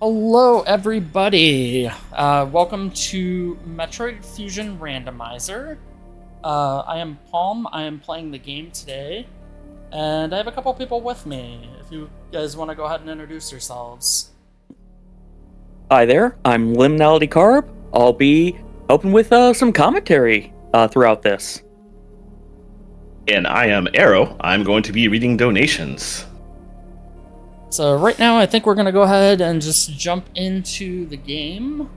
Hello, everybody. Welcome to Metroid Fusion Randomizer. I am Palm. I am playing the game today, and I have a couple people with me. If you guys want to go ahead and introduce yourselves. Hi there, I'm Limnality Carb. I'll be helping with some commentary throughout this. And I am Arrow. I'm going to be reading donations. So right now, I think we're going to go ahead and just jump into the game.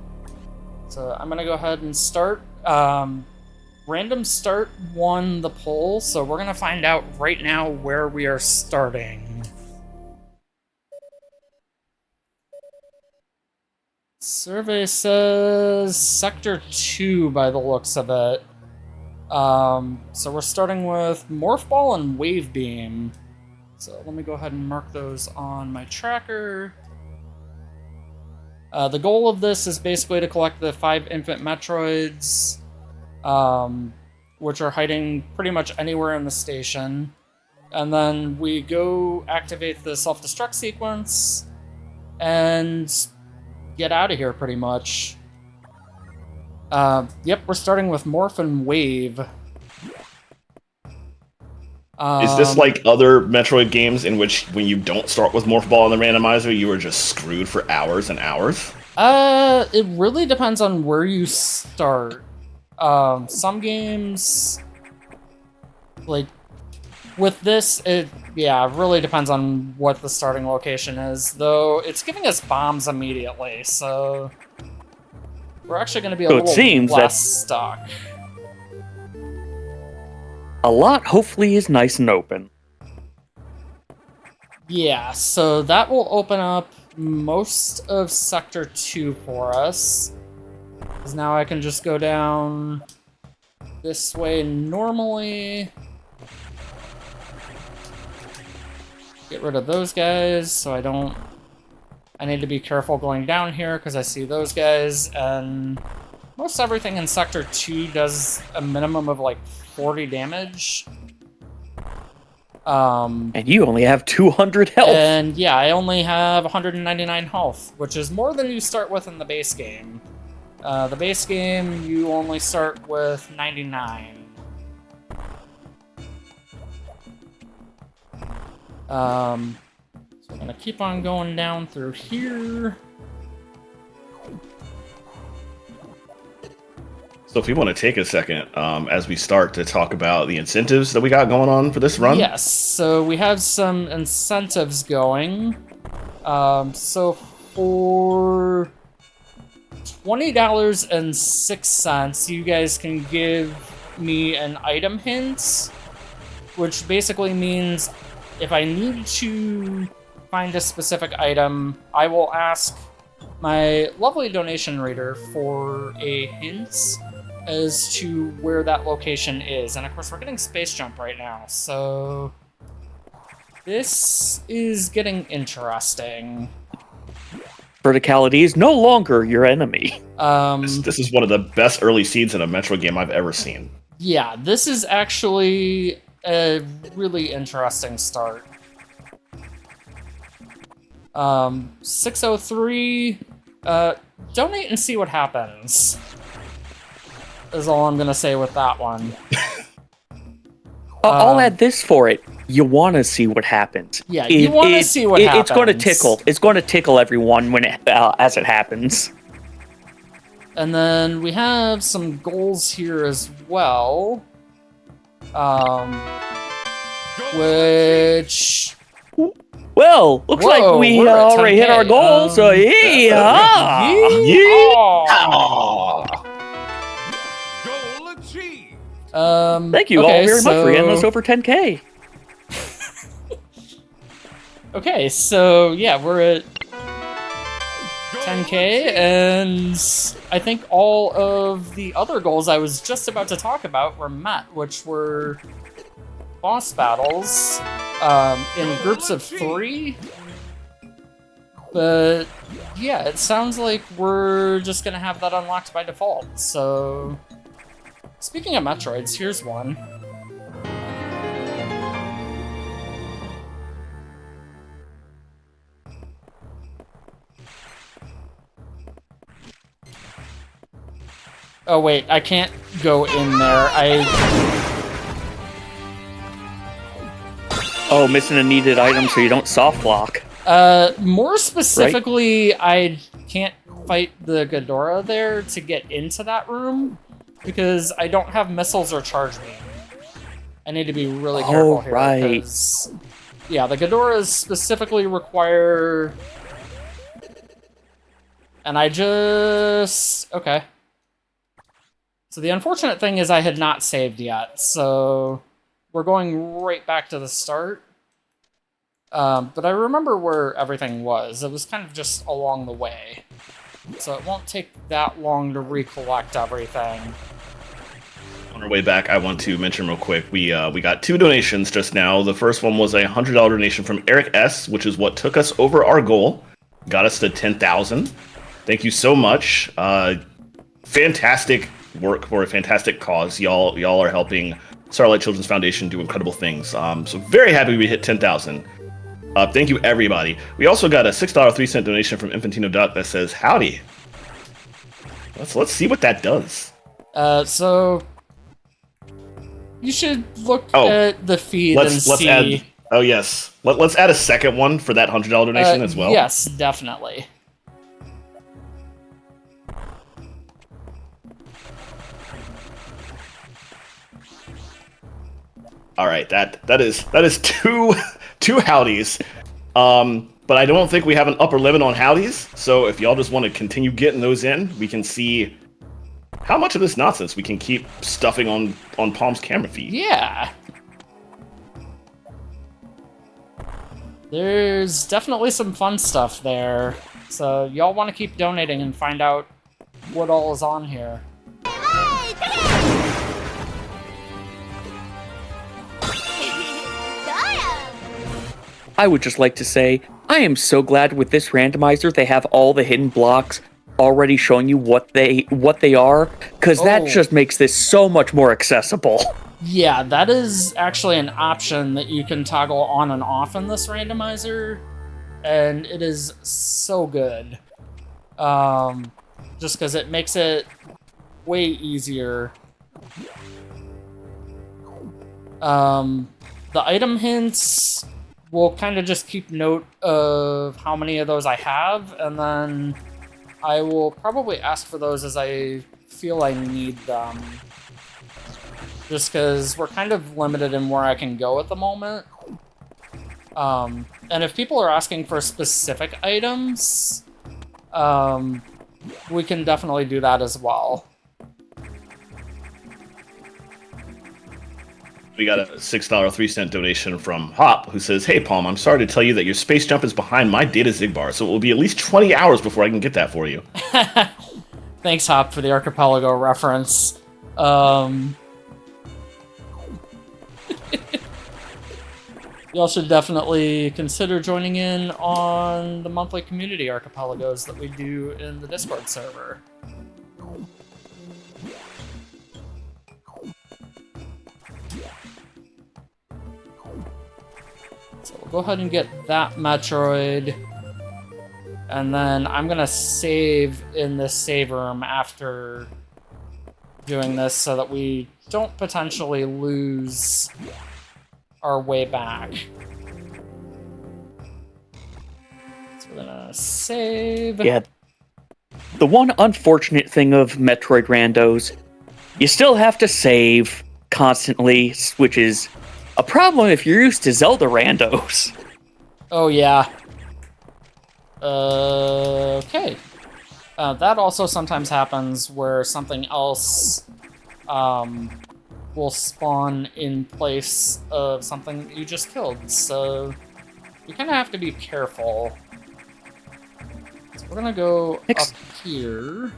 So I'm going to go ahead and start. Random start won the poll, so we're going to find out right now where we are starting. Survey says Sector 2 by the looks of it. So we're starting with Morph Ball and Wave Beam. So let me go ahead and mark those on my tracker. The goal of this is basically to collect the 5 infant Metroids, which are hiding pretty much anywhere in the station. And then we go activate the self-destruct sequence and get out of here pretty much. Yep, we're starting with Morph and Wave. Is this like other Metroid games in which when you don't start with Morph Ball in the randomizer, you are just screwed for hours and hours? It really depends on where you start. Some games, like, with this, it really depends on what the starting location is, though it's giving us bombs immediately, so we're actually going to be a little less stuck. A lot, hopefully, is nice and open. Yeah, so that will open up most of Sector 2 for us. Because now I can just go down this way normally. Get rid of those guys so I need to be careful going down here because I see those guys, and most everything in Sector 2 does a minimum of like 40 damage. And you only have 200 health. And yeah, I only have 199 health, which is more than you start with in the base game. The base game, you only start with 99. So I'm gonna keep on going down through here. So if we want to take a second as we start to talk about the incentives that we got going on for this run. Yes, so we have some incentives going. So for $20.06, you guys can give me an item hint, which basically means if I need to find a specific item, I will ask my lovely donation reader for a hint as to where that location is. And of course, we're getting Space Jump right now, so this is getting interesting. Verticality is no longer your enemy. This is one of the best early seeds in a Metroid game I've ever seen. Yeah, this is actually a really interesting start. 603, donate and see what happens, is all I'm gonna say with that one. I'll add this for it. You want to see what happens. Yeah, you want to see what happens. It's going to tickle. It's going to tickle everyone when as it happens. And then we have some goals here as well. Which... Well, looks like we already hit our goals, so yeah! Goal achieved! Thank you all very much for getting us over 10K. Okay, so yeah, we're at 10K, and I think all of the other goals I was just about to talk about were met, which were boss battles in groups of 3. But yeah, it sounds like we're just gonna have that unlocked by default. So speaking of Metroids, here's one. Oh wait, I can't go in there. Oh, missing a needed item so you don't soft lock. More specifically, I can't fight the Ghidorah there to get into that room because I don't have missiles or charge beam. I need to be really careful here. Right. Because, yeah, the Ghidorahs specifically require... And I just... Okay. So the unfortunate thing is I had not saved yet, so we're going right back to the start. But I remember where everything was. It was kind of just along the way. So it won't take that long to recollect everything. On our way back, I want to mention real quick, we got 2 donations just now. The first one was a $100 donation from Eric S., which is what took us over our goal. Got us to 10,000. Thank you so much. Fantastic work for a fantastic cause. Y'all are helping Starlight Children's Foundation do incredible things. So very happy we hit 10,000. Thank you, everybody. We also got a $6 3-cent donation from Infantino Duck that says, howdy. Let's see what that does. So you should look at the feed and see. Add, oh, yes. Let's add a second one for that $100 donation as well. Yes, definitely. All right, that is two howdies. But I don't think we have an upper limit on howdies. So if y'all just want to continue getting those in, we can see how much of this nonsense we can keep stuffing on Palm's camera feed. Yeah. There's definitely some fun stuff there. So y'all want to keep donating and find out what all is on here. I would just like to say, I am so glad with this randomizer they have all the hidden blocks already showing you what they are, because that just makes this so much more accessible. Yeah, that is actually an option that you can toggle on and off in this randomizer, and it is so good. Just because it makes it way easier. The item hints will kind of just keep note of how many of those I have, and then I will probably ask for those as I feel I need them. Just because we're kind of limited in where I can go at the moment. And if people are asking for specific items, we can definitely do that as well. We got a $6 3-cent donation from Hop, who says, hey, Palm, I'm sorry to tell you that your space jump is behind my data Zigbar, so it will be at least 20 hours before I can get that for you. Thanks, Hop, for the archipelago reference. Y'all should definitely consider joining in on the monthly community archipelagos that we do in the Discord server. So we'll go ahead and get that Metroid. And then I'm gonna save in this save room after doing this so that we don't potentially lose our way back. So we're gonna save. Yeah. The one unfortunate thing of Metroid randos, you still have to save constantly, which is a problem if you're used to Zelda randos. Oh, yeah. Okay. That also sometimes happens where something else will spawn in place of something you just killed, so you kind of have to be careful. So we're gonna go up here.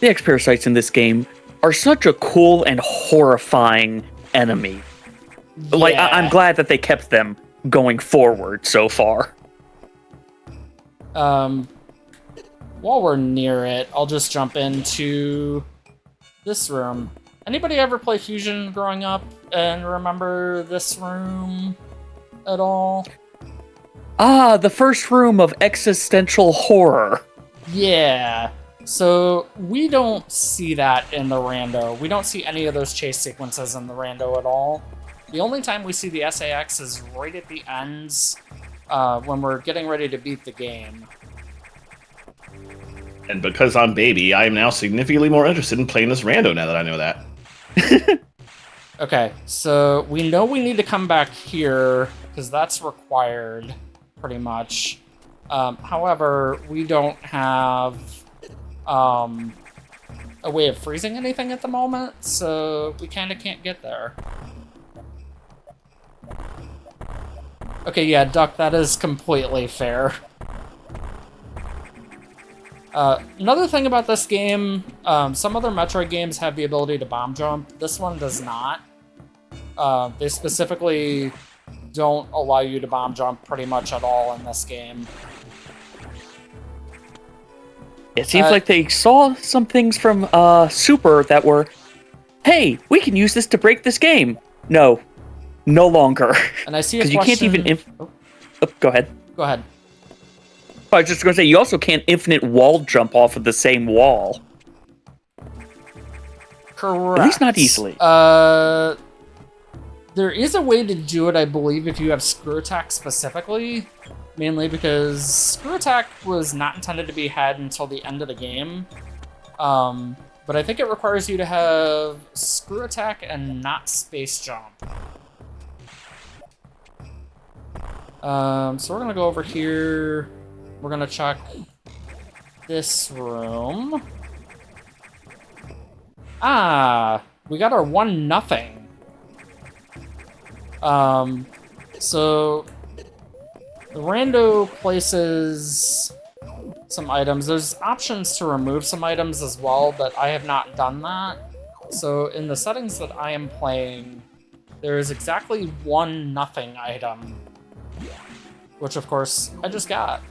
The X-Parasites in this game are such a cool and horrifying enemy. Yeah. Like, I'm glad that they kept them going forward so far. While we're near it, I'll just jump into this room. Anybody ever play Fusion growing up and remember this room at all? Ah, the first room of existential horror. Yeah. So we don't see that in the rando. We don't see any of those chase sequences in the rando at all. The only time we see the SAX is right at the ends when we're getting ready to beat the game. And because I'm baby, I am now significantly more interested in playing this rando now that I know that. Okay, so we know we need to come back here because that's required, pretty much. However, we don't have a way of freezing anything at the moment, so we kind of can't get there. Okay, yeah, Duck, that is completely fair. Another thing about this game, some other Metroid games have the ability to bomb jump. This one does not. They specifically don't allow you to bomb jump pretty much at all in this game. It seems like they saw some things from Super that were, hey, we can use this to break this game. No, no longer. And I see a question... question... you can't even... go ahead. Go ahead. I was just going to say, you also can't infinite wall jump off of the same wall. Correct. At least not easily. There is a way to do it, I believe, if you have Screw Attack specifically. Mainly because Screw Attack was not intended to be had until the end of the game. But I think it requires you to have Screw Attack and not Space Jump. So we're going to go over here. We're going to check this room. Ah, we got our 1-0. So the rando places some items. There's options to remove some items as well, but I have not done that. So in the settings that I am playing, there is exactly 1-0 item, which of course I just got.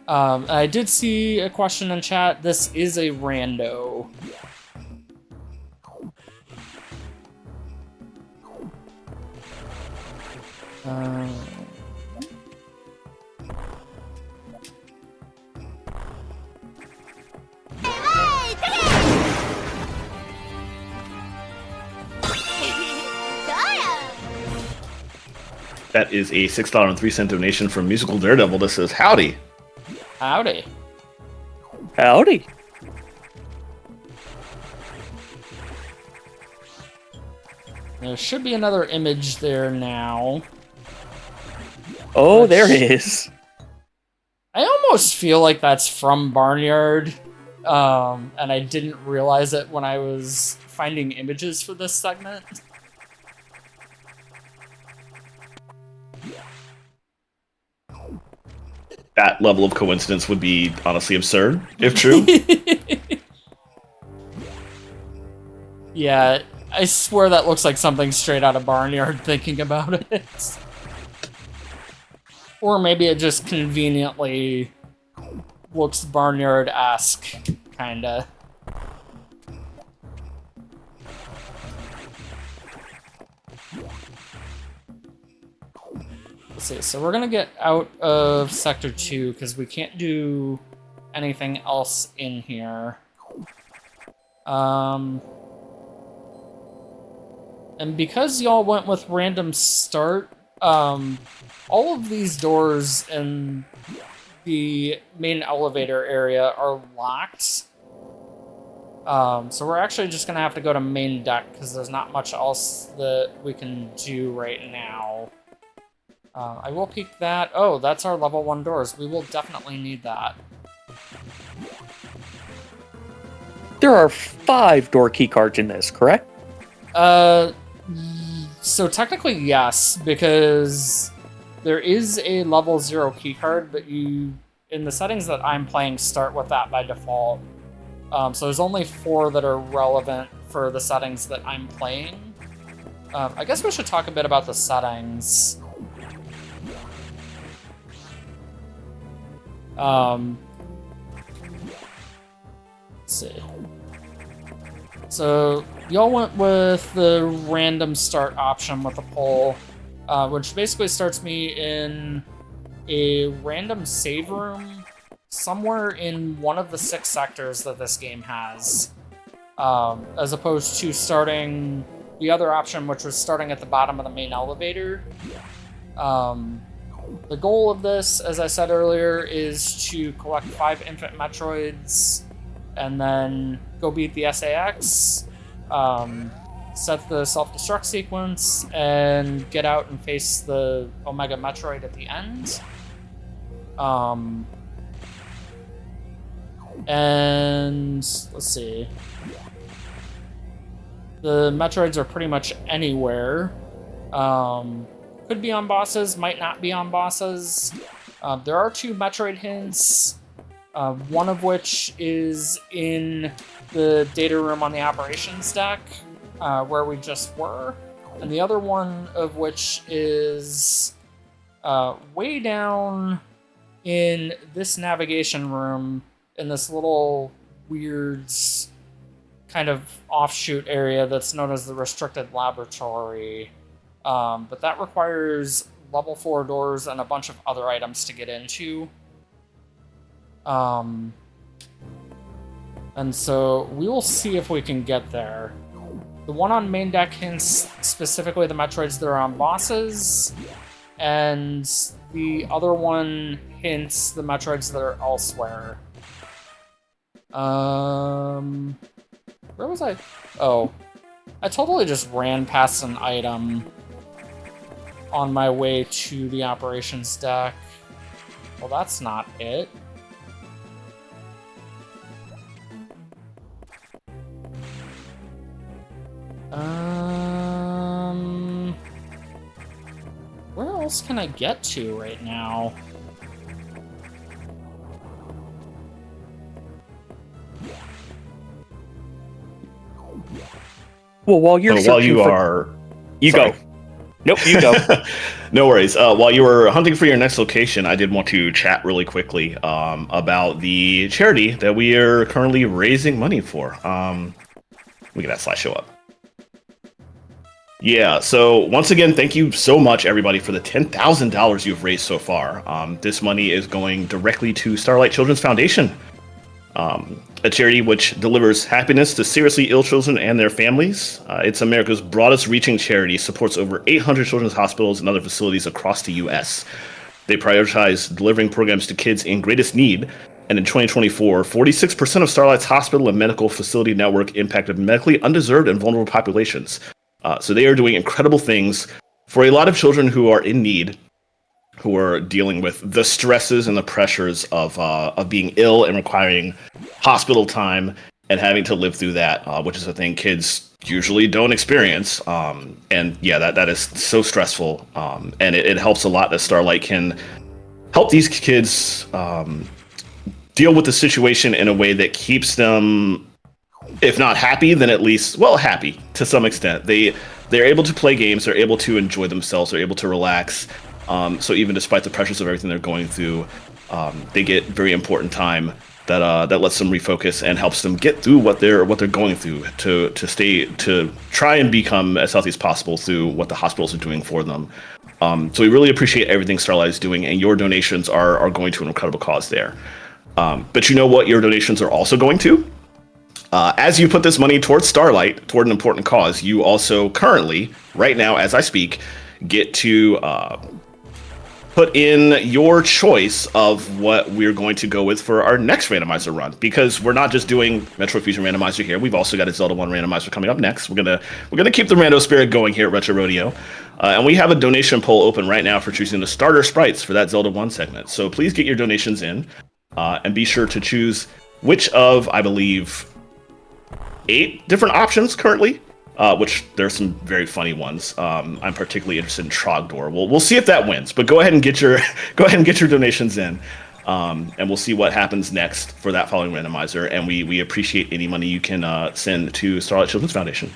I did see a question in chat. This is a rando. That is a $6.03 donation from Musical Daredevil that says, howdy. Howdy. Howdy. There should be another image there now. Oh, there it is. I almost feel like that's from Barnyard, and I didn't realize it when I was finding images for this segment. That level of coincidence would be honestly absurd, if true. Yeah, I swear that looks like something straight out of Barnyard thinking about it. Or maybe it just conveniently looks Barnyard-esque, kinda. Let's see, so we're gonna get out of Sector 2, because we can't do anything else in here. And because y'all went with random start, all of these doors in the main elevator area are locked. So we're actually just gonna have to go to main deck, because there's not much else that we can do right now. I will peek that. Oh, that's our level 1 doors. We will definitely need that. There are 5 door keycards in this, correct? So technically, yes, because there is a level 0 keycard, but you, in the settings that I'm playing, start with that by default. So there's only 4 that are relevant for the settings that I'm playing. I guess we should talk a bit about the settings. Let's see. So y'all went with the random start option with the poll. which basically starts me in a random save room somewhere in one of the 6 sectors that this game has, as opposed to starting the other option, which was starting at the bottom of the main elevator. The goal of this, as I said earlier, is to collect 5 infant Metroids and then go beat the SAX, set the self-destruct sequence, and get out and face the Omega Metroid at the end. And let's see. The Metroids are pretty much anywhere. Could be on bosses, might not be on bosses. There are 2 Metroid hints, one of which is in the data room on the operations deck, where we just were, and the other one of which is way down in this navigation room in this little weird kind of offshoot area that's known as the restricted laboratory. But that requires level 4 doors and a bunch of other items to get into. And so we will see if we can get there. The one on main deck hints specifically the Metroids that are on bosses, and the other one hints the Metroids that are elsewhere. Where was I? Oh. I totally just ran past an item on my way to the operations deck. Well, that's not it. Where else can I get to right now? Well, while you're you go. Nope, you go. No worries. While you were hunting for your next location, I did want to chat really quickly about the charity that we are currently raising money for. We get that slideshow up. Yeah, so once again, thank you so much, everybody, for the $10,000 you've raised so far. This money is going directly to Starlight Children's Foundation, a charity which delivers happiness to seriously ill children and their families. It's America's broadest reaching charity, supports over 800 children's hospitals and other facilities across the U.S. They prioritize delivering programs to kids in greatest need, and in 2024, 46% of Starlight's hospital and medical facility network impacted medically undeserved and vulnerable populations. So they are doing incredible things for a lot of children who are in need, who are dealing with the stresses and the pressures of being ill and requiring hospital time and having to live through that, which is a thing kids usually don't experience. And yeah, that is so stressful. And it helps a lot that Starlight can help these kids deal with the situation in a way that keeps them, if not happy, then at least, well, happy to some extent. They're able to play games, they're able to enjoy themselves, they're able to relax. So even despite the pressures of everything they're going through, they get very important time that lets them refocus and helps them get through what they're going through to try and become as healthy as possible through what the hospitals are doing for them. So we really appreciate everything Starlight is doing, and your donations are going to an incredible cause there. But you know what your donations are also going to? As you put this money towards Starlight, toward an important cause, you also currently, right now as I speak, get to put in your choice of what we're going to go with for our next randomizer run, because we're not just doing Metroid Fusion Randomizer here. We've also got a Zelda 1 Randomizer coming up next. We're gonna keep the rando spirit going here at Retro Rodeo, and we have a donation poll open right now for choosing the starter sprites for that Zelda 1 segment. So please get your donations in, and be sure to choose which of, I believe, 8 different options currently. Which there's some very funny ones. I'm particularly interested in Trogdor. We'll see if that wins, but go ahead and get your donations in, and we'll see what happens next for that following randomizer. And we appreciate any money you can send to Starlight Children's Foundation.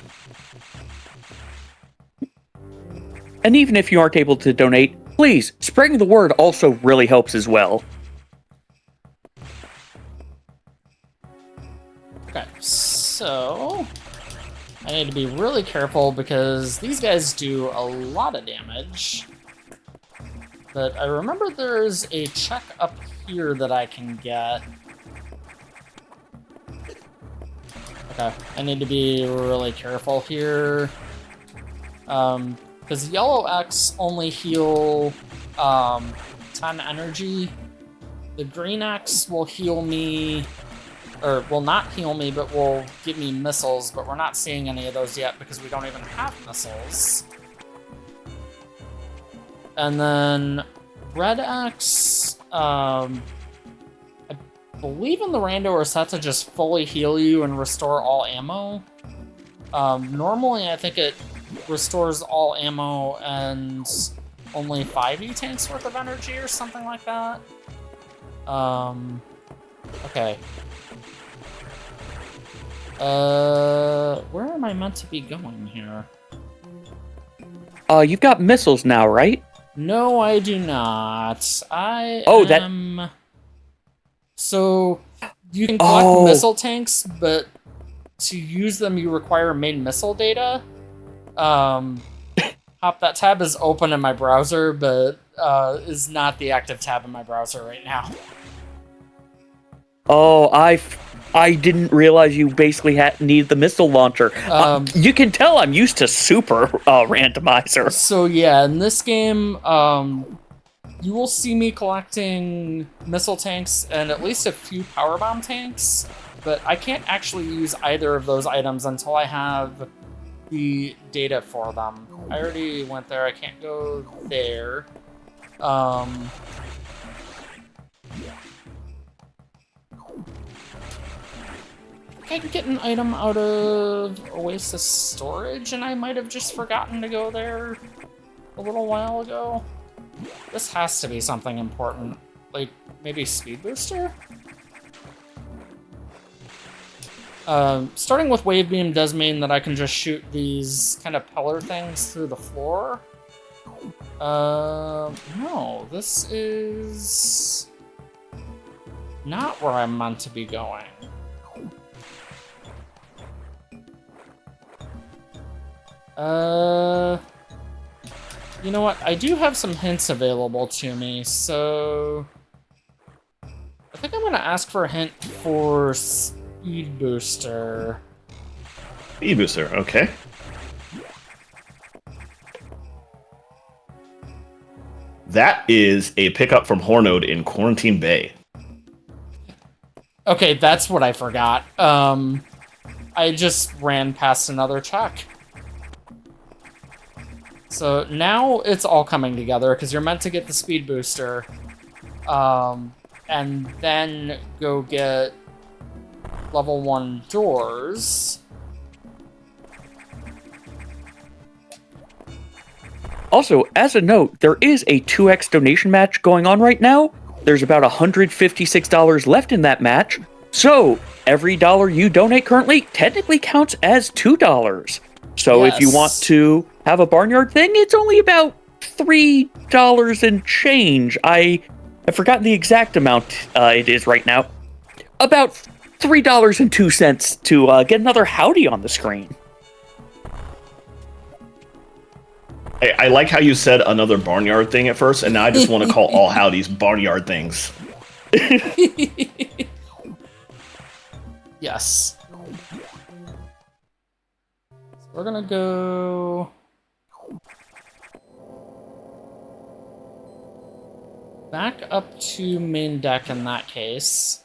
And even if you aren't able to donate, please, spreading the word also really helps as well. Okay, so I need to be really careful because these guys do a lot of damage. But I remember there's a check up here that I can get. Okay, I need to be really careful here. Because yellow X only heal 10 energy. The green X will heal me, or will not heal me, but will give me missiles, but we're not seeing any of those yet because we don't even have missiles. And then red X, I believe in the rando are set to just fully heal you and restore all ammo. Normally I think it restores all ammo and only 5 E-tanks worth of energy or something like that. Okay. Where am I meant to be going here? You've got missiles now, right? No, I do not. I that... am... So, you can collect missile tanks, but to use them you require main missile data. Hop, that tab is open in my browser, but is not the active tab in my browser right now. Oh, I didn't realize you basically need the missile launcher. You can tell I'm used to super randomizer. So yeah, in this game, you will see me collecting missile tanks and at least a few power bomb tanks, but I can't actually use either of those items until I have the data for them. I already went there, I can't go there. I can get an item out of Oasis storage, and I might have just forgotten to go there a little while ago. This has to be something important. Like, maybe Speed Booster? Starting with Wave Beam does mean that I can just shoot these kind of pillar things through the floor. No, this is not where I'm meant to be going. You know what? I do have some hints available to me, so I think I'm gonna ask for a hint for Speed Booster. Speed Booster, okay. That is a pickup from Hornode in Quarantine Bay. Okay, that's what I forgot. I just ran past another check. So now it's all coming together because you're meant to get the Speed Booster, and then go get level 1 doors. Also, as a note, there is a 2x donation match going on right now. There's about $156 left in that match, so every dollar you donate currently technically counts as $2. So Yes. if you want to have a barnyard thing, it's only about $3 and change. I've forgotten the exact amount it is right now. About $3.02 to get another howdy on the screen. I like how you said another barnyard thing at first, and now I just want to call all howdies barnyard things. Yes. So we're gonna go back up to main deck in that case.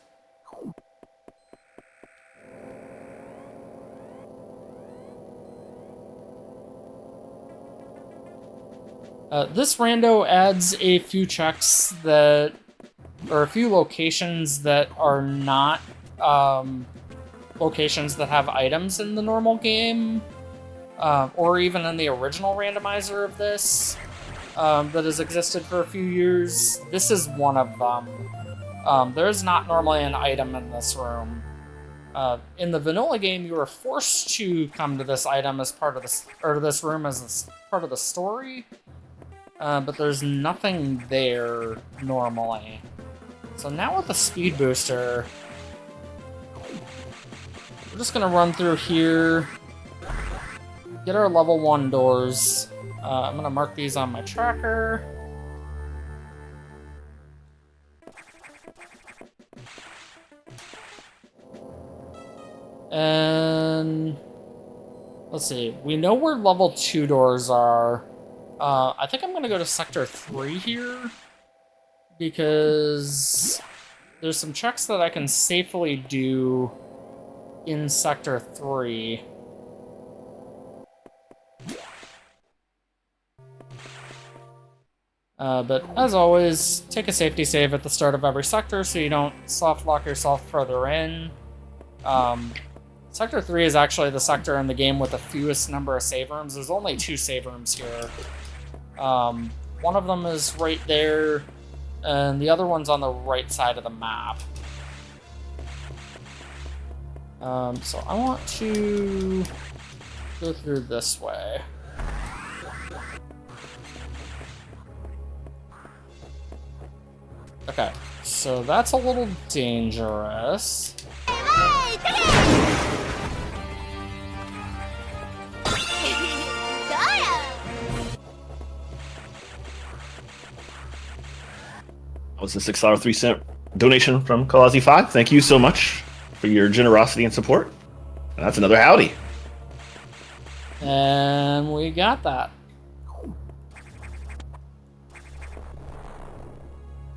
This rando adds a few checks that, or a few locations that are not locations that have items in the normal game, or even in the original randomizer of this, that has existed for a few years. This is one of them. There's not normally an item in this room. In the vanilla game, you are forced to come to this item as part of this, or this room as part of the story. But there's nothing there normally. So now with the Speed Booster, we're just gonna run through here. get our level 1 doors. I'm gonna mark these on my tracker. And let's see. We know where level 2 doors are. I think I'm gonna go to Sector 3 here because there's some checks that I can safely do in Sector 3. But as always, take a safety save at the start of every sector so you don't soft lock yourself further in. Sector 3 is actually the sector in the game with the fewest number of save rooms. There's only 2 save rooms here. One of them is right there, and the other one's on the right side of the map. So I want to go through this way. Okay, so that's a little dangerous. That was a $6.03 donation from Kalazi5. Thank you so much for your generosity and support. And that's another howdy. And we got that.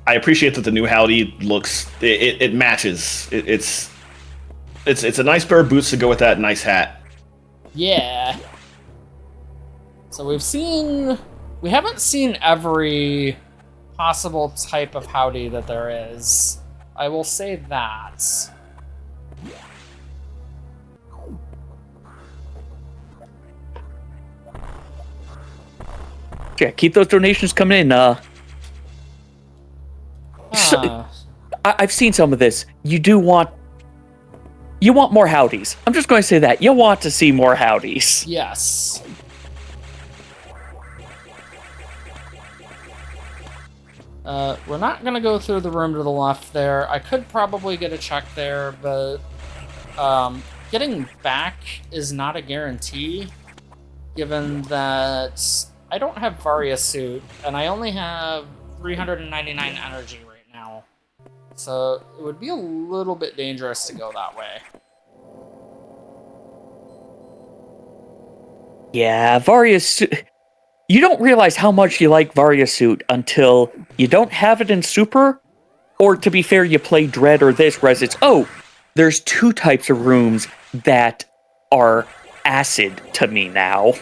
I appreciate that the new howdy looks, it matches. It's a nice pair of boots to go with that nice hat. Yeah. So we haven't seen every possible type of howdy that there is. I will say that. Yeah, keep those donations coming in. So, I've seen some of this. You want more howdies. I'm just going to say that. You want to see more howdies. Yes. We're not going to go through the room to the left there. I could probably get a check there, but getting back is not a guarantee, given that I don't have Varia suit, and I only have 399 energy right now. So it would be a little bit dangerous to go that way. Yeah, Varia suit. You don't realize how much you like Varia suit until you don't have it in Super, or to be fair, you play Dread or this, whereas it's, oh, there's 2 types of rooms that are acid to me now.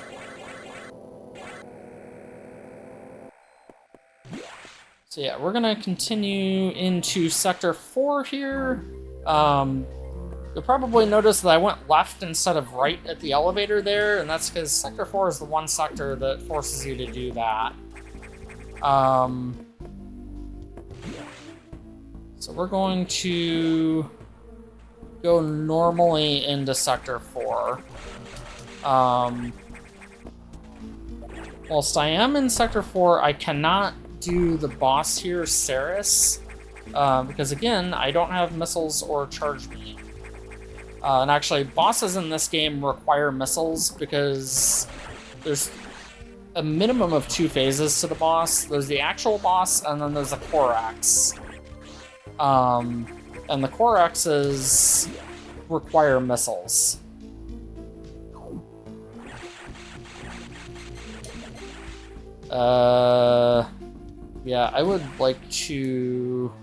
So yeah, we're gonna continue into Sector 4 here. You'll probably notice that I went left instead of right at the elevator there, and that's because Sector 4 is the one sector that forces you to do that. So we're going to go normally into Sector 4. Whilst I am in Sector 4, I cannot do the boss here, Ceres, because again, I don't have missiles or charge beam. And actually, bosses in this game require missiles because there's a minimum of 2 phases to the boss. There's the actual boss, and then there's a Korax. And the Koraxes require missiles. Yeah, I would like to...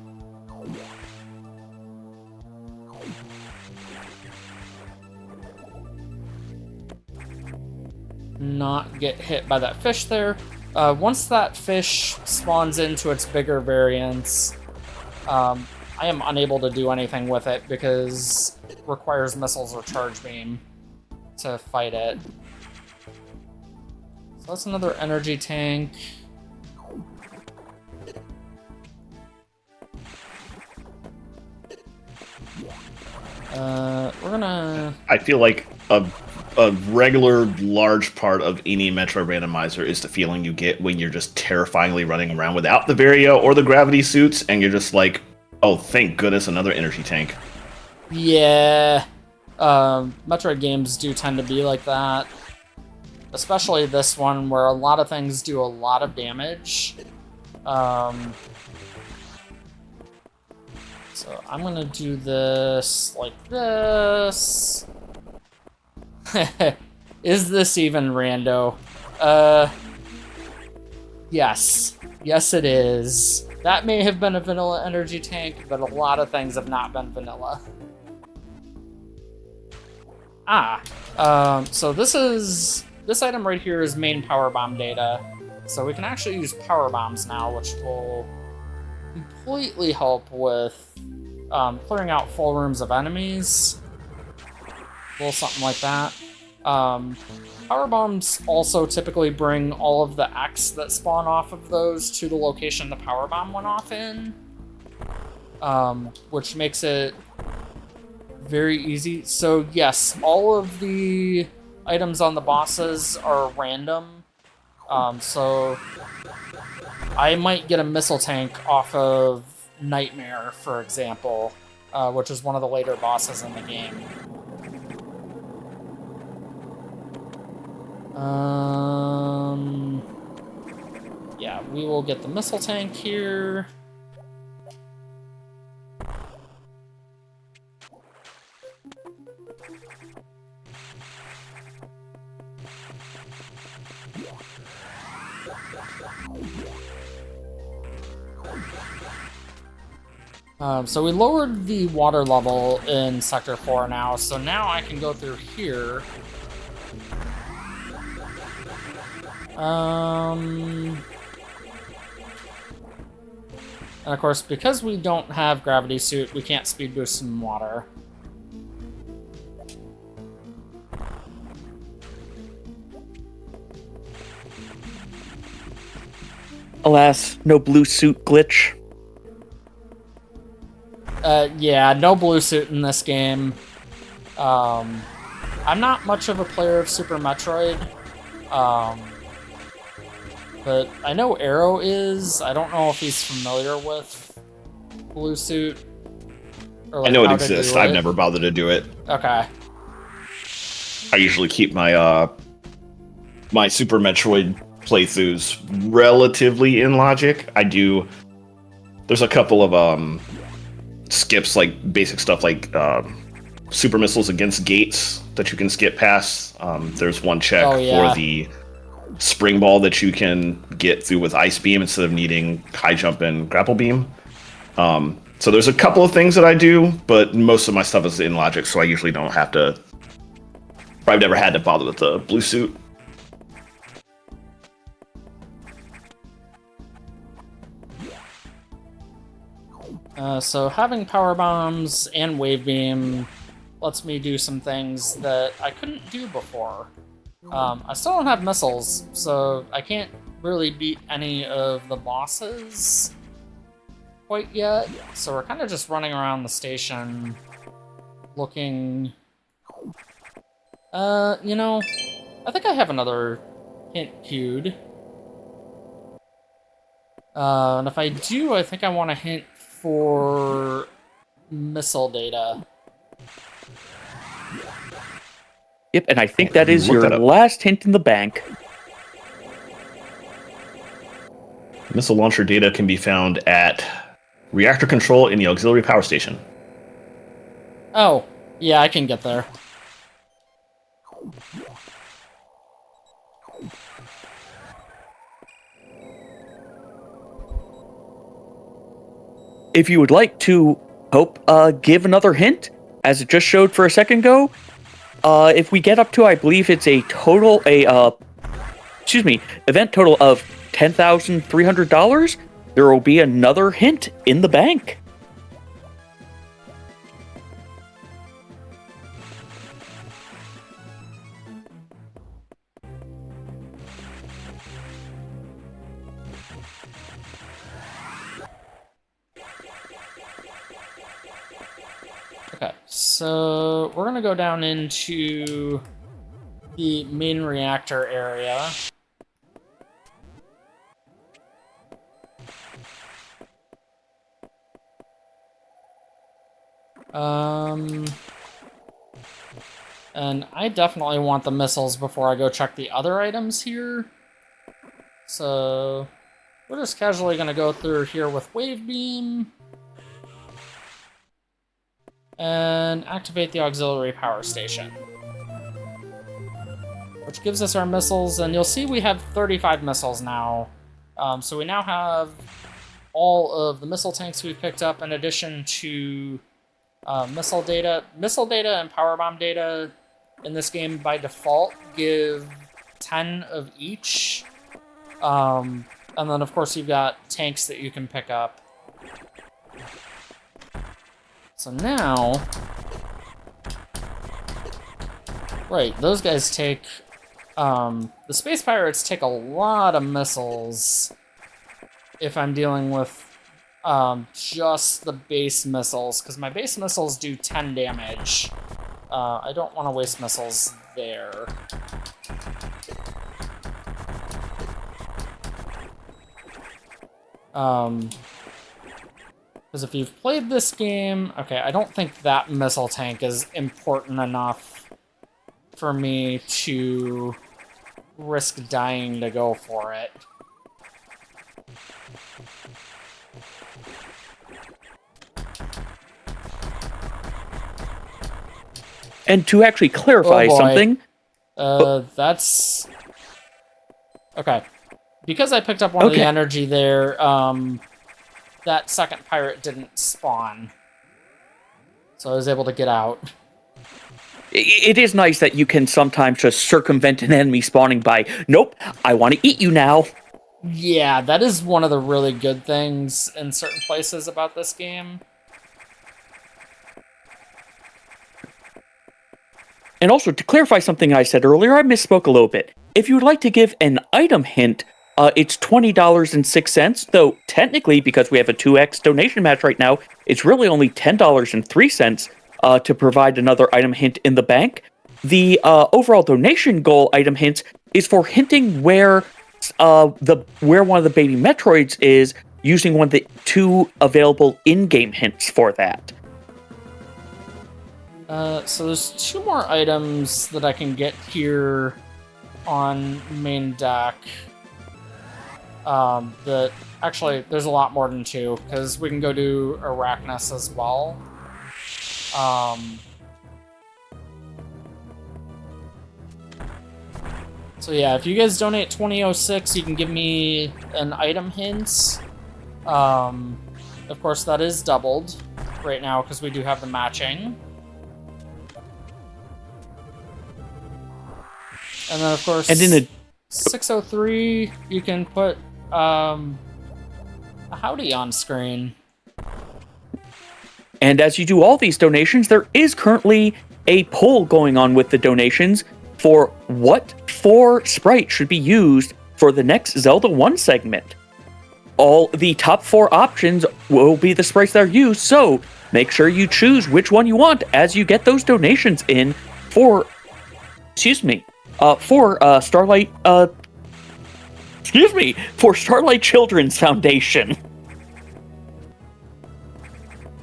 not get hit by that fish there. Once that fish spawns into its bigger variants, I am unable to do anything with it because it requires missiles or charge beam to fight it. So that's another energy tank. We're gonna... I feel like a regular large part of any Metroid randomizer is the feeling you get when you're just terrifyingly running around without the Vario or the gravity suits, and you're just like, oh, thank goodness, another energy tank. Yeah. Metroid games do tend to be like that. especially this one where a lot of things do a lot of damage. So I'm gonna do this like this. Is this even rando? Yes. Yes, it is. That may have been a vanilla energy tank, but a lot of things have not been vanilla. So this item right here is main power bomb data. So we can actually use power bombs now, which will completely help with clearing out full rooms of enemies. A little something like that. Power bombs also typically bring all of the X that spawn off of those to the location the power bomb went off in, which makes it very easy. So yes, all of the items on the bosses are random. So I might get a missile tank off of Nightmare, for example, which is one of the later bosses in the game. Yeah, we will get the missile tank here. So we lowered the water level in Sector 4 now, so now I can go through here. And of course, because we don't have Gravity Suit, we can't speed boost in water. Alas, no blue suit glitch. Yeah, no blue suit in this game. I'm not much of a player of Super Metroid. But I know Arrow is. I don't know if he's familiar with blue suit. Or like I know it how to exists. do I've it. never bothered to do it. Okay. I usually keep my my Super Metroid playthroughs relatively in logic. I do. There's a couple of skips, like basic stuff like super missiles against gates that you can skip past. There's one check for the spring ball that you can get through with ice beam instead of needing high jump and grapple beam. So there's a couple of things that I do, but most of my stuff is in logic, so I usually don't have to. I've never had to bother with the blue suit. So having power bombs and wave beam lets me do some things that I couldn't do before. I still don't have missiles, so I can't really beat any of the bosses quite yet. So we're kind of just running around the station looking... you know, I think I have another hint queued. And if I do, I think I want a hint for missile data. Yep, and I think that is your last hint in the bank. Missile launcher data can be found at reactor control in the auxiliary power station. Oh, yeah, I can get there. If you would like to, Hope, give another hint, as it just showed for a second ago, if we get up to, I believe it's a total, event total of $10,300, there will be another hint in the bank. Okay, so we're gonna go down into the main reactor area. And I definitely want the missiles before I go check the other items here. So we're just casually going to go through here with Wave Beam. And activate the auxiliary power station. Which gives us our missiles, and you'll see we have 35 missiles now. So we now have all of the missile tanks we've picked up, in addition to missile data. Missile data and power bomb data in this game by default give 10 of each. And then, of course, you've got tanks that you can pick up. So now... Right, those guys take... the Space Pirates take a lot of missiles if I'm dealing with just the base missiles, because my base missiles do 10 damage. I don't want to waste missiles there. Because if you've played this game... Okay, I don't think that missile tank is important enough for me to risk dying to go for it. And to actually clarify something... That's... Okay. Because I picked up one of the energy there, that second pirate didn't spawn. So I was able to get out. It is nice that you can sometimes just circumvent an enemy spawning by, nope, I want to eat you now. Yeah, that is one of the really good things in certain places about this game. And also, to clarify something I said earlier, I misspoke a little bit. If you would like to give an item hint, it's $20.06, though technically, because we have a 2x donation match right now, it's really only $10.03 to provide another item hint in the bank. The overall donation goal item hints is for hinting where one of the baby Metroids is, using one of the 2 available in-game hints for that. So there's 2 more items that I can get here on main deck. Actually, there's a lot more than 2, because we can go do Arachnus as well. So yeah, if you guys donate 2006, you can give me an item hint. Of course, that is doubled right now, because we do have the matching. And then, of course, and in 603, you can put a howdy on screen. And as you do all these donations, there is currently a poll going on with the donations for what 4 sprites should be used for the next Zelda 1 segment. All the top 4 options will be the sprites that are used, so make sure you choose which one you want as you get those donations in for... for Starlight... for Starlight Children's Foundation.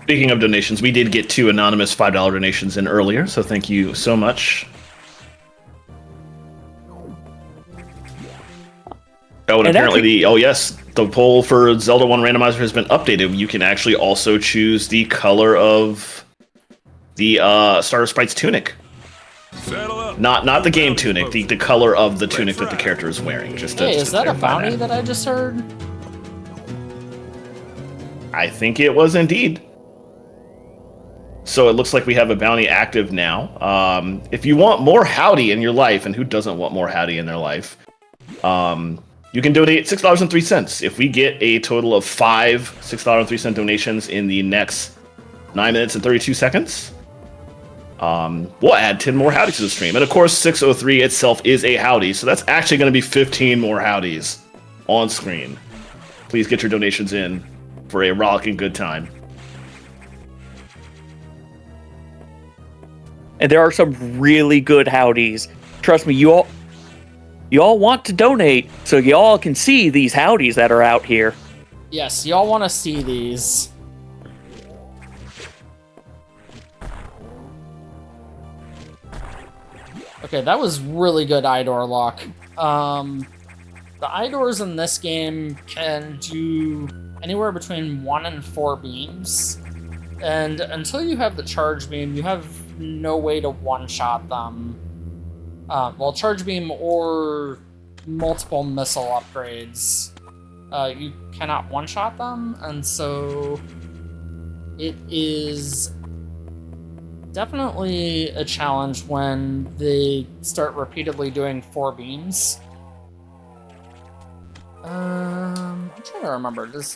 Speaking of donations, we did get 2 anonymous $5 donations in earlier, so thank you so much. Oh, and apparently the poll for Zelda 1 Randomizer has been updated. You can actually also choose the color of the Star Sprite's tunic. Not the game tunic, the color of the tunic that the character is wearing. Is that a bounty that I just heard? I think it was indeed. So it looks like we have a bounty active now. If you want more howdy in your life, and who doesn't want more howdy in their life, you can donate $6.03. If we get a total of 5 $6.03 donations in the next 9 minutes and 32 seconds, we'll add 10 more howdies to the stream. And of course, 603 itself is a howdy, so that's actually going to be 15 more howdies on screen. Please get your donations in for a rollicking good time. And there are some really good howdies. Trust me, you all want to donate so you all can see these howdies that are out here. Yes, y'all want to see these. Okay, that was really good eye door luck. The eye doors in this game can do anywhere between 1 and 4 beams. And until you have the charge beam, you have no way to one-shot them. Well, charge beam or multiple missile upgrades. You cannot one-shot them, and so it is definitely a challenge when they start repeatedly doing 4 beams. I'm trying to remember. Does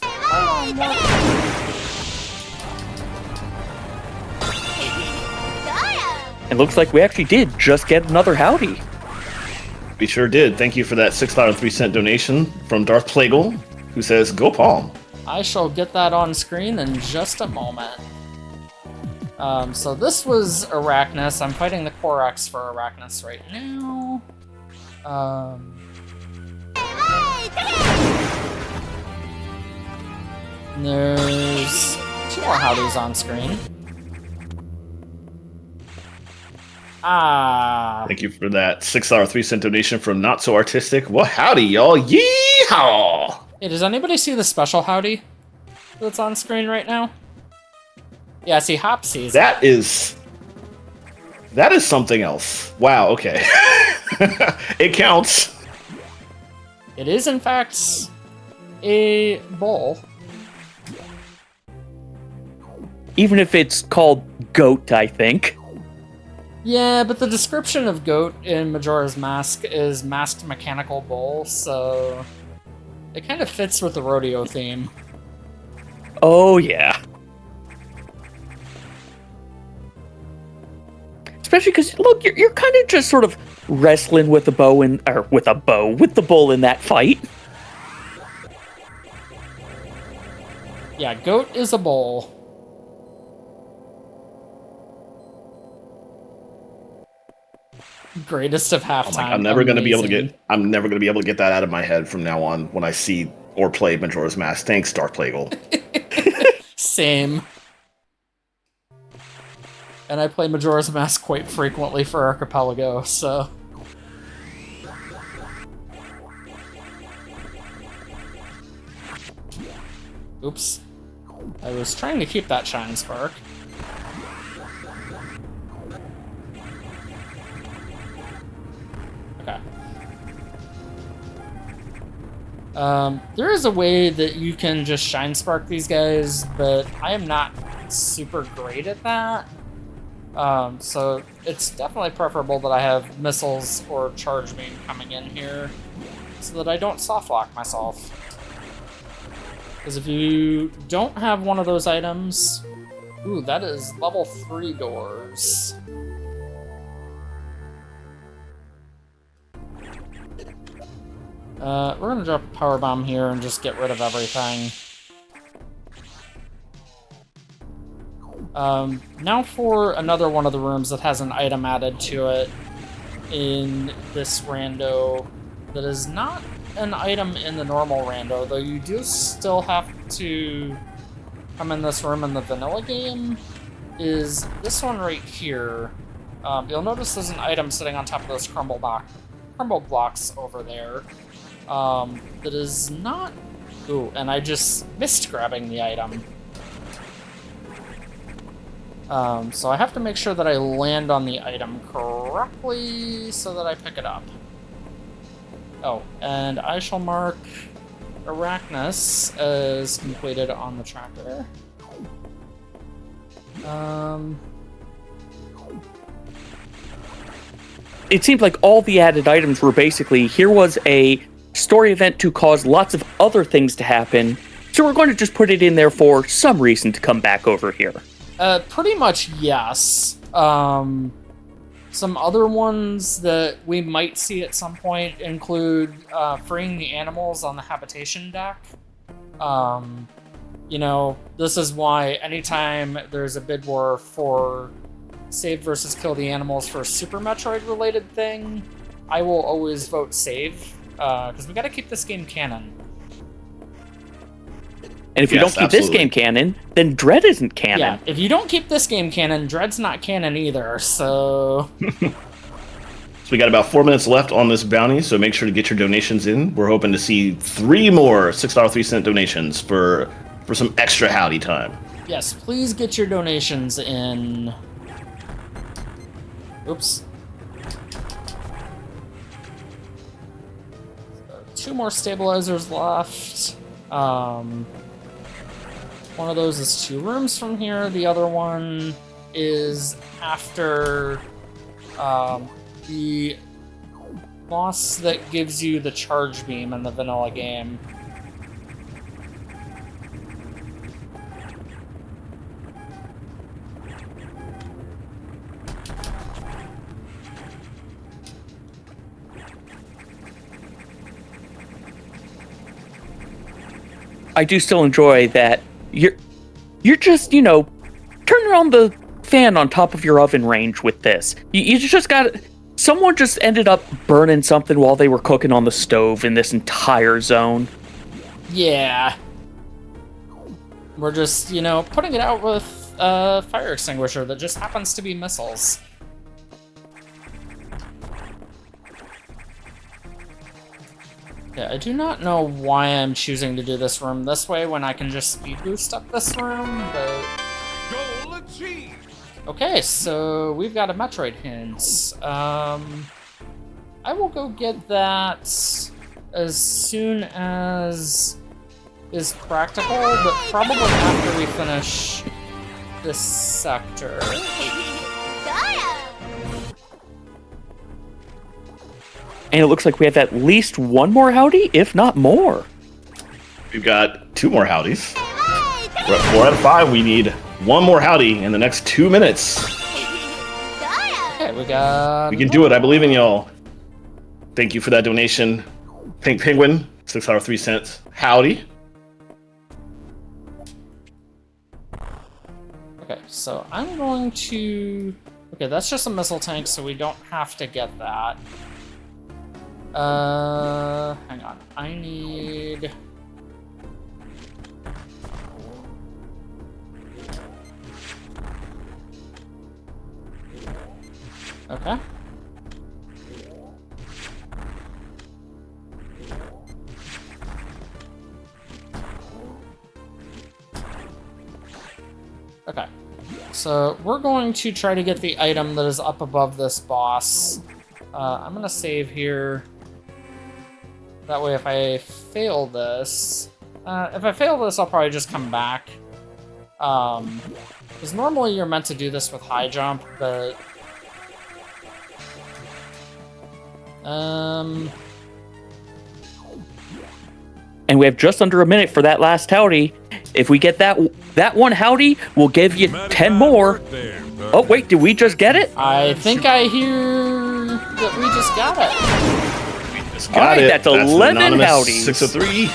It looks like we actually did just get another howdy. We sure did. Thank you for that $6.03 donation from Darth Plagal, who says, "Go Palm." I shall get that on screen in just a moment. So this was Arachnus. I'm fighting the Korax for Arachnus right now. There's 2 more howdies on screen. Thank you for that $6.03 donation from Not So Artistic. Well, howdy, y'all. Yeehaw! Hey, does anybody see the special howdy that's on screen right now? Yeah, see, Hop sees That is something else. Wow, okay. It counts. It is, in fact, a bowl. Even if it's called goat, I think. Yeah, but the description of goat in Majora's Mask is masked mechanical bull, so it kind of fits with the rodeo theme. Oh, yeah. Especially because, look, you're kind of just sort of wrestling with the bow with the bull in that fight. Yeah, goat is a bull. Greatest of halftime. I'm never gonna be able to Amazing. get that out of my head from now on when I see or play Majora's Mask. Thanks, Darth Plagal. Same. And I play Majora's Mask quite frequently for Archipelago, so... Oops. I was trying to keep that Shine Spark. Okay. There is a way that you can just Shine Spark these guys, but I am not super great at that. So it's definitely preferable that I have missiles or charge beam coming in here so that I don't soft lock myself. Because if you don't have one of those items... Ooh, that is level 3 doors. We're gonna drop a power bomb here and just get rid of everything. Now for another one of the rooms that has an item added to it in this rando that is not an item in the normal rando, though you do still have to come in this room in the vanilla game, is this one right here. You'll notice there's an item sitting on top of those crumble blocks over there. That is not... Ooh, and I just missed grabbing the item. So I have to make sure that I land on the item correctly so that I pick it up. Oh, and I shall mark Arachnus as completed on the tracker. It seemed like all the added items were basically, here was a story event to cause lots of other things to happen, so we're going to just put it in there for some reason to come back over here. Pretty much, yes. Some other ones that we might see at some point include freeing the animals on the habitation deck. You know, this is why anytime there's a bid war for save versus kill the animals for a Super Metroid related thing, I will always vote save, because we gotta keep this game canon. And if you don't keep this game canon, then Dread isn't canon. Yeah, if you don't keep this game canon, Dread's not canon either, so... we got about 4 minutes left on this bounty, so make sure to get your donations in. We're hoping to see 3 more $6.03 donations for some extra howdy time. Yes, please get your donations in. Oops. So 2 more stabilizers left. One of those is 2 rooms from here. The other one is after the boss that gives you the charge beam in the vanilla game. I do still enjoy that you're just, you know, turning on the fan on top of your oven range with this. You just got... Someone just ended up burning something while they were cooking on the stove in this entire zone. Yeah. We're just, you know, putting it out with a fire extinguisher that just happens to be missiles. Yeah, I do not know why I'm choosing to do this room this way when I can just speed boost up this room, but... Goal achieved! Okay, so we've got a Metroid hint. I will go get that as soon as is practical, but probably after we finish this sector. And it looks like we have at least 1 more howdy, if not more. We've got 2 more howdies. We're at 4 out of 5. We need 1 more howdy in the next 2 minutes. Okay, we got... We can do it. I believe in y'all. Thank you for that donation. Pink Penguin, $6.03. Howdy. Okay, so I'm going to... Okay, that's just a missile tank, so we don't have to get that. Hang on. I need... Okay. Okay. So we're going to try to get the item that is up above this boss. I'm gonna save here. That way if I fail this... if I fail this, I'll probably just come back. Because normally you're meant to do this with high jump, but... And we have just under a minute for that last howdy. If we get that 1 howdy, we'll give you 10 more. Oh, wait, did we just get it? I think I hear that we just got it. Got All right, it. that's 11 howdies. 603.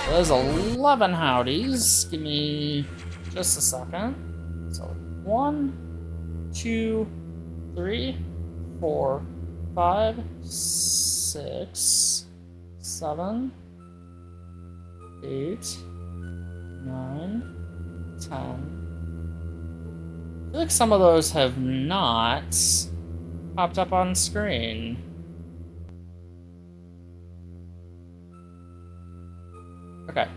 There's 11 howdies. Give me just a second. So 1, 2, 3, 4, 5, 6, 7, 8, 9, 10. I feel like some of those have not popped up on screen. Okay.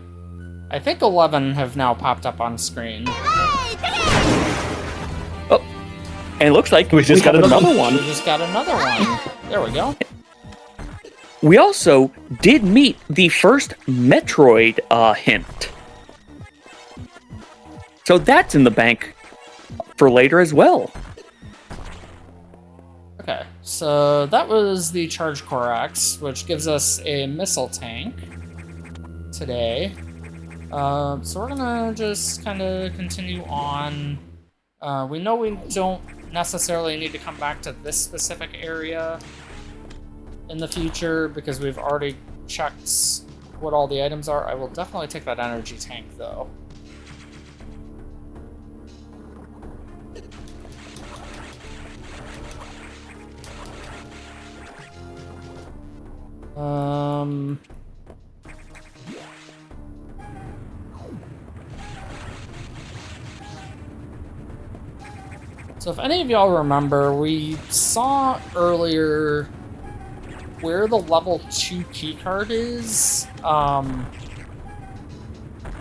I think 11 have now popped up on screen. Oh, and it looks like We just got another one. We just got another one. There we go. We also did meet the first Metroid hint. So that's in the bank for later as well. Okay, so that was the Charge Core X, which gives us a missile tank today. So we're gonna just kind of continue on. We know we don't necessarily need to come back to this specific area in the future because we've already checked what all the items are. I will definitely take that energy tank though. So So if any of y'all remember, we saw earlier where the level 2 keycard is,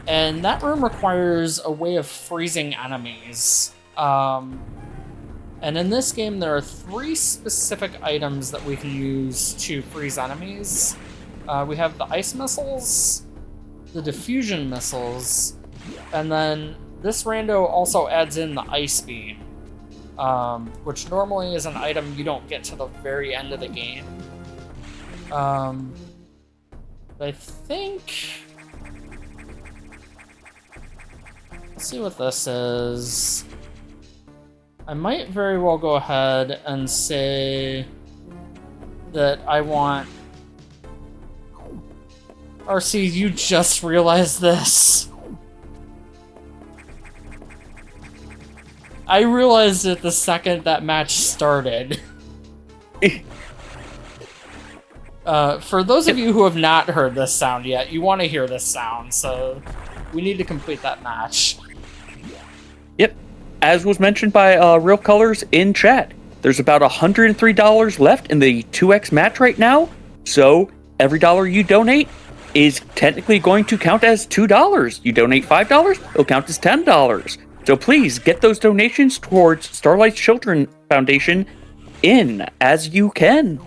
and that room requires a way of freezing enemies. And in this game, there are 3 specific items that we can use to freeze enemies. We have the ice missiles, the diffusion missiles, and then this rando also adds in the ice beam, which normally is an item you don't get to the very end of the game. I think... Let's see what this is. I might very well go ahead and say that I want... RC, you just realized this. I realized it the second that match started. For those of you who have not heard this sound yet, you want to hear this sound, so we need to complete that match. Yep. As was mentioned by Real Colors in chat, there's about $103 left in the 2x match right now, so every dollar you donate is technically going to count as $2. You donate $5, it'll count as $10. So please get those donations towards Starlight Children Foundation in as you can.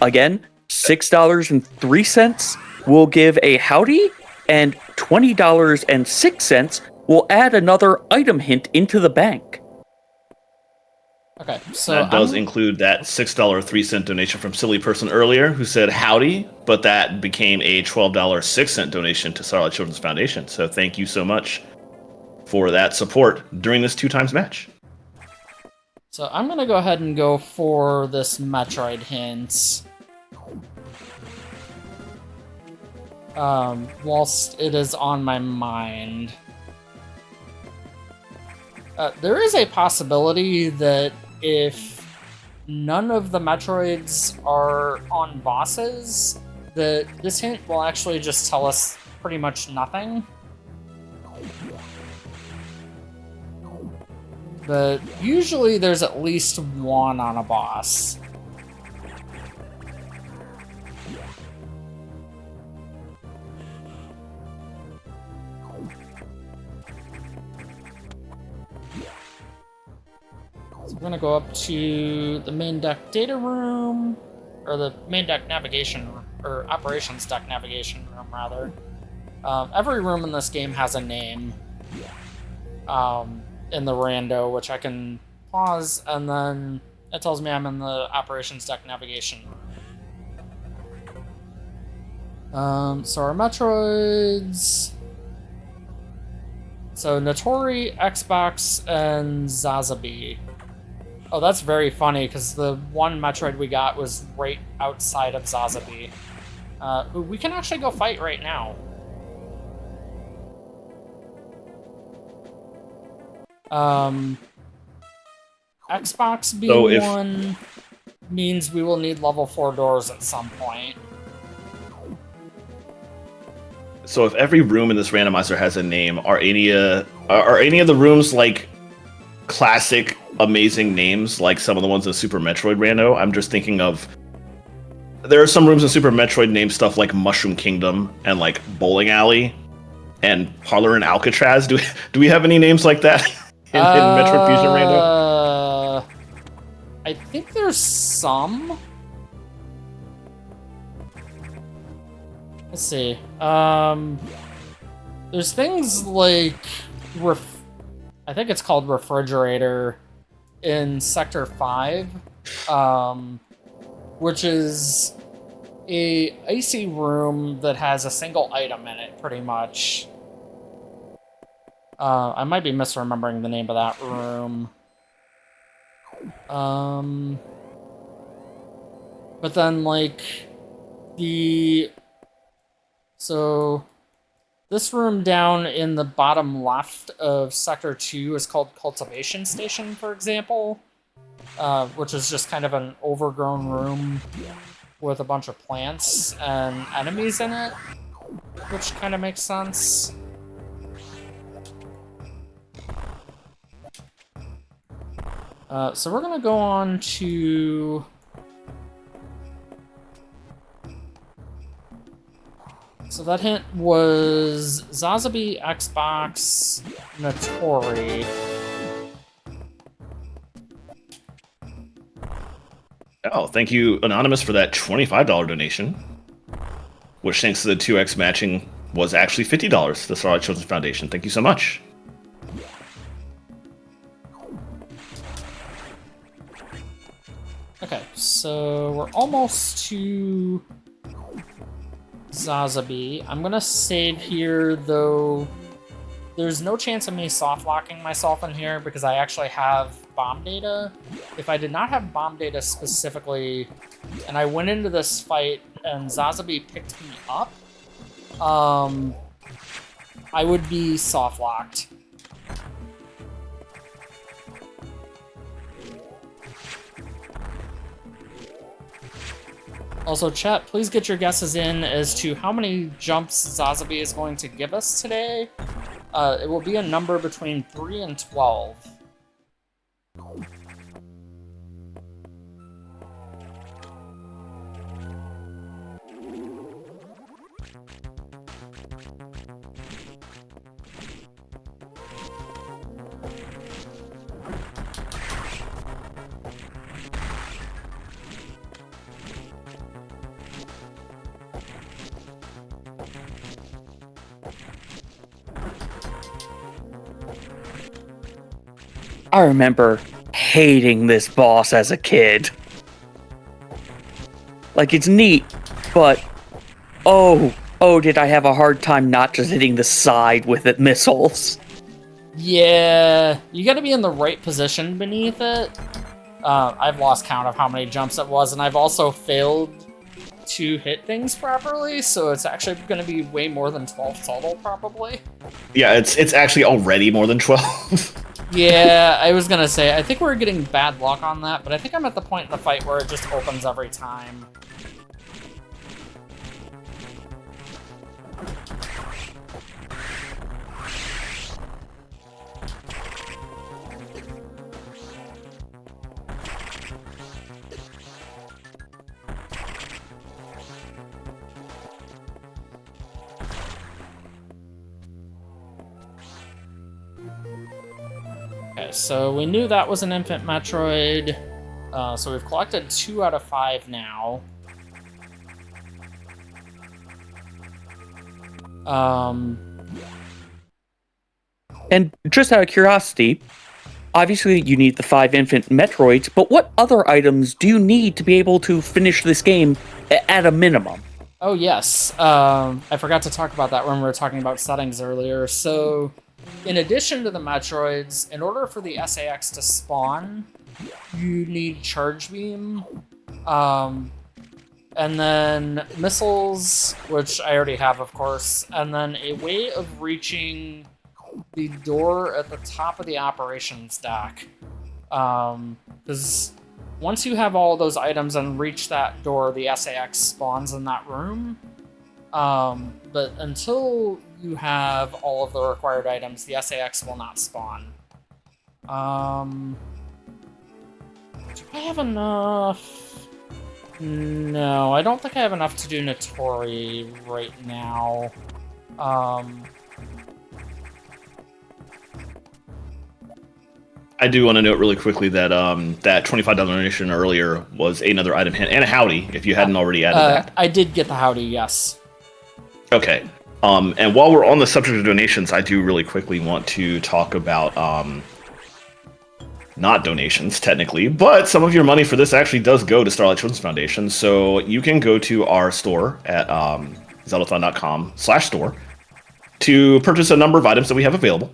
Again, $6.03 will give a howdy, and $20.06 will add another item hint into the bank. Okay, so that does include that $6.03 donation from Silly Person earlier who said howdy, but that became a $12.06 donation to Starlight Children's Foundation. So thank you so much for that support during this 2x match. So I'm gonna go ahead and go for this Metroid hint. Whilst it is on my mind. There is a possibility that if none of the Metroids are on bosses, that this hint will actually just tell us pretty much nothing. But usually there's at least one on a boss. So we're gonna go up to the main deck data room, or the main deck navigation, or operations deck navigation room, rather. Every room in this game has a name in the rando, which I can pause, and then it tells me I'm in the operations deck navigation room. So our Metroids... So Notori, Xbox, and Zazabi. Oh, that's very funny, because the one Metroid we got was right outside of Zazabi. We can actually go fight right now. Xbox being one means we will need level 4 doors at some point. So if every room in this randomizer has a name, are any of the rooms like classic amazing names like some of the ones in Super Metroid Rando? I'm just thinking of, there are some rooms in Super Metroid named stuff like Mushroom Kingdom and like Bowling Alley and Parlor in Alcatraz. Do we have any names like that in Metroid Fusion Rando? I think there's some. Let's see. There's things like I think it's called Refrigerator in Sector 5, which is a icy room that has a single item in it, pretty much. I might be misremembering the name of that room. But then, like, So, this room down in the bottom left of Sector 2 is called Cultivation Station, for example, which is just kind of an overgrown room with a bunch of plants and enemies in it, which kind of makes sense. So we're gonna go on to... So that hint was Zazabi, Xbox, Notori. Oh, thank you, Anonymous, for that $25 donation. Which, thanks to the 2x matching, was actually $50 to the Starlight Children's Foundation. Thank you so much. Okay, so we're almost to Zazabi. I'm gonna save here, though there's no chance of me soft-locking myself in here because I actually have bomb data. If I did not have bomb data specifically, and I went into this fight and Zazabi picked me up, I would be soft-locked. Also, chat, please get your guesses in as to how many jumps Zazabi is going to give us today. It will be a number between 3 and 12. I remember hating this boss as a kid. Like, it's neat, but oh, did I have a hard time not just hitting the side with it missiles. Yeah, you gotta be in the right position beneath it. I've lost count of how many jumps it was, and I've also failed to hit things properly, so it's actually gonna be way more than 12 total, probably. Yeah, it's actually already more than 12. Yeah, I was gonna say, I think we're getting bad luck on that, but I think I'm at the point in the fight where it just opens every time. Okay, so we knew that was an infant Metroid. So we've collected 2 out of 5 now. And just out of curiosity, obviously you need the 5 infant Metroids, but what other items do you need to be able to finish this game at a minimum? Oh, yes. I forgot to talk about that when we were talking about settings earlier. So, in addition to the Metroids, in order for the SAX to spawn, you need Charge Beam, and then missiles, which I already have, of course, and then a way of reaching the door at the top of the operations deck. Because once you have all those items and reach that door, the SAX spawns in that room. But until you have all of the required items, the SAX will not spawn. Do I have enough? No, I don't think I have enough to do Notori right now. I do want to note really quickly that that $25 donation earlier was another item hint and a howdy if you hadn't already added that. I did get the howdy, yes. Okay. And while we're on the subject of donations, I do really quickly want to talk about not donations technically, but some of your money for this actually does go to Starlight Children's Foundation. So you can go to our store at zeldathon.com/store to purchase a number of items that we have available.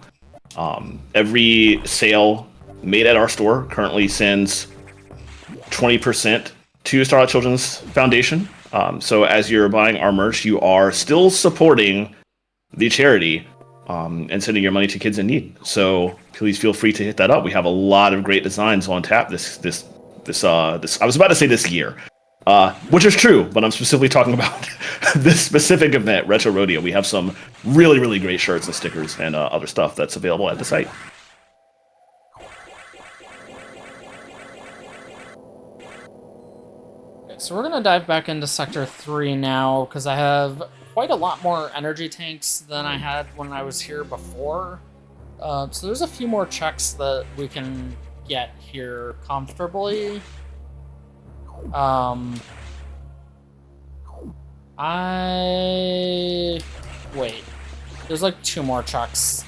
Every sale made at our store currently sends 20% to Starlight Children's Foundation. So as you're buying our merch, you are still supporting the charity and sending your money to kids in need. So please feel free to hit that up. We have a lot of great designs on tap this I was about to say this year, which is true, but I'm specifically talking about this specific event, Retro Rodeo. We have some really, really great shirts and stickers and other stuff that's available at the site. so we're gonna dive back into Sector 3 now, because I have quite a lot more energy tanks than I had when I was here before. So there's a few more checks that we can get here comfortably. Wait. There's like 2 more checks.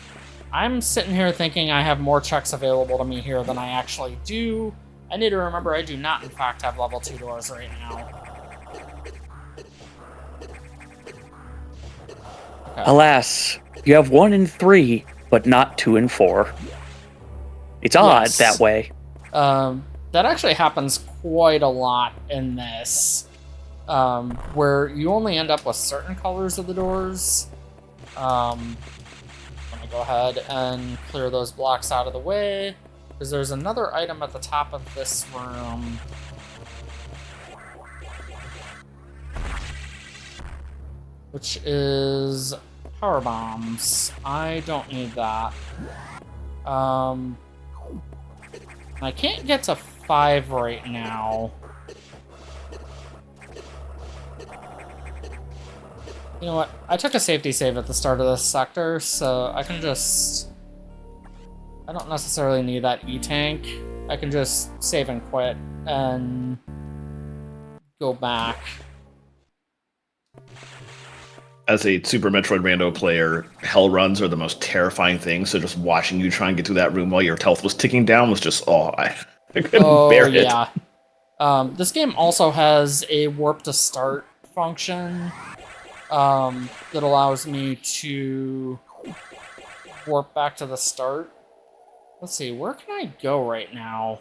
I'm sitting here thinking I have more checks available to me here than I actually do. I need to remember I do not, in fact, have level 2 doors right now. Okay. Alas, you have 1 and 3, but not 2 and 4. It's odd that way. That actually happens quite a lot in this, where you only end up with certain colors of the doors. I'm gonna go ahead and clear those blocks out of the way, because there's another item at the top of this room. Which is power bombs. I don't need that. I can't get to 5 right now. You know what? I took a safety save at the start of this sector, so I can just... I don't necessarily need that E-tank. I can just save and quit and go back. As a Super Metroid Rando player, hell runs are the most terrifying thing. So just watching you try and get through that room while your health was ticking down was just, I couldn't bear it. Yeah. This game also has a warp to start function that allows me to warp back to the start. Let's see, where can I go right now?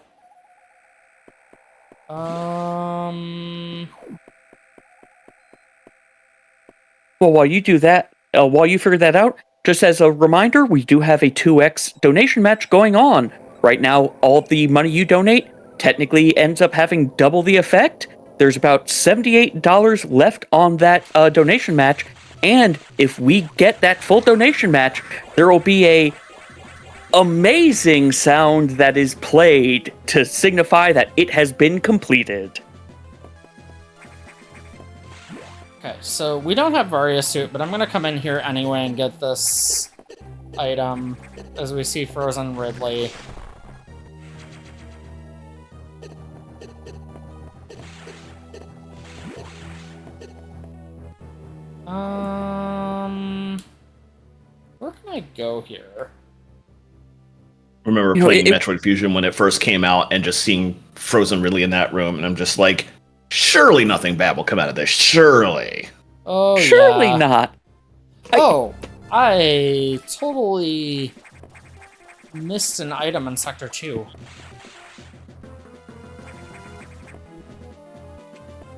Well, while you do that, while you figure that out, just as a reminder, we do have a 2x donation match going on. Right now, all the money you donate technically ends up having double the effect. There's about $78 left on that donation match, and if we get that full donation match, there will be a amazing sound that is played to signify that it has been completed. Okay, so we don't have Varia Suit, but I'm gonna come in here anyway and get this item as we see Frozen Ridley. Where can I go here? Remember playing Metroid Fusion when it first came out and just seeing Frozen Ridley in that room, and I'm just like, surely nothing bad will come out of this. Surely. Oh, surely yeah. not. I totally missed an item in Sector 2.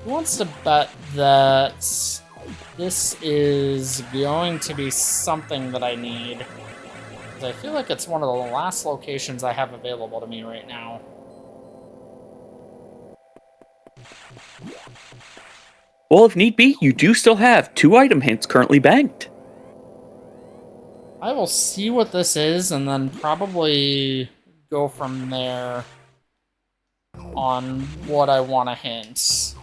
Who wants to bet that this is going to be something that I need? Because I feel like it's one of the last locations I have available to me right now. Well, if need be, you do still have 2 item hints currently banked. I will see what this is and then probably go from there on what I want to hint.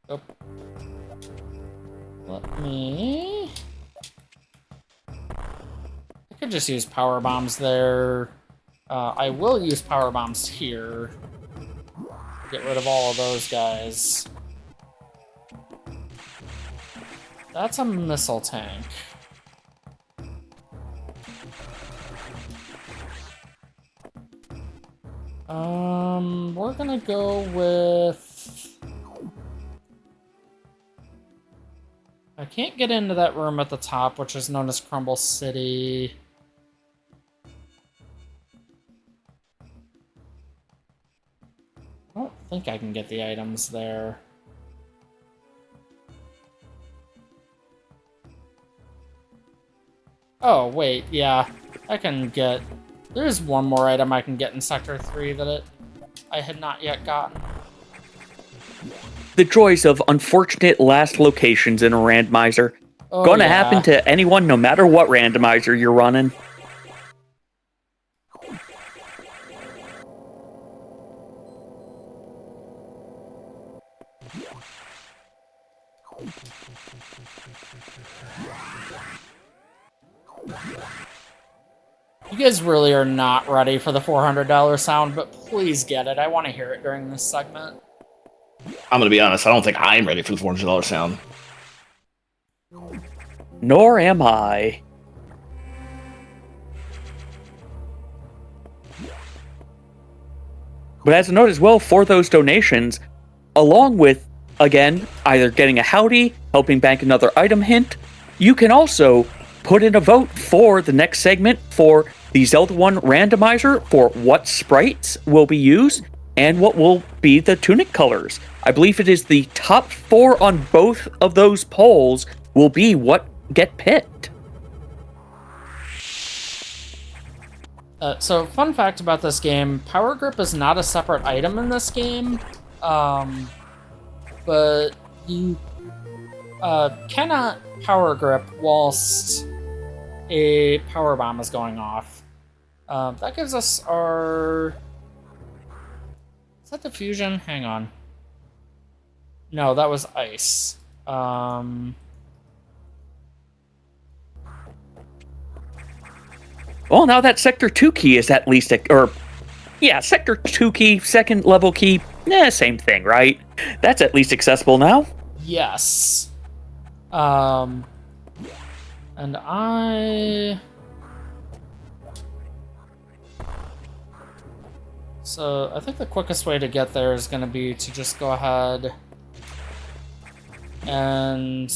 Oh. Let me... I could just use power bombs there. I will use power bombs here. Get rid of all of those guys. That's a missile tank. We're gonna go with... I can't get into that room at the top, which is known as Crumble City. I don't think I can get the items there. Oh, wait, yeah. I can get... There's one more item I can get in Sector 3 that I had not yet gotten. The joys of unfortunate last locations in a randomizer. Going to happen to anyone no matter what randomizer you're running. You guys really are not ready for the $400 sound, but please get it. I want to hear it during this segment. I'm gonna be honest. I don't think I'm ready for the $400 sound. Nor am I. But as a note as well, for those donations, along with, again, either getting a howdy, helping bank another item hint, you can also put in a vote for the next segment for the Zeldathon randomizer for what sprites will be used and what will be the tunic colors. I believe it is the top 4 on both of those polls will be what get picked. So, fun fact about this game, Power Grip is not a separate item in this game, but you cannot Power Grip whilst a Power Bomb is going off. That gives us our... Is that diffusion? Hang on. No, that was ice. Well, now that Sector 2 key is at least, Sector 2 key, second level key, same thing, right? That's at least accessible now. Yes. And So, I think the quickest way to get there is going to be to just go ahead and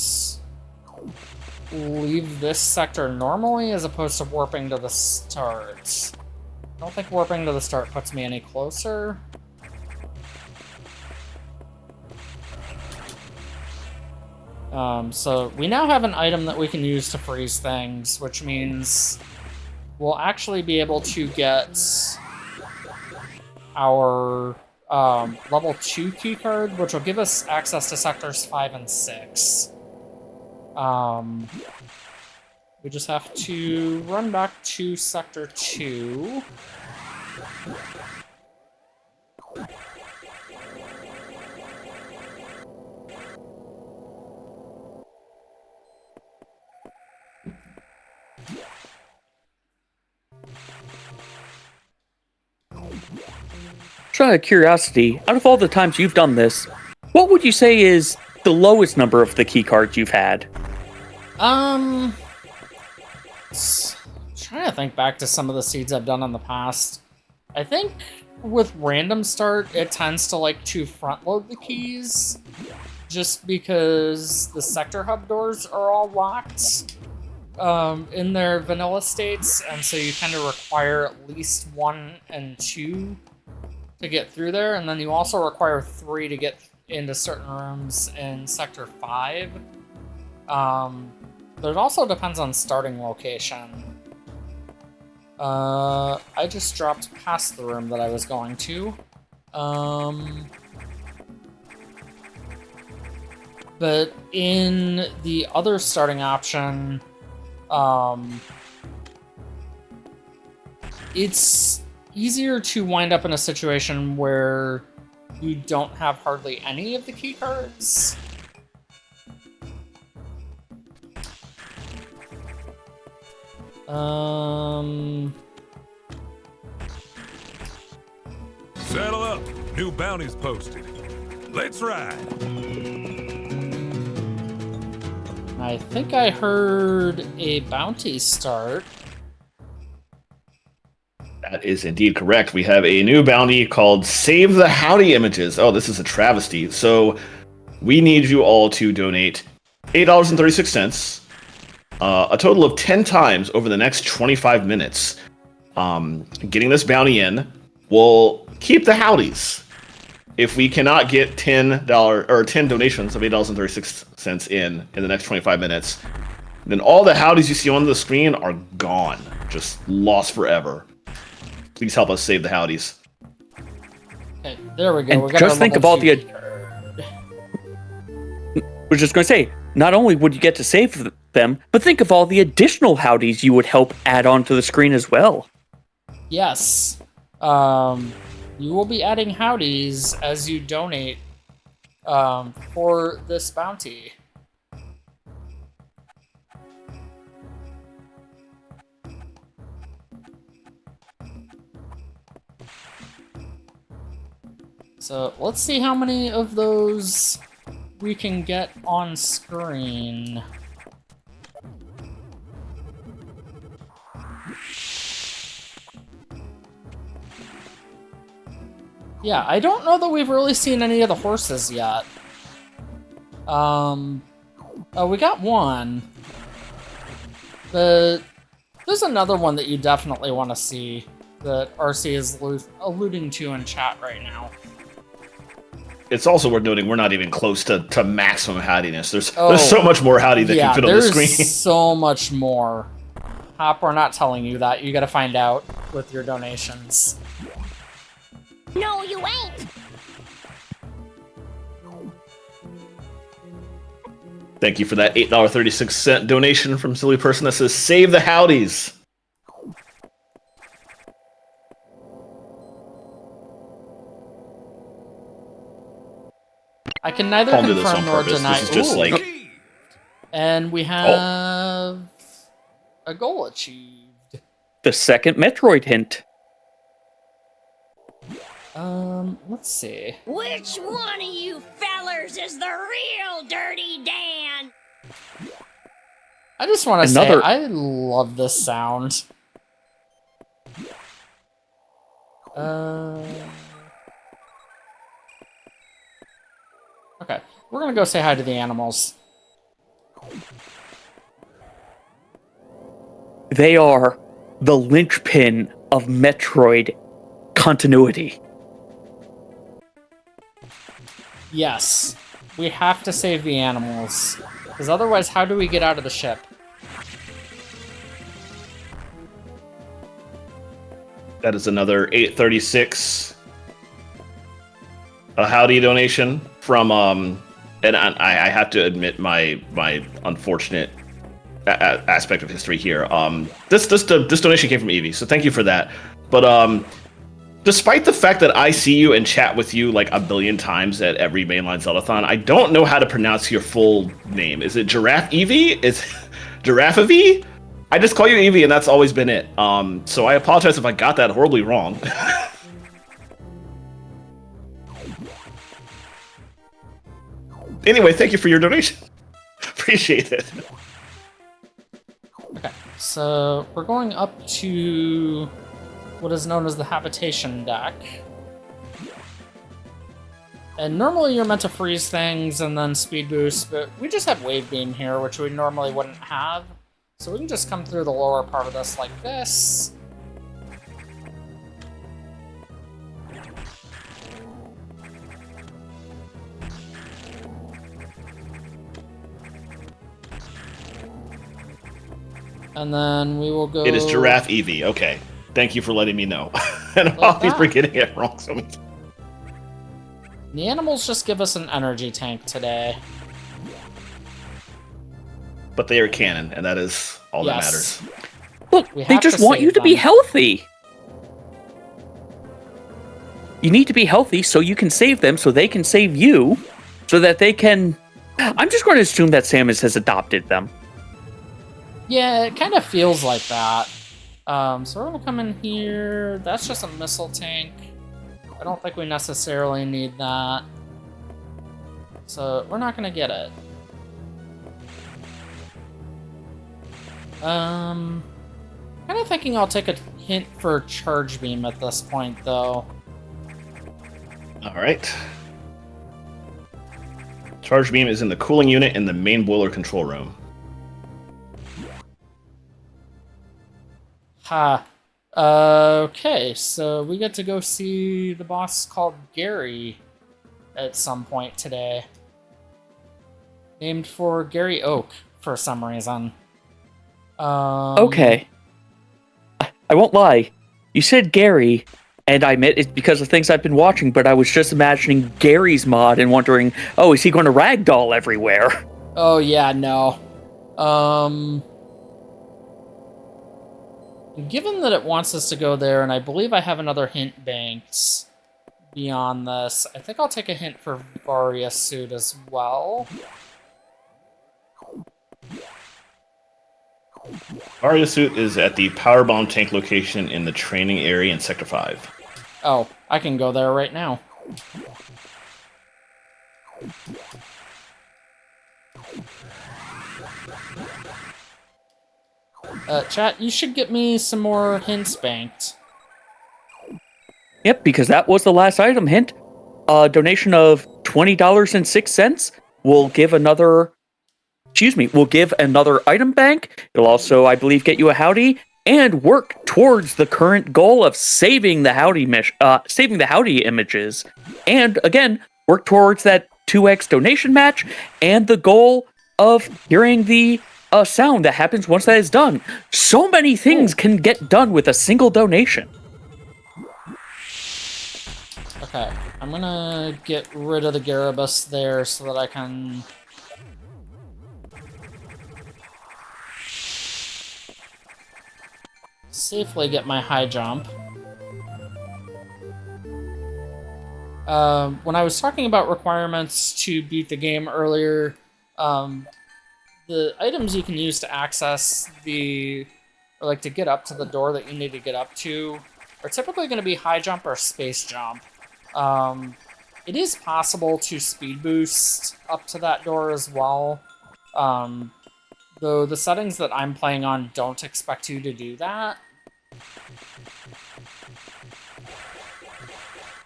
leave this sector normally as opposed to warping to the start. I don't think warping to the start puts me any closer. So we now have an item that we can use to freeze things, which means we'll actually be able to get our level 2 keycard, which will give us access to sectors 5 and 6. We just have to run back to Sector 2. Just out of curiosity, out of all the times you've done this, what would you say is the lowest number of the key cards you've had? Trying to think back to some of the seeds I've done in the past. I think with random start, it tends to like to front load the keys, just because the sector hub doors are all locked in their vanilla states, and so you kind of require at least 1 and 2 to get through there, and then you also require 3 to get into certain rooms in Sector 5. But it also depends on starting location. I just dropped past the room that I was going to. But in the other starting option, it's easier to wind up in a situation where you don't have hardly any of the key cards. Saddle up. New bounties posted. Let's ride. I think I heard a bounty start. That is indeed correct. We have a new bounty called Save the Howdy Images. Oh, this is a travesty. So we need you all to donate $8.36. A total of 10 times over the next 25 minutes. Getting this bounty in will keep the howdies. If we cannot get $10 or 10 donations of $8.36 in the next 25 minutes, then all the howdies you see on the screen are gone, just lost forever. Please help us save the howdies. Okay, there we go. And we got just our think of level all the 2 card. I was just going to say, not only would you get to save them, but think of all the additional howdies you would help add onto the screen as well. Yes. You will be adding howdies as you donate for this bounty. So let's see how many of those we can get on screen. Yeah, I don't know that we've really seen any of the horses yet. Oh, we got one. But there's another one that you definitely want to see that RC is alluding to in chat right now. It's also worth noting we're not even close to maximum howdiness. There's so much more howdy that can fit on the screen. There's so much more. Hop, we're not telling you that. You gotta find out with your donations. No, you ain't! Thank you for that $8.36 donation from Silly Person that says, save the howdies! I can neither I'll do this confirm on nor purpose. deny. This is just like... And we have a goal achieved. The second Metroid hint. Let's see. Which one of you fellers is the real Dirty Dan? I just want to say, I love this sound. Okay, we're gonna go say hi to the animals. They are the linchpin of Metroid continuity. Yes, we have to save the animals, because otherwise how do we get out of the ship? That is another $8.36. A howdy donation from and I have to admit my unfortunate aspect of history here. This donation came from Evie, so thank you for that. But despite the fact that I see you and chat with you like a billion times at every mainline Zeldathon, I don't know how to pronounce your full name. Is it Giraffe Evie? Is Giraffe Evie? I just call you Evie, and that's always been it. So I apologize if I got that horribly wrong. Anyway, thank you for your donation. Appreciate it. Okay, so we're going up to what is known as the habitation deck. And normally you're meant to freeze things and then speed boost, but we just have wave beam here, which we normally wouldn't have. So we can just come through the lower part of this like this. And then we will go... It is Giraffe Eevee. Okay. Thank you for letting me know. And apologies for getting it wrong so many times. The animals just give us an energy tank today. But they are canon, and that is all that matters. Look, they just want you to be healthy. You need to be healthy so you can save them, so they can save you, so that they can... I'm just going to assume that Samus has adopted them. Yeah, it kind of feels like that. So we're going to come in here. That's just a missile tank. I don't think we necessarily need that. So we're not going to get it. Kind of thinking I'll take a hint for Charge Beam at this point, though. Alright. Charge Beam is in the cooling unit in the main boiler control room. Ha. Okay, so we get to go see the boss called Gary at some point today. Named for Gary Oak, for some reason. Okay. I won't lie. You said Gary, and I admit it's because of things I've been watching, but I was just imagining Gary's mod and wondering, oh, is he going to ragdoll everywhere? Oh, yeah, no. Given that it wants us to go there, and I believe I have another hint banked, beyond this. I think I'll take a hint for Varia Suit as well. Aria suit is at the power bomb tank location in the training area in Sector 5. Oh, I can go there right now. Chat, you should get me some more hints banked. Yep, because that was the last item hint. A donation of $20.06 will give another. Will give another item bank. It'll also, I believe, get you a howdy and work towards the current goal of saving the howdy images. And again, work towards that 2x donation match and the goal of hearing the sound that happens once that is done. So many things can get done with a single donation. Okay, I'm gonna get rid of the Garibus there so that I can... safely get my high jump. When I was talking about requirements to beat the game earlier, the items you can use to access to get up to the door that you need to get up to are typically going to be high jump or space jump. It is possible to speed boost up to that door as well, though the settings that I'm playing on don't expect you to do that.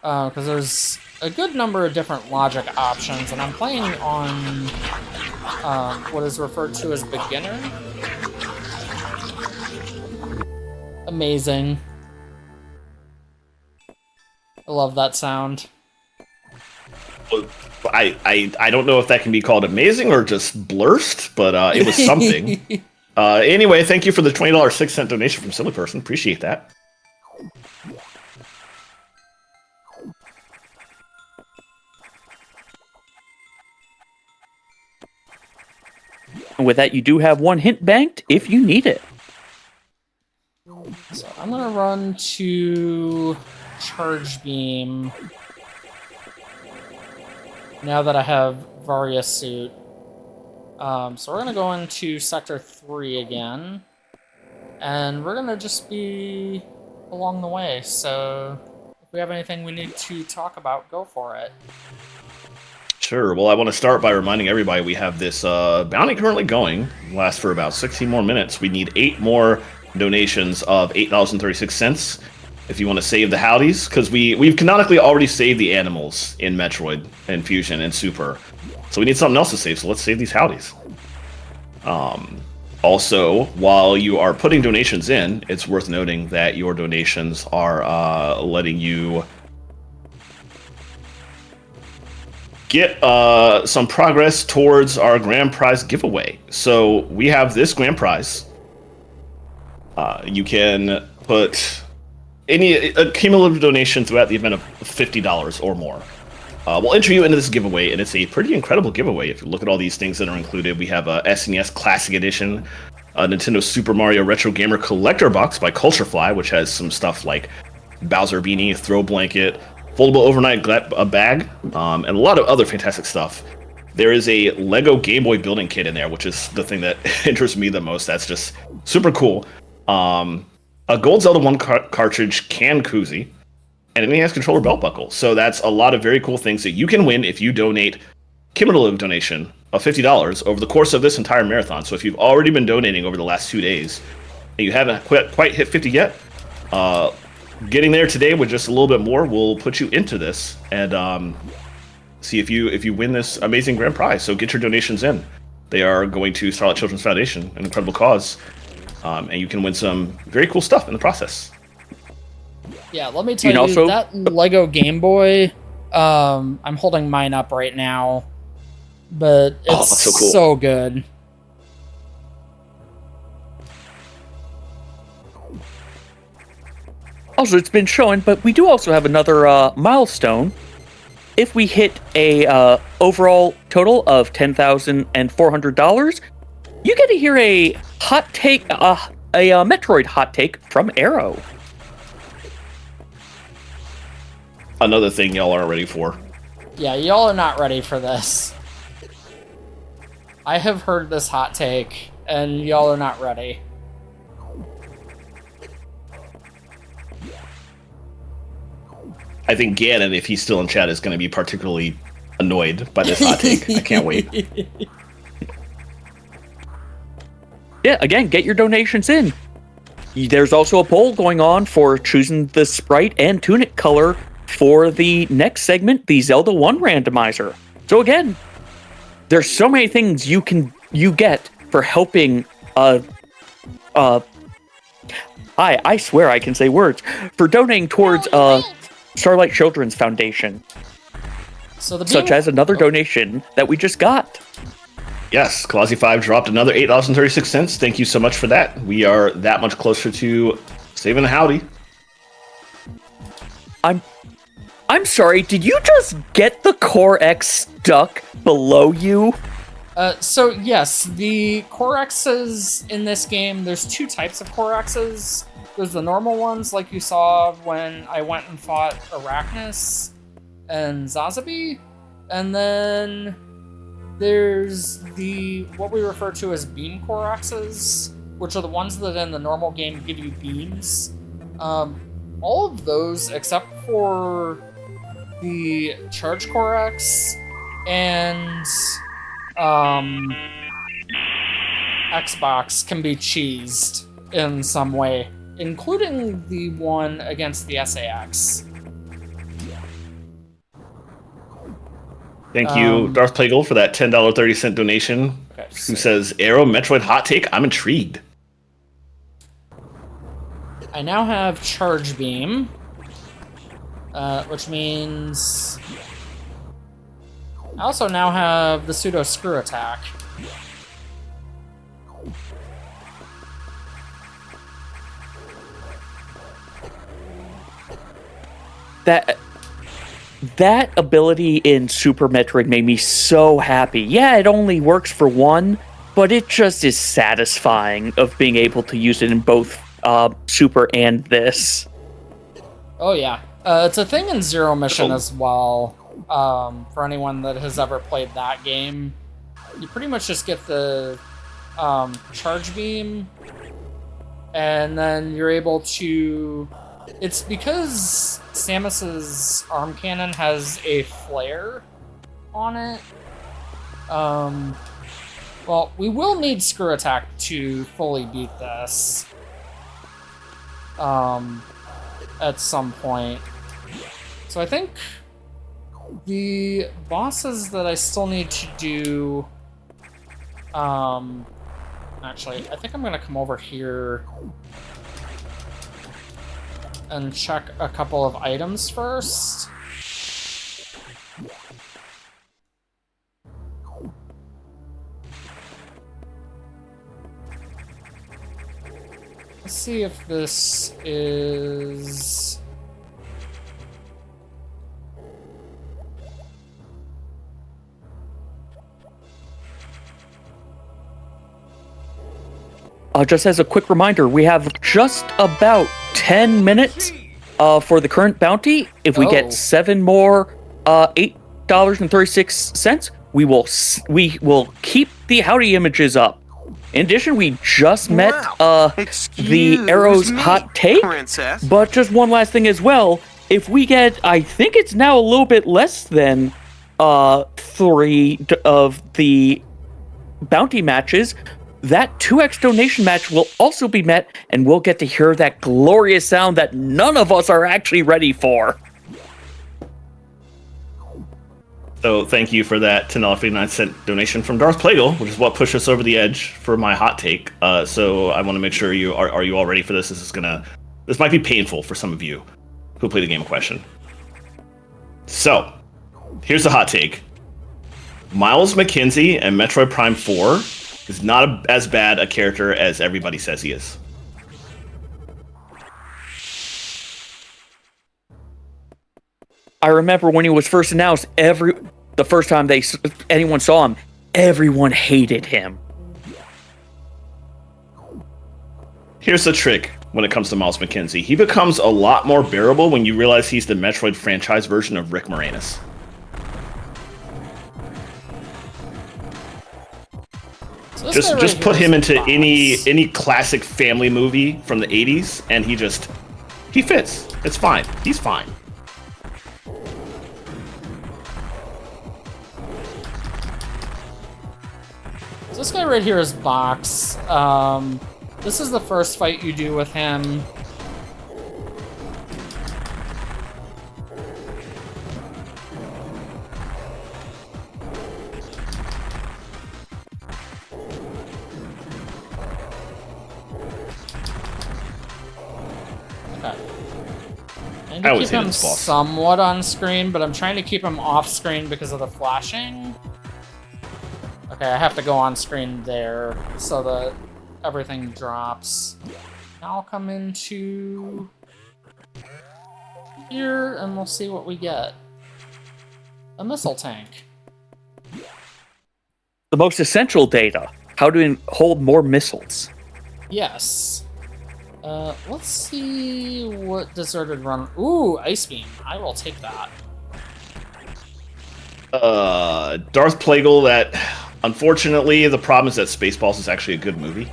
Because there's a good number of different logic options, and I'm playing on what is referred to as beginner. Amazing. I love that sound. Well, I don't know if that can be called amazing or just blurst, but it was something. Anyway, thank you for the $20.06 donation from Silly Person. Appreciate that. And with that, you do have one hint banked if you need it. So I'm gonna run to Charge Beam now that I have Varia Suit. So we're gonna go into Sector 3 again, and we're gonna just be along the way. So if we have anything we need to talk about, go for it. Sure. Well, I want to start by reminding everybody we have this bounty currently going. It lasts for about 16 more minutes. We need 8 more donations of $8.36 if you want to save the howdies, because we've canonically already saved the animals in Metroid and Fusion and Super. So we need something else to save, so let's save these howdies. Also, while you are putting donations in, it's worth noting that your donations are letting you get some progress towards our grand prize giveaway. So we have this grand prize. You can put a cumulative donation throughout the event of $50 or more. We'll enter you into this giveaway, and it's a pretty incredible giveaway. If you look at all these things that are included, we have a SNES Classic Edition, a Nintendo Super Mario Retro Gamer Collector Box by Culturefly, which has some stuff like Bowser Beanie, Throw Blanket, foldable overnight bag, and a lot of other fantastic stuff. There is a Lego Game Boy building kit in there, which is the thing that interests me the most. That's just super cool. A Gold Zelda 1 cartridge can koozie, and an NES controller belt buckle. So that's a lot of very cool things that you can win if you donate cumulative donation of $50 over the course of this entire marathon. So if you've already been donating over the last 2 days and you haven't quite hit 50 yet, getting there today with just a little bit more will put you into this and see if you win this amazing grand prize. So get your donations in. They are going to Starlight Children's Foundation, an incredible cause, and you can win some very cool stuff in the process. Yeah, let me tell you, that Lego Game Boy, I'm holding mine up right now, but it's so cool. So good. Also, it's been shown, but we do also have another milestone. If we hit a overall total of $10,400, you get to hear a hot take, a Metroid hot take from Arrow. another thing y'all aren't ready for. Yeah, y'all are not ready for this. I have heard this hot take, and y'all are not ready. I think Gannon, if he's still in chat, is going to be particularly annoyed by this hot take. I can't wait. Yeah, again, get your donations in. There's also a poll going on for choosing the sprite and tunic color for the next segment, the Zelda 1 randomizer. So again, there's so many things you get for helping I swear I can say words, for donating towards Starlight Children's Foundation. So such as another donation that we just got. Yes, Clausy5 dropped another $8.36. Thank you so much for that. We are that much closer to saving the howdy. I'm sorry, did you just get the Core X stuck below you? So yes, the Core X's in this game, there's two types of Core X's. There's the normal ones, like you saw when I went and fought Arachnus and Zazabi. And then there's what we refer to as beam Core X's, which are the ones that in the normal game give you beams. All of those, except for the Charge Core X and Xbox, can be cheesed in some way, including the one against the SAX. Thank you, Darth Plagueis, for that $10.30 donation. Okay, who says, Arrow Metroid hot take? I'm intrigued. I now have Charge Beam, which means I also now have the Pseudo Screw Attack. That ability in Super Metroid made me so happy. Yeah, it only works for one, but it just is satisfying of being able to use it in both Super and this. Oh yeah, it's a thing in Zero Mission as well. For anyone that has ever played that game, you pretty much just get the Charge Beam, and then you're able to... It's because Samus's arm cannon has a flare on it. Well, we will need Screw Attack to fully beat this. At some point. So I think the bosses that I still need to do... Actually, I think I'm gonna come over here and check a couple of items first. Let's see if this is... Just as a quick reminder, we have just about 10 minutes for the current bounty. If we get 7 more $8.36, we will keep the howdy images up. In addition, we just met the Arrow's hot take, princess. But just one last thing as well. If we get, I think it's now a little bit less than 3 of the bounty matches, that 2x donation match will also be met, and we'll get to hear that glorious sound that none of us are actually ready for. So thank you for that $10.59 donation from Darth Plagueis, which is what pushed us over the edge for my hot take. So I want to make sure are you all ready for this? This might be painful for some of you who play the game in question. So here's the hot take: Miles McKenzie and Metroid Prime 4 is not as bad a character as everybody says he is. I remember when he was first announced, the first time anyone saw him, everyone hated him. Here's the trick. when it comes to Miles McKenzie. He becomes a lot more bearable when you realize he's the Metroid franchise version of Rick Moranis. So Just put him into any classic family movie from the 80s, and he fits. It's fine. He's fine. So this guy right here is Box. This is the first fight you do with him. Okay. I need to keep him somewhat on screen, but I'm trying to keep him off screen because of the flashing. Okay, I have to go on screen there so that everything drops. Now I'll come into here and we'll see what we get. A missile tank. The most essential data. How to hold more missiles. Yes. Let's see what deserted run. Ooh, Ice Beam. I will take that. Darth Plagueis, that unfortunately the problem is that Spaceballs is actually a good movie.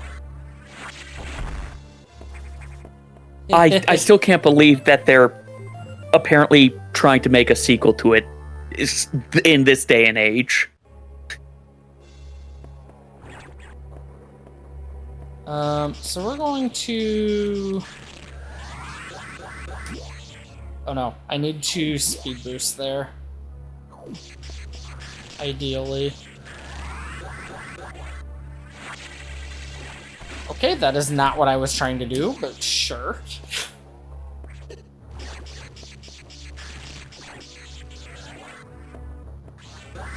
I still can't believe that they're apparently trying to make a sequel to it in this day and age. So we're going to... Oh no, I need to speed boost there. Ideally. Okay, that is not what I was trying to do, but sure.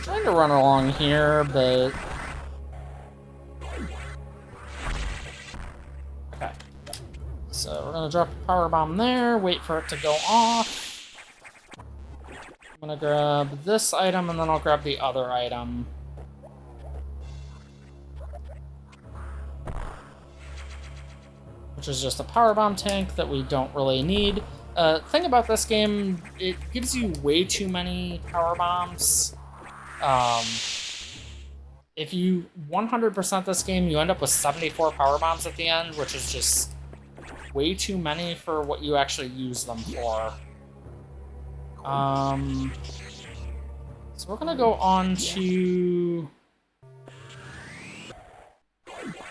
Trying to run along here, but... Okay. So we're gonna drop a power bomb there, wait for it to go off. I'm gonna grab this item, and then I'll grab the other item. Which is just a power bomb tank that we don't really need. Thing about this game, it gives you way too many power bombs. If you 100% this game, you end up with 74 power bombs at the end, which is just way too many for what you actually use them for. So we're gonna go on to... You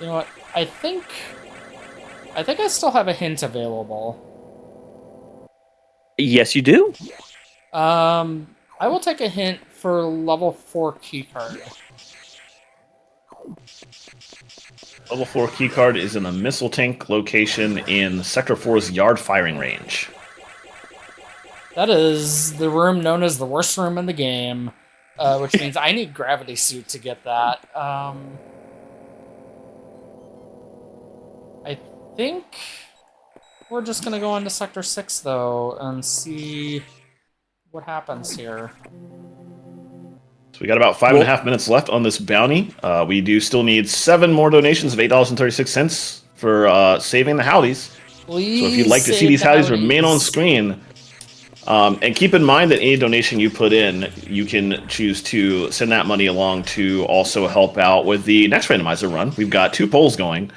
know what? I think I still have a hint available. Yes, you do. I will take a hint for level 4 keycard. Level 4 keycard is in a missile tank location in Sector 4's yard firing range. That is the room known as the worst room in the game, which means I need gravity suit to get that. I think we're just gonna go into Sector 6 though and see what happens here. So we got about 5.5 minutes left on this bounty. We do still need 7 more donations of $8.36 for saving the Howdies. Please, so if you'd like to see these Howdies remain on screen, and keep in mind that any donation you put in, you can choose to send that money along to also help out with the next randomizer run. We've got 2 polls going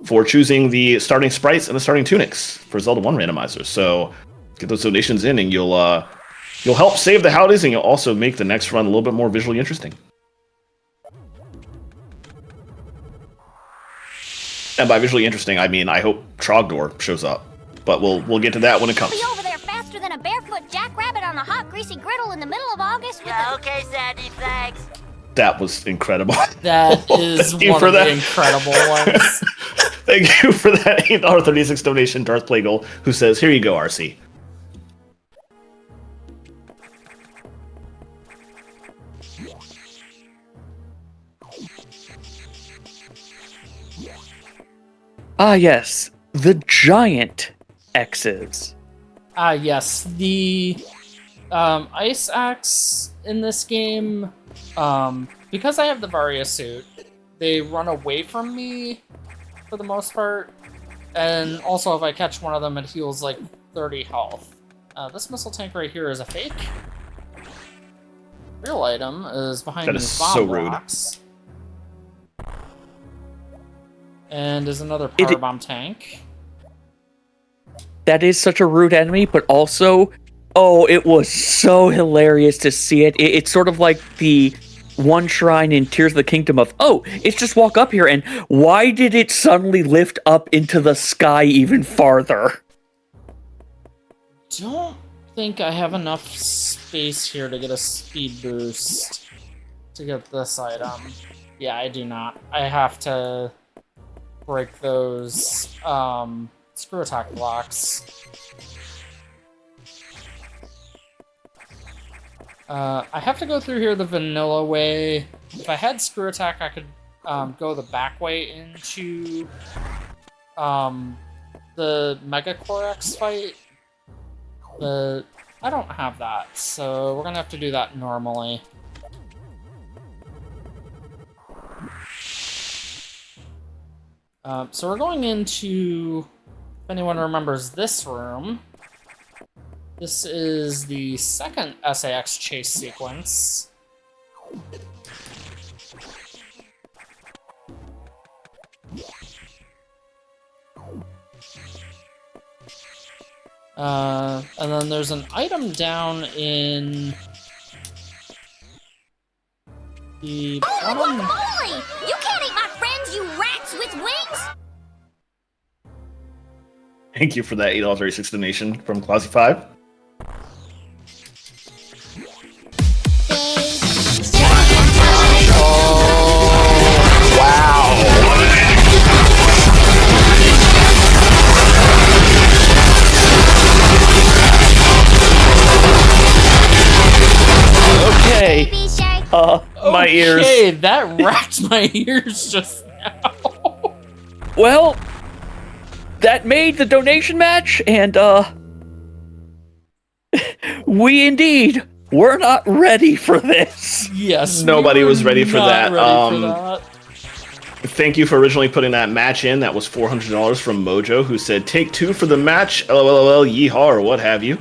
for choosing the starting sprites and the starting tunics for Zelda 1 randomizer. So get those donations in, and you'll help save the Howdies, and you'll also make the next run a little bit more visually interesting. And by visually interesting, I mean I hope Trogdor shows up. But we'll get to that when it comes. Be over there faster than a barefoot jackrabbit on a hot, greasy griddle in the middle of August with Okay, Sandy, thanks. That was incredible. That is one of the incredible ones. Thank you for that $8.36 donation, Darth Plagueis, who says, "Here you go, RC." Ah, yes. The giant X's. Ah, yes. The Ice Axe in this game, because I have the Varia suit, they run away from me for the most part. And also, if I catch one of them, it heals like 30 health. This missile tank right here is a fake. Real item is behind That these is bomb so rude. blocks. And is another power bomb tank. That is such a rude enemy, but also, oh, it was so hilarious to see it. It's sort of like the one shrine in Tears of the Kingdom of, oh, it's just walk up here, and why did it suddenly lift up into the sky even farther? Don't think I have enough space here to get a speed boost to get this item. Yeah, I do not. I have to break those screw attack blocks. I have to go through here the vanilla way. If I had screw attack, I could go the back way into the Mega Corax fight. But I don't have that, so we're gonna have to do that normally. So we're going into, if anyone remembers this room, this is the second SAX chase sequence. And then there's an item down in the bottom. Holy! You can't eat my friends, you rats with wings! Thank you for that $8.36 donation from Classy5. Okay. My ears. Okay, that racked my ears just now. Well, that made the donation match, and we indeed were not ready for this. Yes, Nobody we were was ready for not that. ready for that. Thank you for originally putting that match in. That was $400 from Mojo, who said, "Take two for the match, LOL, yeehaw," or what have you.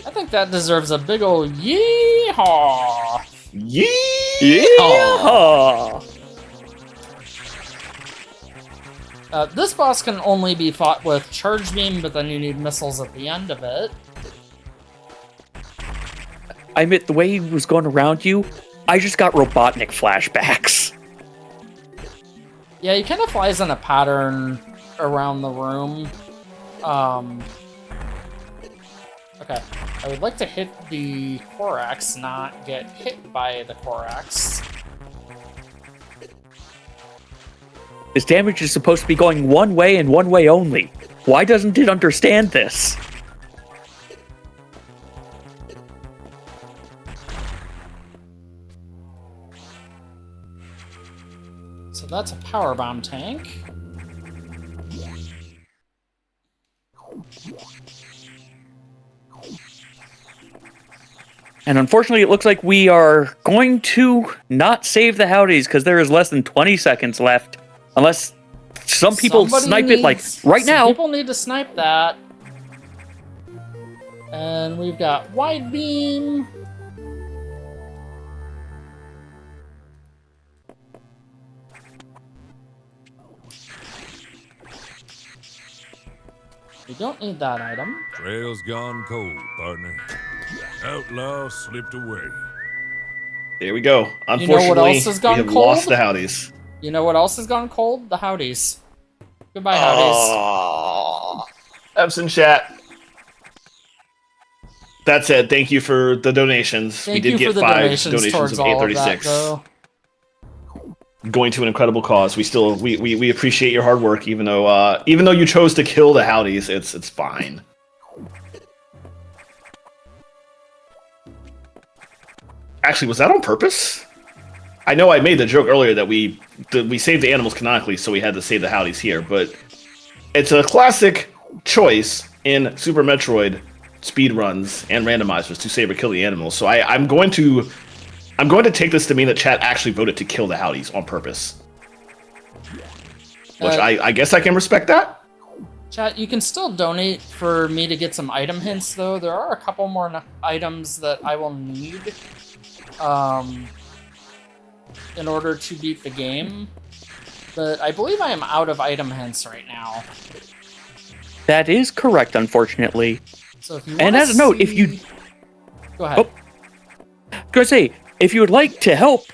I think that deserves a big ol' yeehaw. Yeehaw! This boss can only be fought with charge beam, but then you need missiles at the end of it. I admit, the way he was going around you, I just got Robotnik flashbacks. Yeah, he kind of flies in a pattern around the room. Okay, I would like to hit the Corax, not get hit by the Corax. This damage is supposed to be going one way and one way only. Why doesn't it understand this? So that's a power bomb tank. And unfortunately, it looks like we are going to not save the Howdies because there is less than 20 seconds left. Unless some people Somebody snipe it like right some now. People need to snipe that. And we've got wide beam. We don't need that item. Trail's gone cold, partner. Outlaw slipped away. There we go. You know Unfortunately, what else has gone we have cold? lost the Howdies. You know what else has gone cold? The Howdies. Goodbye, Howdies. Oh, Epson chat. That said, thank you for the donations. Thank we you did for get the 5 donations donations towards of all of that, 836. though. Going to an incredible cause. We appreciate your hard work, even though you chose to kill the Howdies. It's fine. Actually, was that on purpose? I know I made the joke earlier that we saved the animals canonically, so we had to save the Howdies here, but it's a classic choice in Super Metroid speedruns and randomizers to save or kill the animals. So I'm going to I'm going to take this to mean that chat actually voted to kill the Howdies on purpose. Which I guess I can respect that. Chat, you can still donate for me to get some item hints, though. There are a couple more items that I will need in order to beat the game. But I believe I am out of item hints right now. That is correct, unfortunately. So if you and as a note, if you... Go ahead. Oh, I was going to say, if you would like to help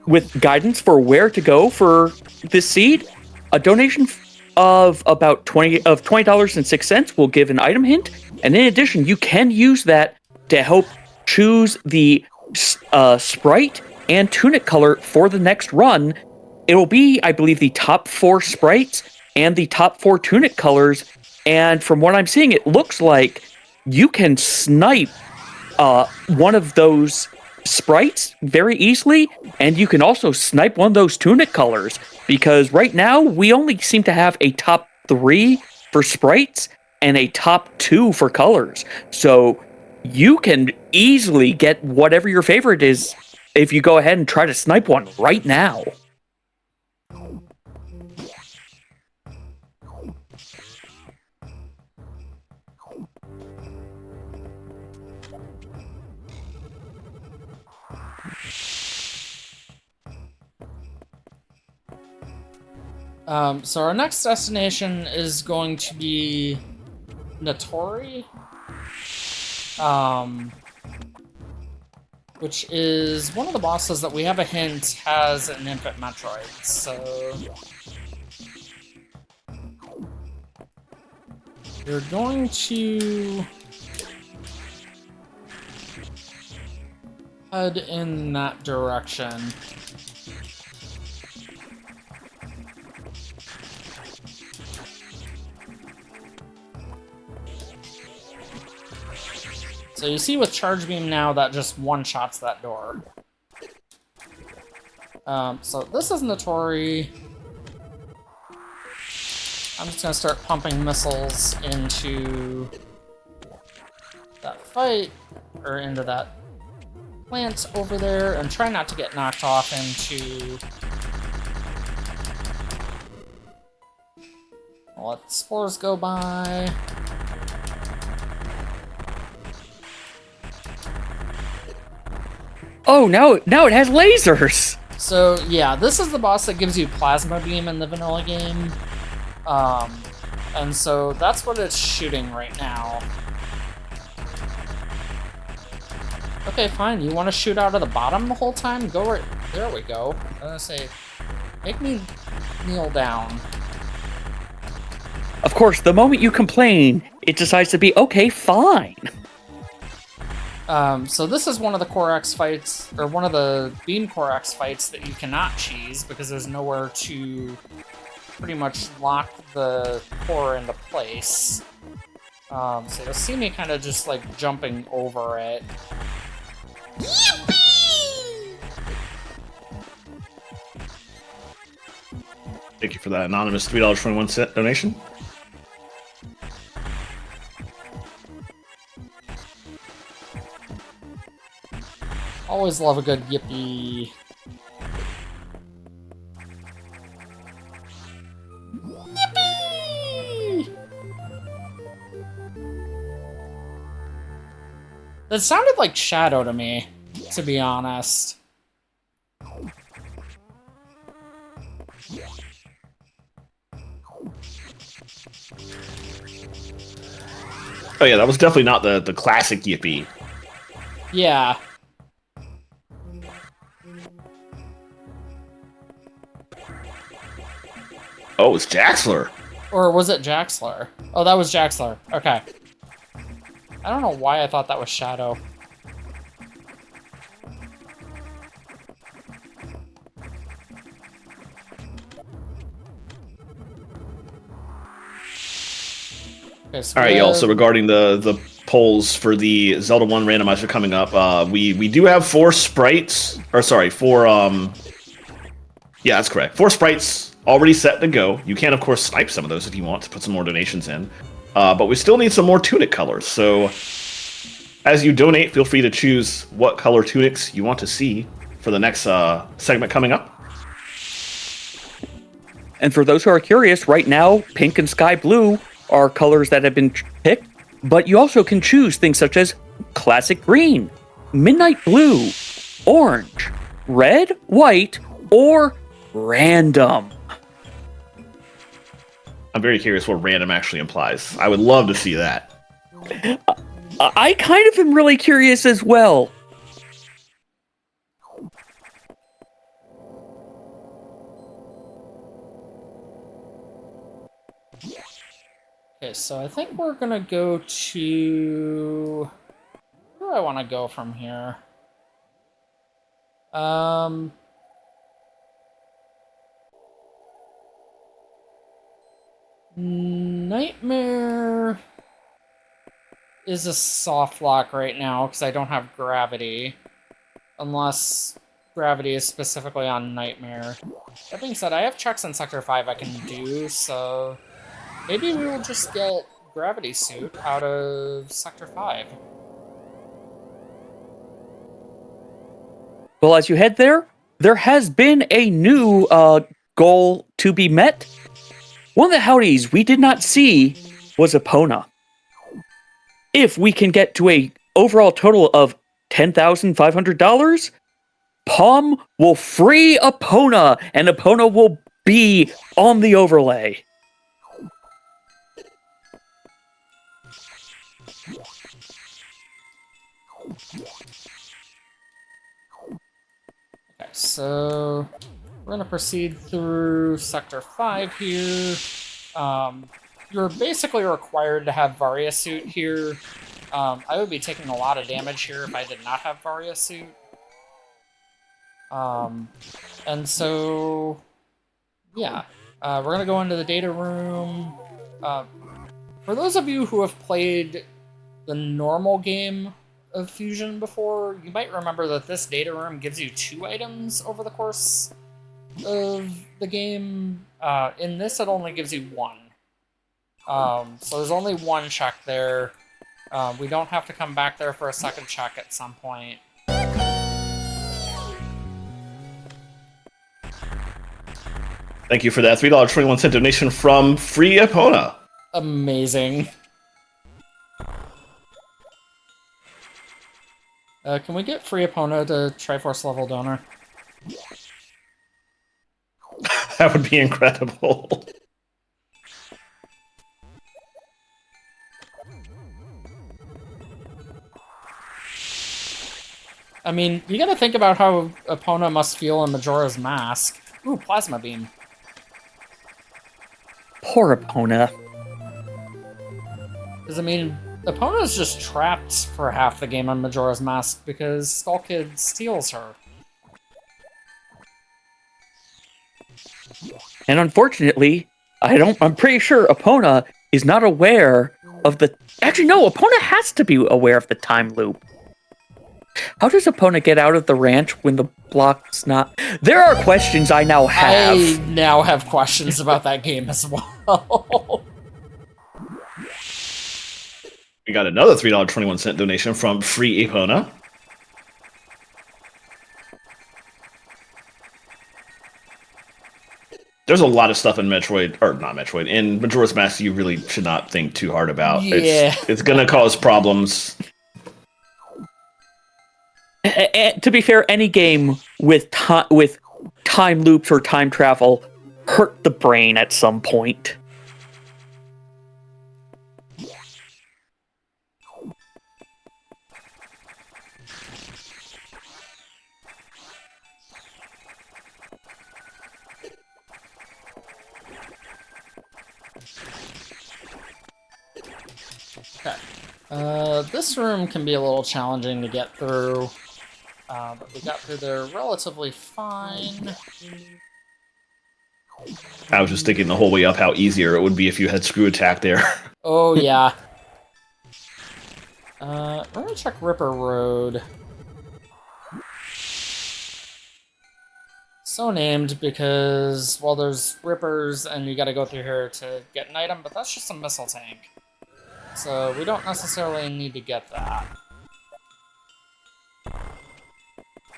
with guidance for where to go for this seed, a donation of about $20.06 will give an item hint, and in addition, you can use that to help choose the sprite and tunic color for the next run. It'll be, I believe, the top 4 sprites and the top 4 tunic colors, and from what I'm seeing, it looks like you can snipe one of those sprites very easily, and you can also snipe one of those tunic colors, because right now we only seem to have a top 3 for sprites and a top 2 for colors. So you can easily get whatever your favorite is if you go ahead and try to snipe one right now. So our next destination is going to be Notori, which is one of the bosses that we have a hint has an infant Metroid. So you're going to head in that direction. So you see with Charge Beam now, that just one-shots that door. So this is Notori. I'm just gonna start pumping missiles into that fight, or into that plant over there, and try not to get knocked off into... I'll let the spores go by. Oh, now it has lasers! So, yeah, this is the boss that gives you Plasma Beam in the vanilla game. And so that's what it's shooting right now. Okay, fine. You want to shoot out of the bottom the whole time? Go right... There we go. I was gonna say, make me kneel down. Of course, the moment you complain, it decides to be, okay, fine. So this is one of the Korax fights, or one of the Beam Korax fights that you cannot cheese, because there's nowhere to pretty much lock the core into place. So you'll see me kind of just, like, jumping over it. Yippee! Thank you for that anonymous $3.21 donation. Always love a good yippee. Yippee! That sounded like Shadow to me, to be honest. Oh yeah, that was definitely not the classic Yippee. Yeah. Oh, it's Jaxler. Or was it Jaxler? Oh, that was Jaxler. Okay. I don't know why I thought that was Shadow. Okay, so All right, y'all. So regarding the polls for the Zelda 1 randomizer coming up, we do have 4 sprites, or sorry, 4 yeah, that's correct. 4 sprites already set to go. You can, of course, snipe some of those if you want to put some more donations in. But we still need some more tunic colors. So As you donate, feel free to choose what color tunics you want to see for the next segment coming up. And for those who are curious, right now, pink and sky blue are colors that have been picked, but you also can choose things such as classic green, midnight blue, orange, red, white, or random. I'm very curious what random actually implies. I would love to see that. I kind of am really curious as well. Okay, so I think we're gonna go to... Where do I want to go from here? Nightmare is a soft lock right now because I don't have gravity. Unless gravity is specifically on Nightmare. That being said, I have checks in Sector 5 I can do, so maybe we will just get Gravity Suit out of Sector 5. Well, as you head there, there has been a new goal to be met. One of the howdies we did not see was Epona. If we can get to a overall total of $10,500, Palm will free Epona, and Epona will be on the overlay. Okay, so we're going to proceed through Sector 5 here. You're basically required to have Varia Suit here. I would be taking a lot of damage here if I did not have Varia Suit. And so, yeah, we're going to go into the data room. For those of you who have played the normal game of Fusion before, you might remember that this data room gives you 2 items over the course of the game. In this, it only gives you 1. So there's only 1 check there. We don't have to come back there for a second check at some point. Thank you for that $3.21 donation from Free Epona. Amazing. Can we get Free Epona to Triforce level donor? That would be incredible. I mean, you gotta think about how Epona must feel in Majora's Mask. Ooh, Plasma Beam. Poor Epona. Because, I mean, Epona's just trapped for half the game on Majora's Mask because Skull Kid steals her. And unfortunately, I'm pretty sure Epona is not aware of the... Actually, no, Epona has to be aware of the time loop. How does Epona get out of the ranch when the block's not... There are questions I now have. I now have questions about that game as well. We got another $3.21 donation from Free Epona. There's a lot of stuff in Metroid, or not Metroid, in Majora's Mask you really should not think too hard about. Yeah. It's gonna cause problems. To be fair, any game with time loops or time travel hurt the brain at some point. Okay. This room can be a little challenging to get through. But we got through there relatively fine. I was just thinking the whole way up how easier it would be if you had Screw Attack there. Oh, yeah. We're gonna check Ripper Road. So named because, well, there's Rippers and you gotta go through here to get an item, but that's just a missile tank. So we don't necessarily need to get that.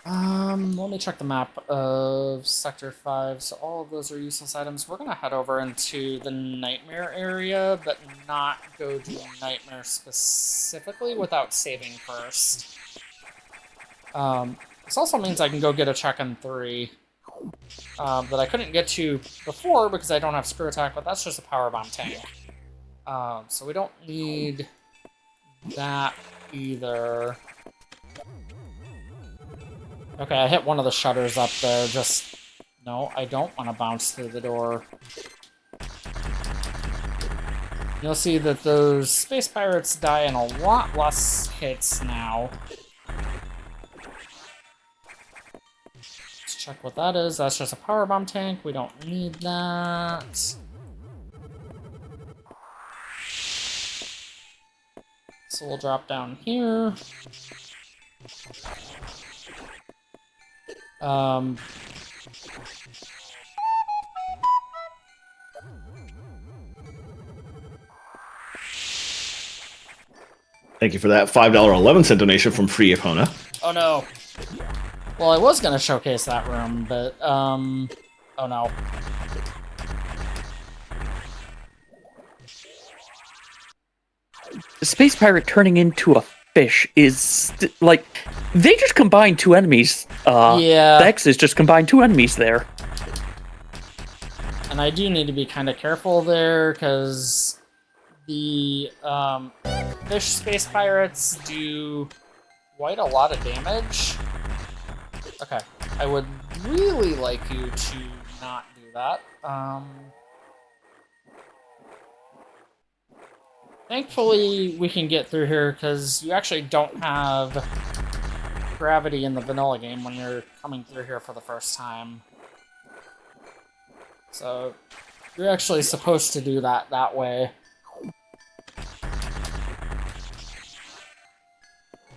Let me check the map of Sector 5. So all of those are useless items. We're gonna head over into the Nightmare area, but not go to Nightmare specifically without saving first. This also means I can go get a check in 3 that I couldn't get to before because I don't have Screw Attack, but that's just a Power Bomb tank. So we don't need that either. Okay, I hit one of the shutters up there, just... No, I don't want to bounce through the door. You'll see that those space pirates die in a lot less hits now. Let's check what that is. That's just a power bomb tank. We don't need that. So we'll drop down here. Thank you for that $5.11 donation from Free Epona. Oh no. Well, I was gonna showcase that room, but, oh no. The space pirate turning into a fish is, like, they just combined 2 enemies. Yeah. The X's just combined 2 enemies there. And I do need to be kind of careful there, because the, fish space pirates do quite a lot of damage. Okay, I would really like you to not do that. Thankfully, we can get through here, because you actually don't have gravity in the vanilla game when you're coming through here for the first time. So, you're actually supposed to do that way.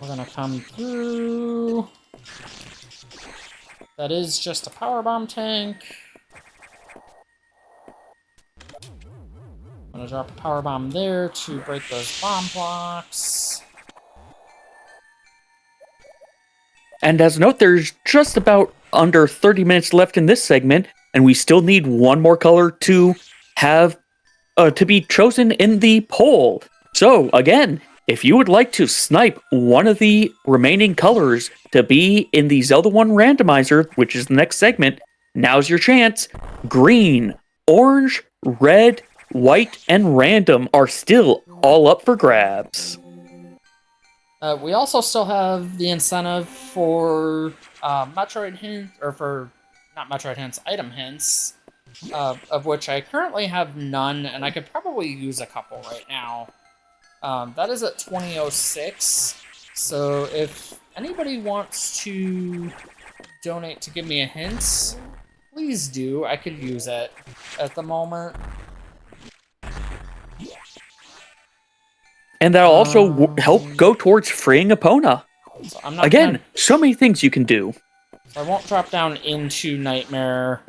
We're gonna come through. That is just a power bomb tank. I'm gonna drop a power bomb there to break those bomb blocks. And as a note, there's just about under 30 minutes left in this segment, and we still need one more color to have to be chosen in the poll. So again, if you would like to snipe one of the remaining colors to be in the Zelda 1 randomizer, which is the next segment, now's your chance. Green, orange, red, white, and random are still all up for grabs. We also still have the incentive for Metroid hint, or for, not Metroid hints, item hints, of which I currently have none, and I could probably use a couple right now. That is at 2006, so if anybody wants to donate to give me a hint, please do. I could use it at the moment. And that'll also help go towards freeing Epona. So I'm not Again, so many things you can do. So I won't drop down into Nightmare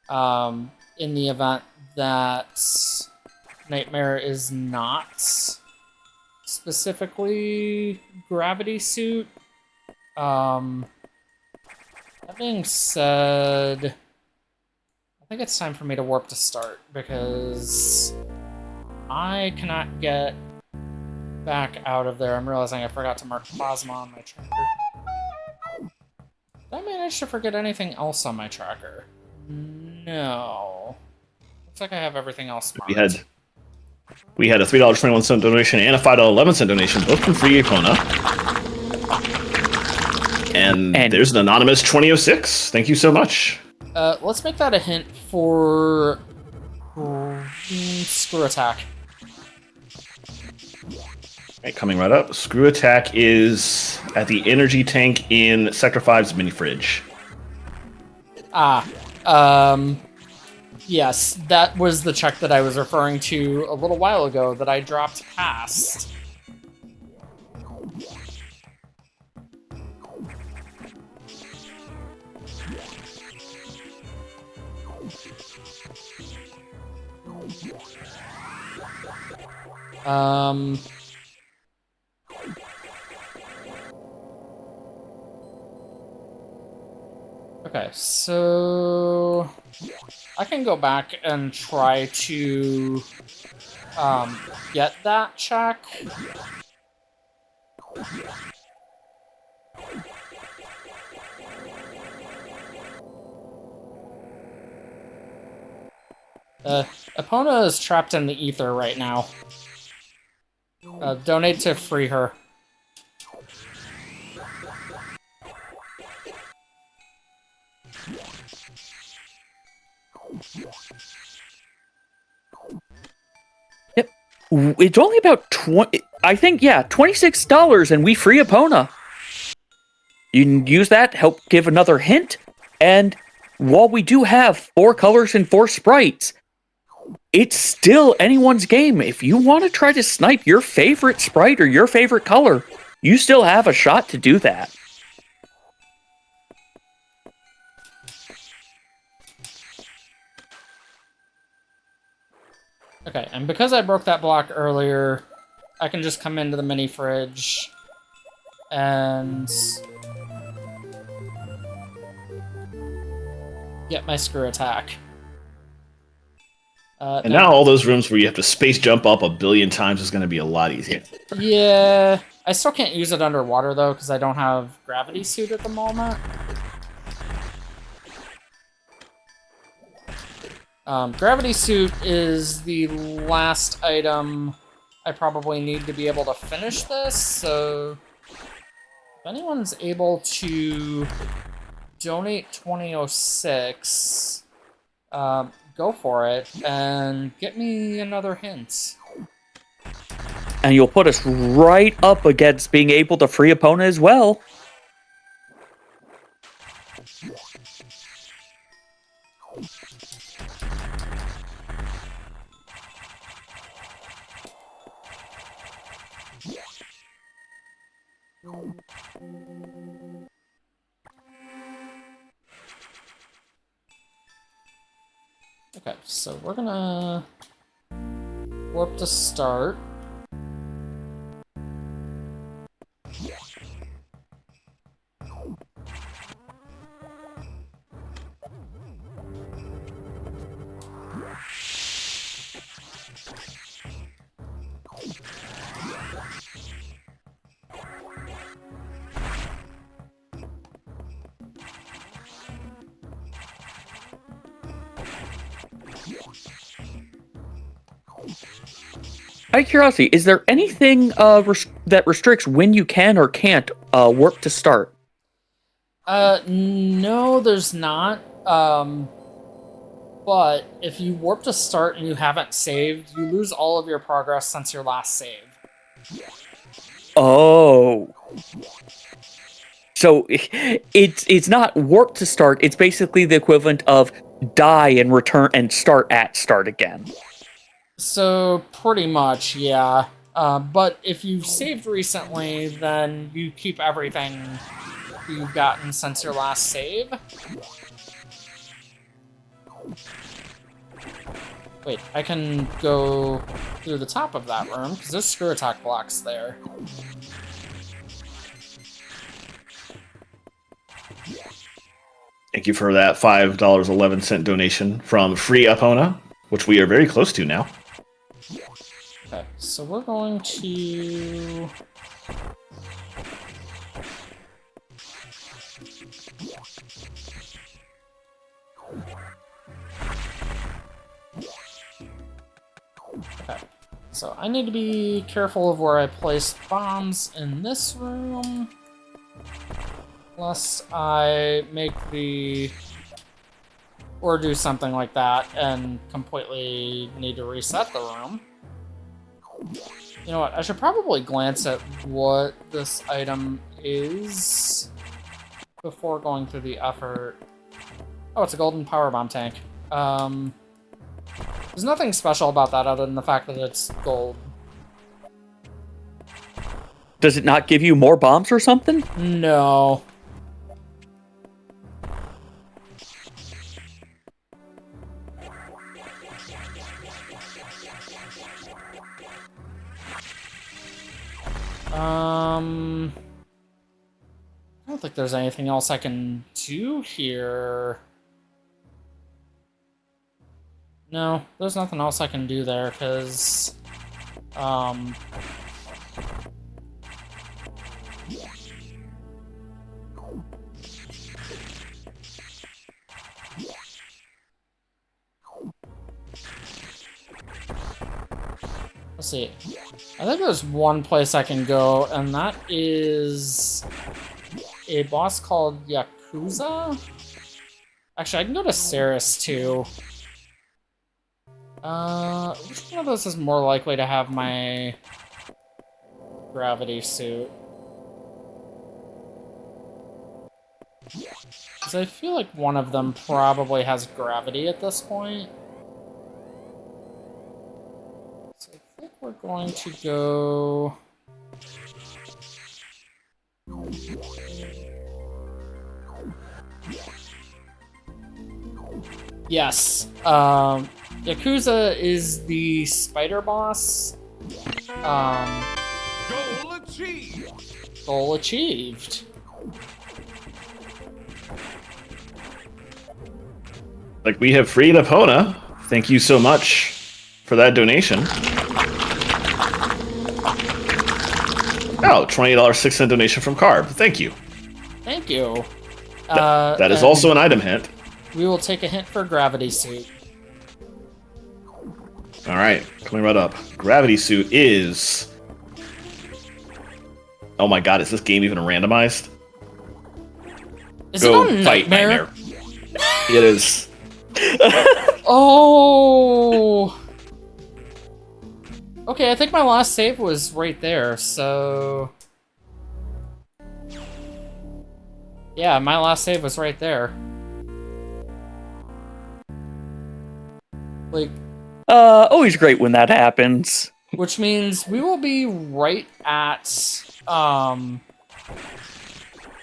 in the event that Nightmare is not specifically Gravity Suit. That being said, I think it's time for me to warp to start, because I cannot get back out of there. I'm realizing I forgot to mark plasma on my tracker. Did I manage to forget anything else on my tracker? No. Looks like I have everything else marked. We had a $3.21 donation and a $5.11 donation, both from Free Epona. And there's an anonymous 2006. Thank you so much. Let's make that a hint for Screw Attack. Right, coming right up. Screw Attack is at the energy tank in Sector 5's mini fridge. Yes, that was the check that I was referring to a little while ago that I dropped past. Okay, so I can go back and try to get that check. Epona is trapped in the ether right now. Donate to free her. Yep. It's only about 20, I think, yeah, $26, and we free Epona. You can use that, help give another hint, and while we do have 4 colors and 4 sprites, it's still anyone's game. If you want to try to snipe your favorite sprite or your favorite color, you still have a shot to do that. Okay, and because I broke that block earlier, I can just come into the mini fridge and get my screw attack. And now all those rooms where you have to space jump up a billion times is going to be a lot easier. Yeah, I still can't use it underwater though because I don't have gravity suit at the moment. Gravity suit is the last item I probably need to be able to finish this, so if anyone's able to donate 2006, go for it and get me another hint. And you'll put us right up against being able to free Epona as well. Okay, so we're gonna warp to start. Out of curiosity, is there anything that restricts when you can or can't warp to start? No, there's not. But if you warp to start and you haven't saved, you lose all of your progress since your last save. Oh. So it's not warp to start, it's basically the equivalent of die and return and start at start again. So, pretty much, yeah. But if you've saved recently, then you keep everything you've gotten since your last save. Wait, I can go through the top of that room, because there's screw attack blocks there. Thank you for that $5.11 donation from Free Epona, which we are very close to now. Okay, so we're going to... Okay, so I need to be careful of where I place bombs in this room, lest I make the... or do something like that and completely need to reset the room. You know what, I should probably glance at what this item is before going through the effort. Oh, it's a golden powerbomb tank. There's nothing special about that other than the fact that it's gold. Does it not give you more bombs or something? No. I don't think there's anything else I can do here. No, there's nothing else I can do there, because... let's see. I think there's one place I can go, and that is a boss called Yakuza? Actually, I can go to Ceres, too. Which one of those is more likely to have my gravity suit? Because I feel like one of them probably has gravity at this point. So I think we're going to go... Yes. Yakuza is the spider boss. Goal achieved. Goal achieved. Like, we have freed Epona. Thank you so much for that donation. Oh, $28 6-cent donation from Carb. Thank you. Thank you. That is also an item hint. We will take a hint for gravity suit. All right, coming right up. Gravity suit is... Oh my god, is this game even randomized? Is it on Nightmare? It is. Oh! Okay, I think my last save was right there, so... Yeah, my last save was right there. Like... Always great when that happens. Which means we will be right at,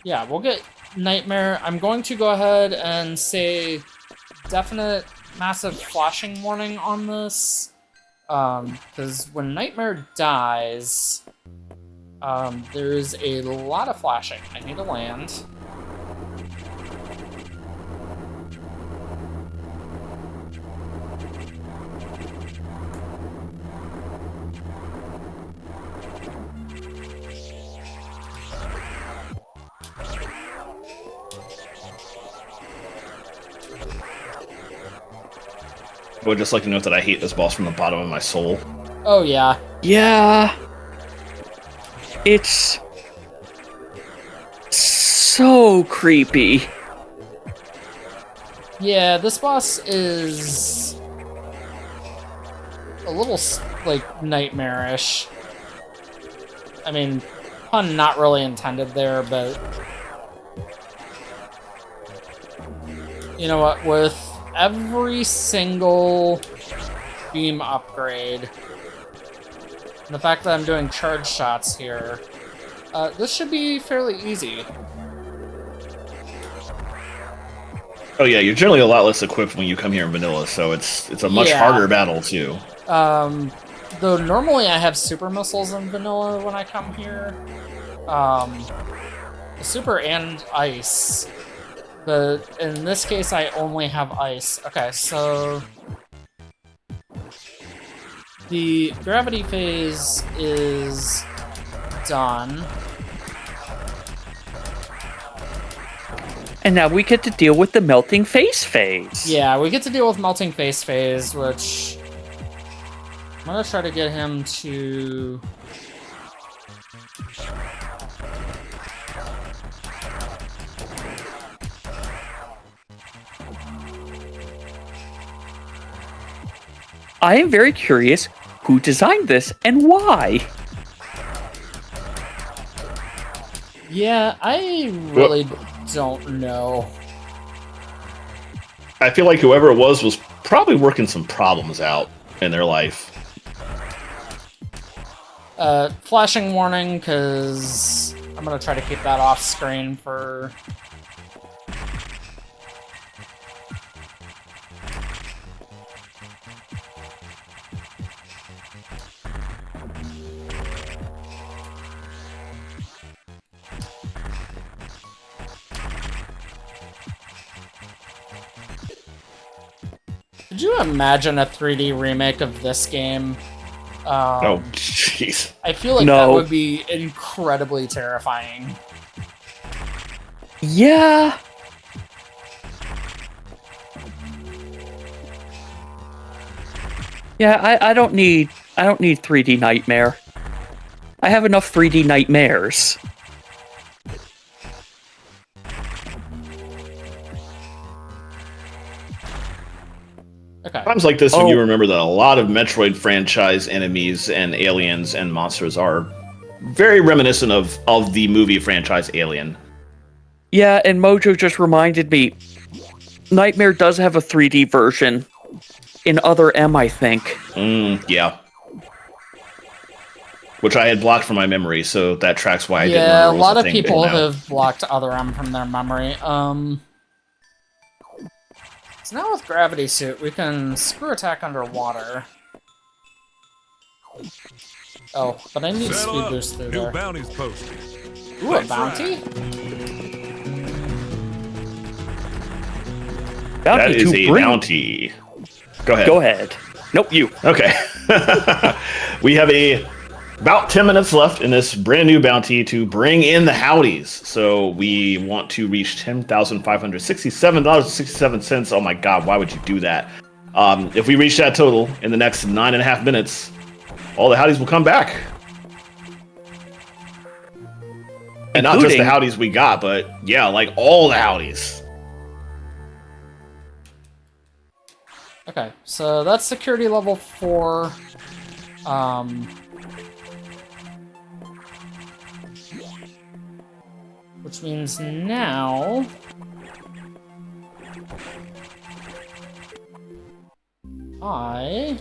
yeah, we'll get Nightmare. I'm going to go ahead and say definite massive flashing warning on this. Because when Nightmare dies, there's a lot of flashing. I need to land. I would just like to note that I hate this boss from the bottom of my soul. Oh, yeah. Yeah. It's so creepy. Yeah, this boss is a little, like, nightmarish. I mean, pun not really intended there, but... You know what, with every single beam upgrade, and the fact that I'm doing charge shots here, this should be fairly easy. Oh yeah, you're generally a lot less equipped when you come here in vanilla, so it's a much harder battle too. Though normally I have super missiles in vanilla when I come here. Super and ice. But in this case, I only have ice. Okay, so... The gravity phase is done. And now we get to deal with the melting face phase. Yeah, we get to deal with melting face phase, which... I'm gonna try to get him to... I am very curious who designed this and why. Yeah, I really don't know. I feel like whoever it was probably working some problems out in their life. Flashing warning, because I'm gonna try to keep that off screen for... Could you imagine a 3D remake of this game? Oh, jeez. I feel like that would be incredibly terrifying. Yeah. Yeah, I don't need 3D Nightmare. I have enough 3D Nightmares. Okay. Times like this when you remember that a lot of Metroid franchise enemies and aliens and monsters are very reminiscent of the movie franchise Alien. Yeah, and Mojo just reminded me, Nightmare does have a 3D version in Other M, I think. Yeah. Which I had blocked from my memory, so that tracks why I didn't remember. Yeah, a was lot a of thing people until now. have blocked Other M from their memory. So now with Gravity Suit, we can screw attack underwater. Oh, but I need Settle speed up. boost through New there. bounties posted. Ooh, a Let's bounty? That is to a bring... bounty. Go ahead. Go ahead. Nope, you. Okay. We have about 10 minutes left in this brand new bounty to bring in the Howdies. So we want to reach $10,567.67. Oh my god, why would you do that? If we reach that total in the next 9.5 minutes, all the Howdies will come back. And not just the Howdies we got, but yeah, like all the Howdies. Okay, so that's security level 4. Which means now... I'm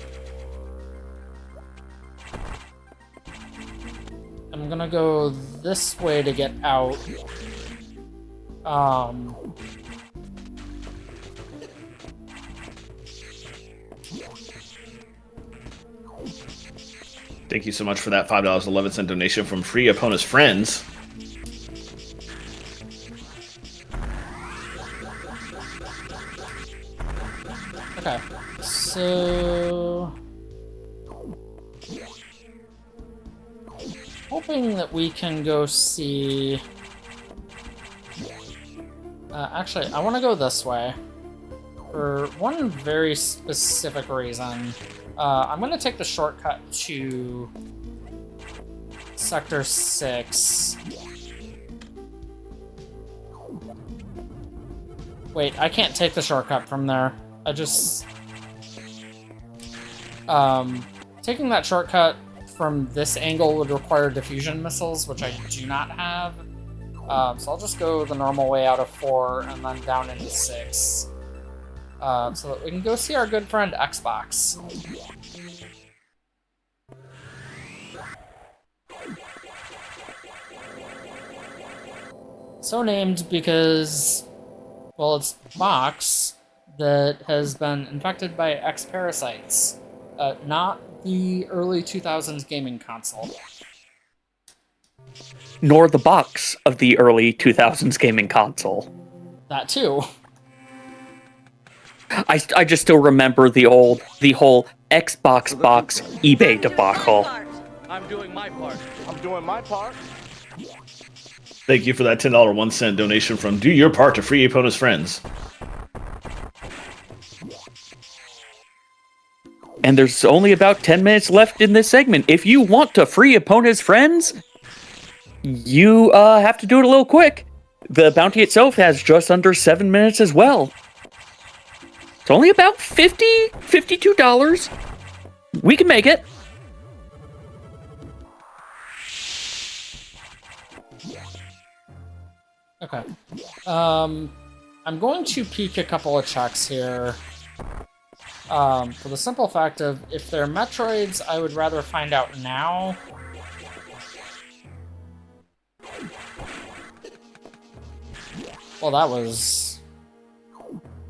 gonna go this way to get out. Thank you so much for that $5.11 donation from Free Opponent's Friends. Okay, so... hoping that we can go see... actually, I want to go this way. For one very specific reason. I'm going to take the shortcut to Sector 6. Wait, I can't take the shortcut from there. I just... taking that shortcut from this angle would require diffusion missiles, which I do not have. So I'll just go the normal way out of 4 and then down into 6. So that we can go see our good friend Xbox. So named because, well, it's Box that has been infected by X parasites, not the early 2000s gaming console. Nor the box of the early 2000s gaming console. That too. I just still remember the whole Xbox box eBay debacle. I'm doing my part. I'm doing my part. Thank you for that $10.01 donation from Do Your Part to Free Opponent's Friends. And there's only about 10 minutes left in this segment. If you want to free Opponent's Friends, you have to do it a little quick. The bounty itself has just under 7 minutes as well. It's only about $52. We can make it. Okay. I'm going to peek a couple of checks here. For the simple fact of, if they're Metroids, I would rather find out now. Well, that was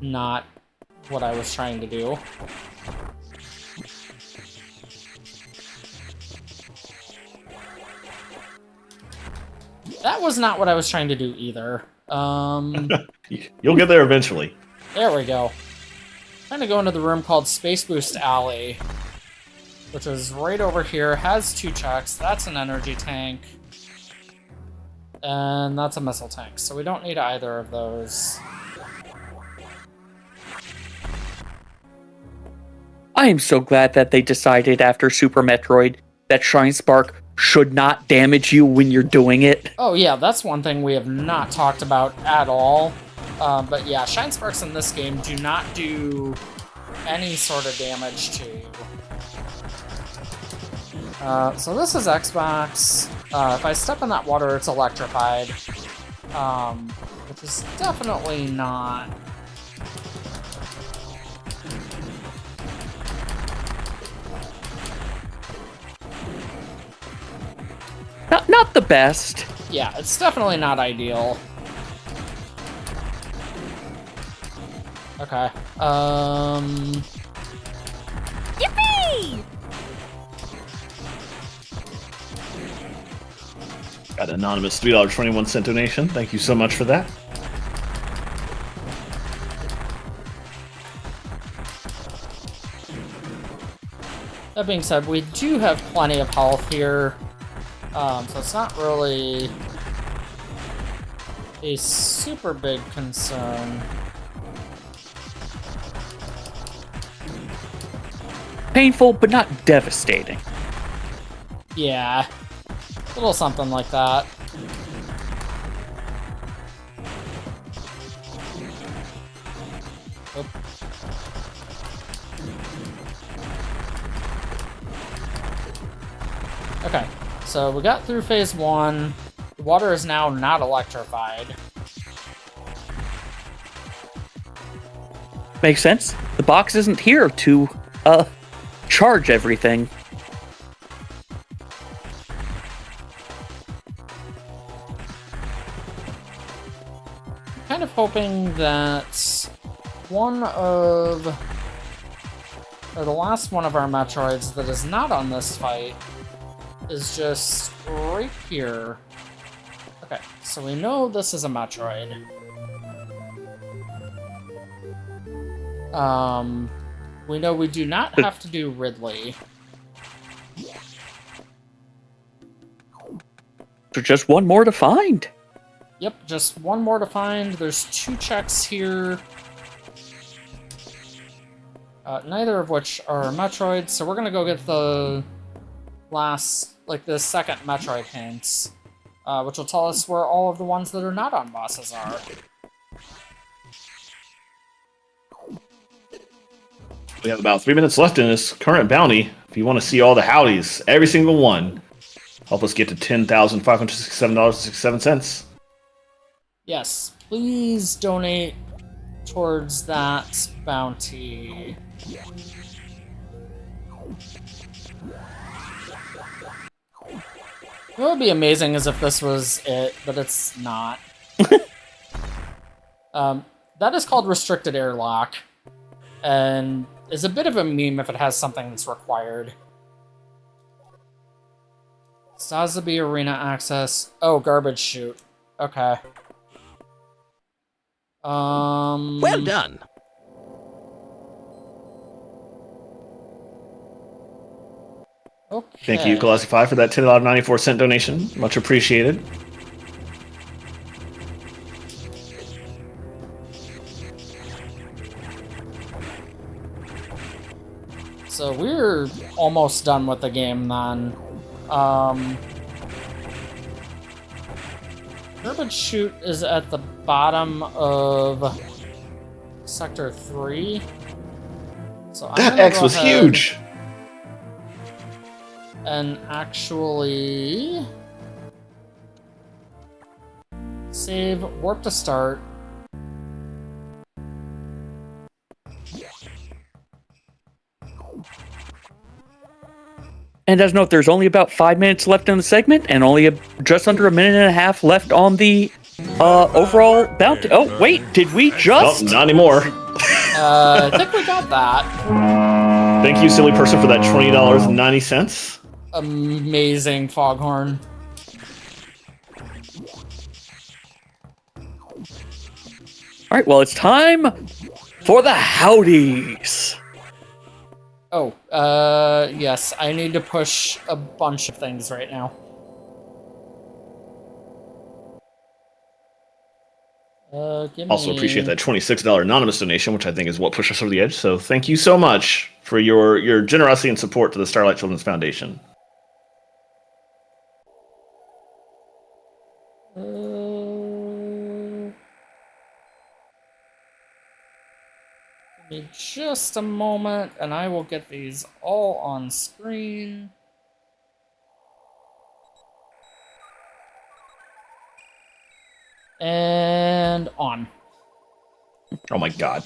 not what I was trying to do. That was not what I was trying to do either. You'll get there eventually. There we go. trying to go into the room called Space Boost Alley, which is right over here. Has 2 checks. That's an energy tank. And that's a missile tank, so we don't need either of those. I am so glad that they decided after Super Metroid that Shine Spark should not damage you when you're doing it. Oh yeah, that's one thing we have not talked about at all. But yeah, Shine Sparks in this game do not do any sort of damage to you. So this is Xbox. If I step in that water, it's electrified. Which is definitely not... Not the best. Yeah, it's definitely not ideal. Okay. Yippee! Got an anonymous $3.21 donation. Thank you so much for that. That being said, we do have plenty of health here. So it's not really a super big concern. Painful, but not devastating. Yeah. A little something like that. Oop. Okay, so we got through phase 1. The water is now not electrified. Makes sense. The box isn't here to, charge everything. Kind of hoping that the last one of our Metroids that is not on this fight is just right here. Okay, so we know this is a Metroid. We know we do not have to do Ridley. There's just one more to find. Yep, just one more to find. There's 2 checks here. Neither of which are Metroids, so we're gonna go get the the second Metroid hints, which will tell us where all of the ones that are not on bosses are. We have about 3 minutes left in this current bounty. If you want to see all the howdies, every single one, help us get to $10,567.67. Yes, please donate towards that bounty. What would be amazing is if this was it, but it's not. That is called restricted airlock, and is a bit of a meme if it has something that's required. Sazabi Arena access. Oh, garbage chute. Okay. Well done. Okay. Thank you, Classify, for that $10.94 donation. Much appreciated. So we're almost done with the game then. Garbage chute is at the bottom of Sector 3. So That X was huge! And actually save, warp to start. And as note, there's only about 5 minutes left in the segment, and only just under a minute and a half left on the overall bounty. Oh, wait, did we just? Oh, not anymore. I think we got that. Thank you, silly person, for that $20.90. Amazing foghorn. All right, well, it's time For the howdies! Oh, yes, I need to push a bunch of things right now. Also appreciate that $26 anonymous donation, which I think is what pushed us over the edge. So thank you so much for your generosity and support to the Starlight Children's Foundation. Give me just a moment, and I will get these all on screen. And on. Oh my god.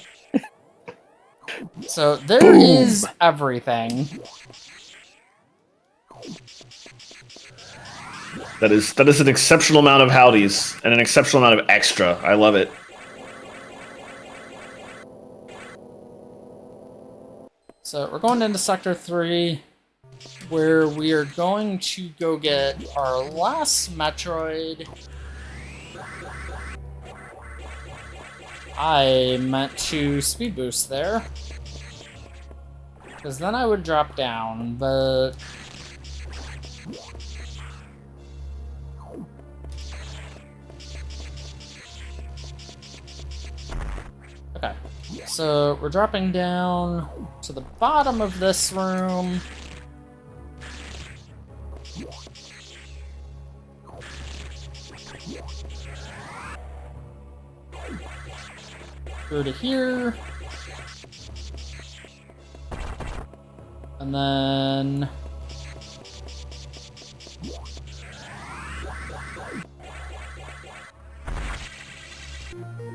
So there is everything. That is an exceptional amount of howdies and an exceptional amount of extra. I love it. So we're going into Sector 3, where we are going to go get our last Metroid. I meant to speed boost there, because then I would drop down, but... Okay, so we're dropping down to the bottom of this room. Through to here. And then...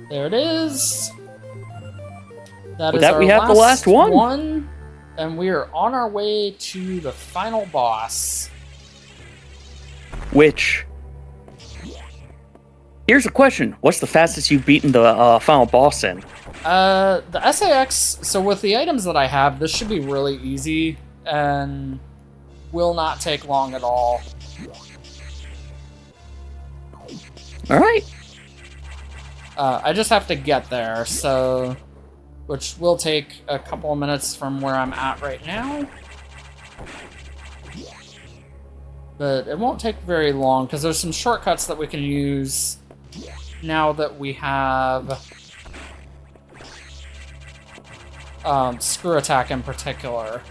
there it is. That With is that, our we have the last one. And we are on our way to the final boss. Which... here's a question. What's the fastest you've beaten the final boss in? The SAX, so with the items that I have, this should be really easy and will not take long at all. Alright. I just have to get there, so... which will take a couple of minutes from where I'm at right now. But it won't take very long, because there's some shortcuts that we can use now that we have Screw Attack in particular.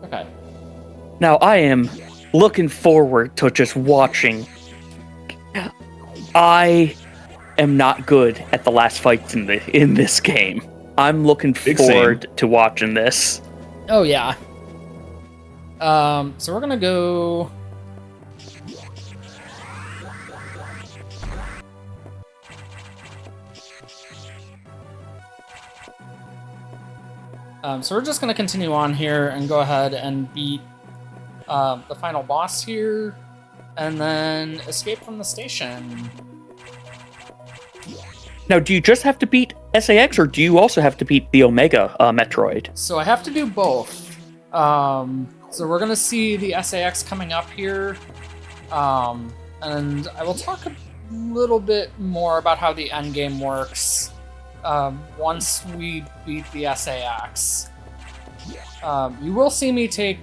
Okay. Now, I am looking forward to just watching. I am not good at the last fights in this game. I'm looking forward to watching this. Oh, yeah. So we're gonna go... so we're just going to continue on here and go ahead and beat the final boss here, and then escape from the station. Now, do you just have to beat SAX, or do you also have to beat the Omega Metroid? So I have to do both. So we're going to see the SAX coming up here, and I will talk a little bit more about how the endgame works once we beat the SAX. You will see me take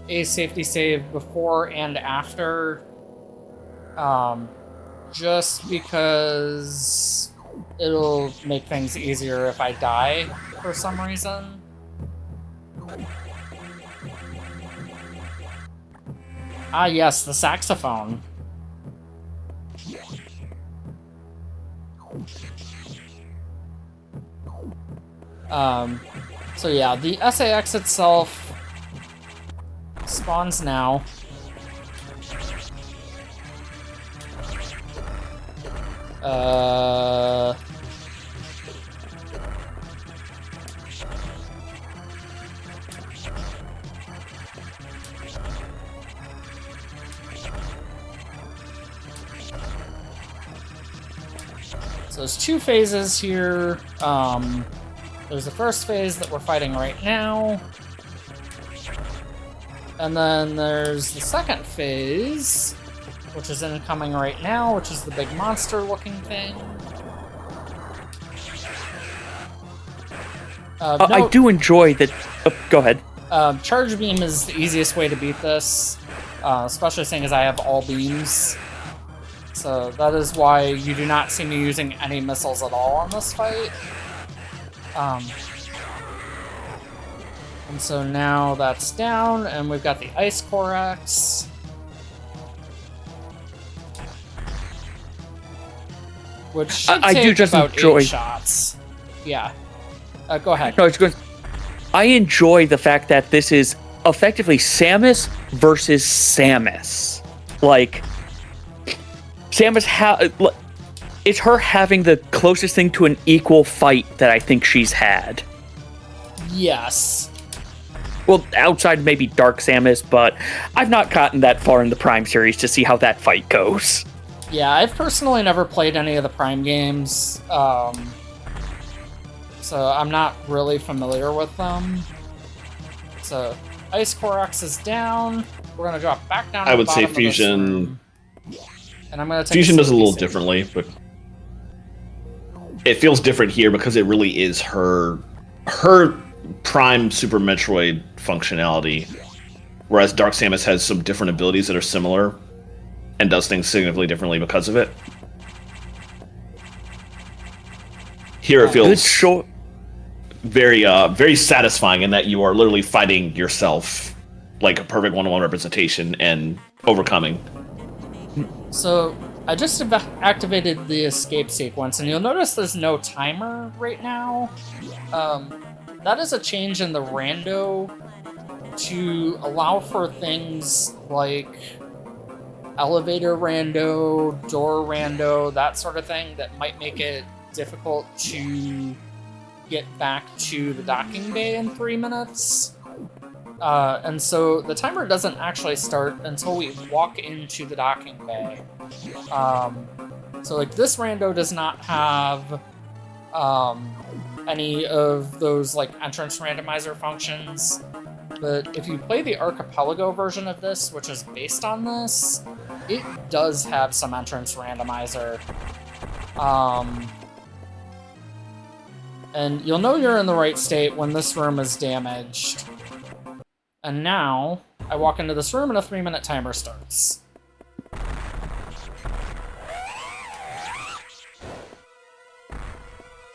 a safety save before and after, just because it'll make things easier if I die for some reason. Ah yes, the saxophone. So yeah, the SAX itself spawns now. So there's 2 phases here. There's the first phase that we're fighting right now. And then there's the second phase, which is incoming right now, which is the big monster-looking thing. I do enjoy that. Oh, go ahead. Charge beam is the easiest way to beat this, especially seeing as I have all beams. So that is why you do not see me using any missiles at all on this fight. And so now that's down, and we've got the Ice Corax. Which should I take do just about enjoy 8 shots. Yeah. Go ahead. No, it's good. I enjoy the fact that this is effectively Samus versus Samus. Like, Samus it's her having the closest thing to an equal fight that I think she's had. Yes. Well, outside maybe Dark Samus, but I've not gotten that far in the Prime series to see how that fight goes. Yeah, I've personally never played any of the Prime games, so I'm not really familiar with them. So, Ice Corax is down. We're gonna drop back down. I to would the say bottom of this Fusion. room. And I'm gonna take Fusion does a little save. differently, but it feels different here because it really is her Prime Super Metroid functionality, whereas Dark Samus has some different abilities that are similar and does things significantly differently because of it. Here it feels very very satisfying in that you are literally fighting yourself, like a perfect one-on-one representation, and overcoming. So, I just activated the escape sequence, and you'll notice there's no timer right now. That is a change in the rando to allow for things like elevator rando, door rando, that sort of thing that might make it difficult to get back to the docking bay in 3 minutes. And so the timer doesn't actually start until we walk into the docking bay. So like this rando does not have any of those like entrance randomizer functions, but if you play the Archipelago version of this, which is based on this, it does have some entrance randomizer. And you'll know you're in the right state when this room is damaged. And now, I walk into this room and a 3-minute timer starts.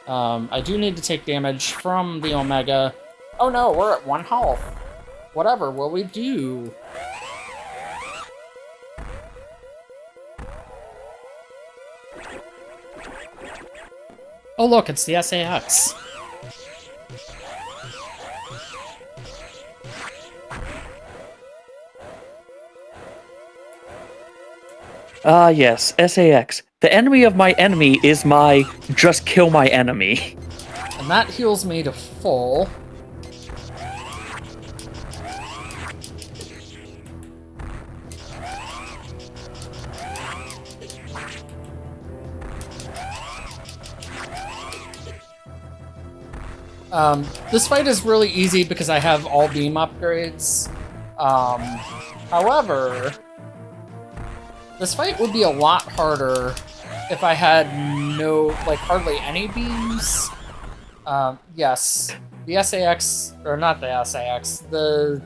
I do need to take damage from the Omega. Oh no, we're at 1 health. Whatever will we do? Oh look, it's the SAX. Ah, yes, SAX. The enemy of my enemy is my just kill my enemy. And that heals me to full. This fight is really easy because I have all beam upgrades. However, this fight would be a lot harder if I had hardly any beams. Yes, the SAX, or not the SAX, the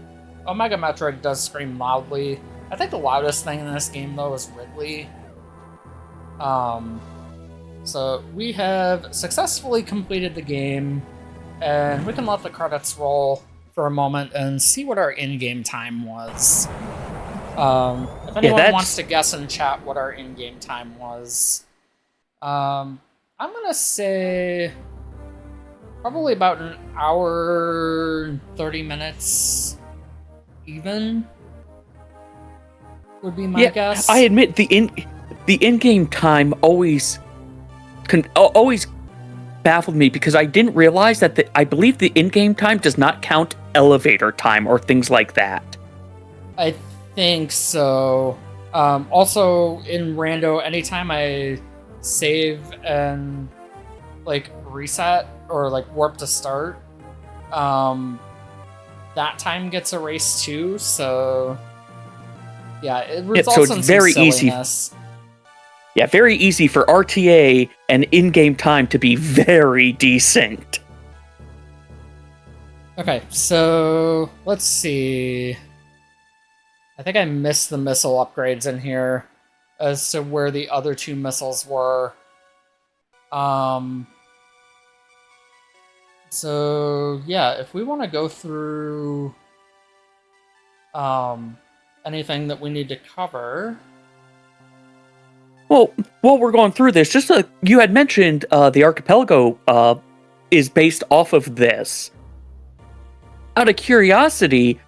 Omega Metroid does scream loudly. I think the loudest thing in this game, though, is Ridley. So we have successfully completed the game, and we can let the credits roll for a moment and see what our in-game time was. If anyone wants to guess in chat what our in-game time was, I'm gonna say probably about an hour and 30 minutes even would be my guess. I admit the in-game time always baffled me because I didn't realize that I believe the in-game time does not count elevator time or things like that. I think so. Also, in Rando, anytime I save and like reset or like warp to start, that time gets erased too. So yeah, it results in very some easy. silliness. Yeah, very easy for RTA and in-game time to be very desynced. Okay, so let's see. I think I missed the missile upgrades in here as to where the other two missiles were. So yeah, if we want to go through anything that we need to cover. Well, while we're going through this, you had mentioned the archipelago is based off of this. Out of curiosity,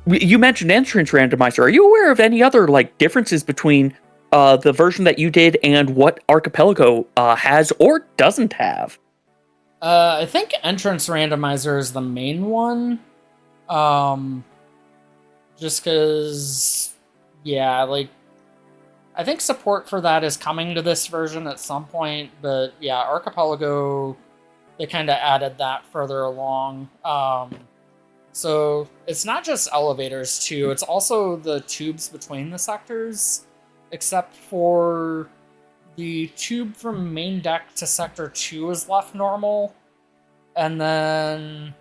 you mentioned entrance randomizer. Are you aware of any other like differences between the version that you did and what archipelago has or doesn't have? I think entrance randomizer is the main one. Just because, yeah, like, I think support for that is coming to this version at some point, but yeah, Archipelago, they kind of added that further along. So it's not just elevators too, it's also the tubes between the sectors, except for the tube from main deck to sector 2 is left normal, and then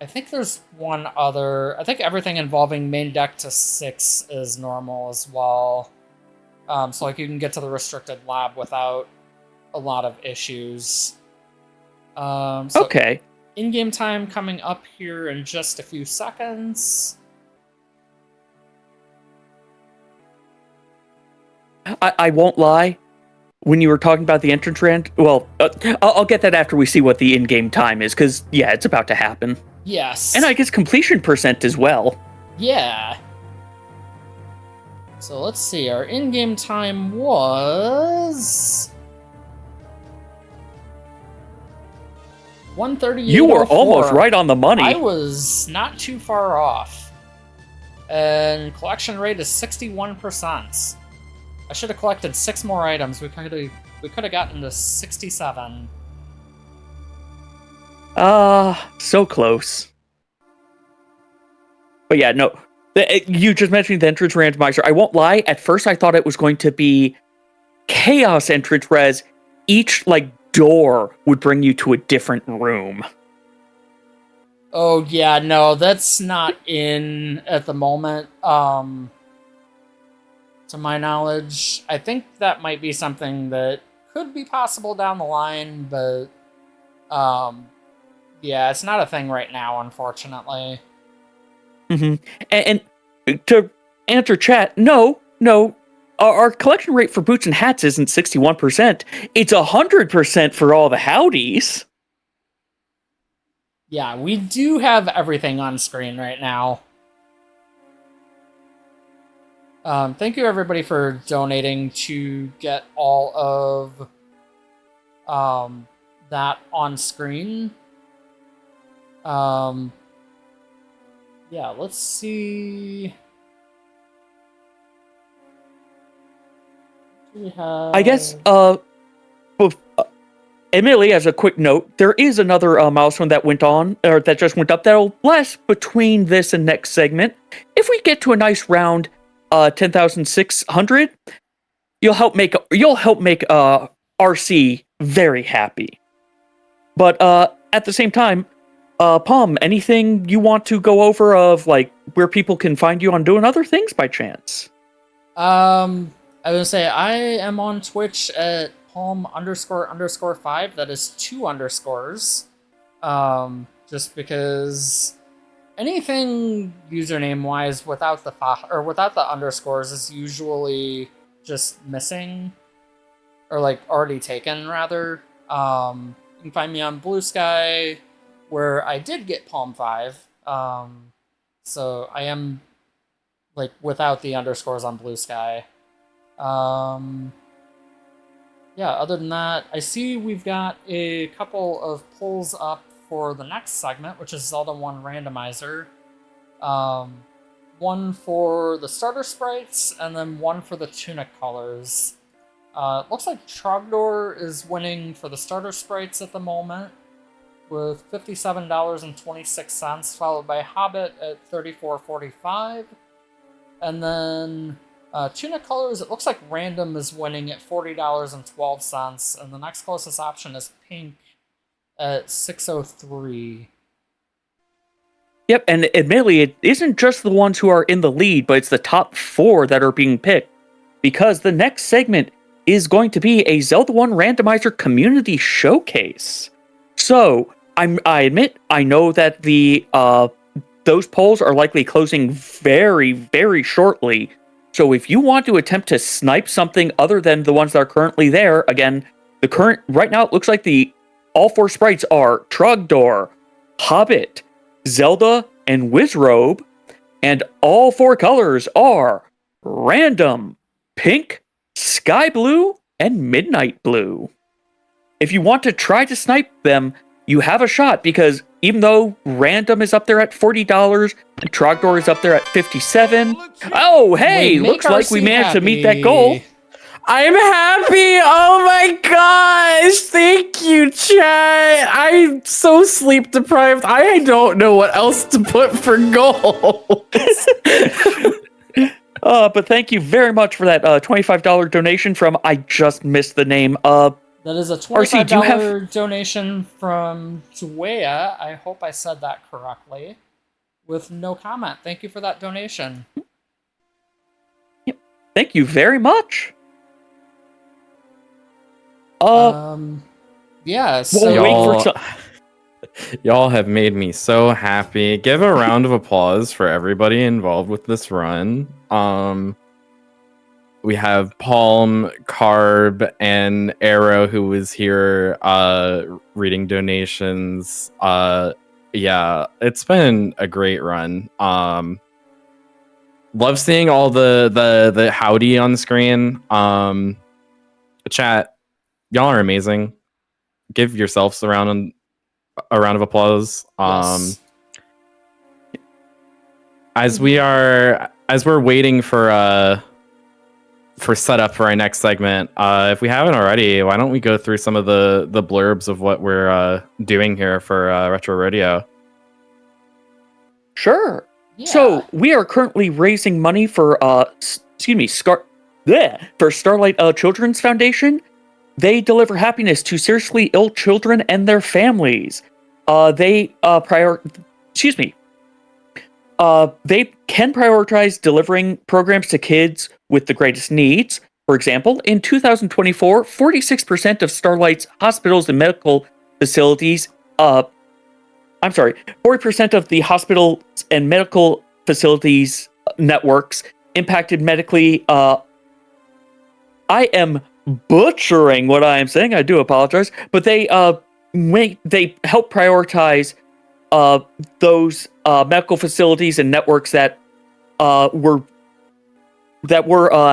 I think there's one other, I think everything involving main deck to 6 is normal as well. So like you can get to the restricted lab without a lot of issues. So Okay. In-game time coming up here in just a few seconds. I won't lie. When you were talking about the entrance rand, well, I'll get that after we see what the in-game time is, because, yeah, it's about to happen. Yes. And I guess completion percent as well. Yeah. So let's see, our in-game time was 1:38. You were almost right on the money. I was not too far off. And collection rate is 61%. I should have collected 6 more items. We could have gotten to 67. So close. But yeah, no. You just mentioned the entrance randomizer. I won't lie, at first I thought it was going to be chaos entrance res. Each, like, door would bring you to a different room. Oh, yeah, no, that's not in at the moment. To my knowledge, I think that might be something that could be possible down the line, but yeah, it's not a thing right now, unfortunately. Mm-hmm. And to answer chat, no, our collection rate for boots and hats isn't 61%. It's 100% for all the howdies. Yeah, we do have everything on screen right now. Thank you everybody for donating to get all of that on screen. Yeah, let's see. I guess, admittedly, as a quick note, there is another milestone that went on, or that just went up, that'll last between this and next segment. If we get to a nice round 10,600, you'll help make RC very happy. But at the same time, Palm, anything you want to go over of like where people can find you on doing other things by chance? I was gonna say I am on Twitch at Palm__5. That is 2 underscores. Just because anything username wise without the without the underscores is usually just missing, or like already taken rather. You can find me on Blue Sky, where I did get Palm 5. So I am like without the underscores on Blue Sky. Yeah, other than that, I see we've got a couple of polls up for the next segment, which is Zeldathon Randomizer. One for the starter sprites, and then one for the tunic colors. Looks like Trogdor is winning for the starter sprites at the moment with $57.26, followed by Hobbit at $34.45. And then Tuna Colors, it looks like Random is winning at $40.12, and the next closest option is Pink at $6.03. Yep, and admittedly, it isn't just the ones who are in the lead, but it's the top 4 that are being picked. Because the next segment is going to be a Zeldathon Randomizer Community Showcase. So, I admit, I know that those polls are likely closing very, very shortly. So if you want to attempt to snipe something other than the ones that are currently there, again, right now it looks like all 4 sprites are Trogdor, Hobbit, Zelda, and Wizrobe, and all 4 colors are Random, Pink, Sky Blue, and Midnight Blue. If you want to try to snipe them, you have a shot, because even though Random is up there at $40 and Trogdor is up there at $57, oh hey, looks like we managed to meet that goal. I'm happy. Oh my gosh. Thank you, chat. I'm so sleep deprived. I don't know what else to put for goals. But thank you very much for that $25 donation from, I just missed the name. That is a $25 donation from Tuea. I hope I said that correctly. With no comment. Thank you for that donation. Yep. Thank you very much. Yeah, so y'all have made me so happy. Give a round of applause for everybody involved with this run. We have Palm, Carb, and Arrow, who was here reading donations. Yeah, it's been a great run. Love seeing all the howdy on the screen. Chat, y'all are amazing. Give yourselves a round of applause. Yes. As we're waiting for setup for our next segment, if we haven't already, why don't we go through some of the blurbs of what we're doing here for Retro Rodeo? Sure. Yeah. So we are currently raising money for for Starlight Children's Foundation. They deliver happiness to seriously ill children and their families. They can prioritize delivering programs to kids with the greatest needs. For example, in 2024, 46% of Starlight's hospitals and medical facilities, 40% of the hospitals and medical facilities networks impacted medically. I am butchering what I am saying. I do apologize, but they help prioritize those medical facilities and networks that were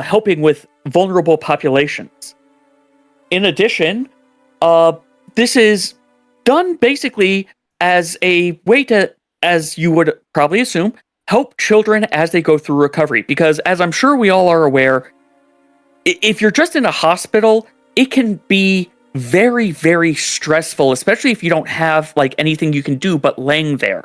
helping with vulnerable populations. In addition, this is done basically as a way to, as you would probably assume, help children as they go through recovery. Because as I'm sure we all are aware, if you're just in a hospital, it can be very, very stressful, especially if you don't have like anything you can do but laying there.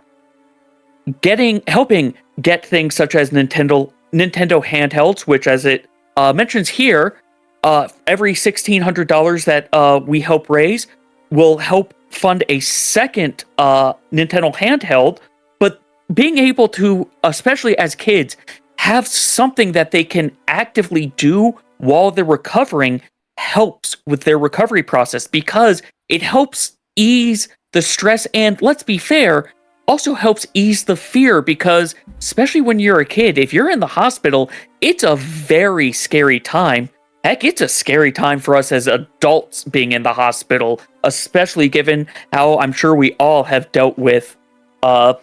Helping get things such as Nintendo handhelds, which, as it mentions here, every $1,600 that we help raise will help fund a second Nintendo handheld. But being able to, especially as kids, have something that they can actively do while they're recovering helps with their recovery process, because it helps ease the stress, and let's be fair, also helps ease the fear, because especially when you're a kid, if you're in the hospital, it's a very scary time. Heck, it's a scary time for us as adults being in the hospital, especially given how I'm sure we all have dealt with similar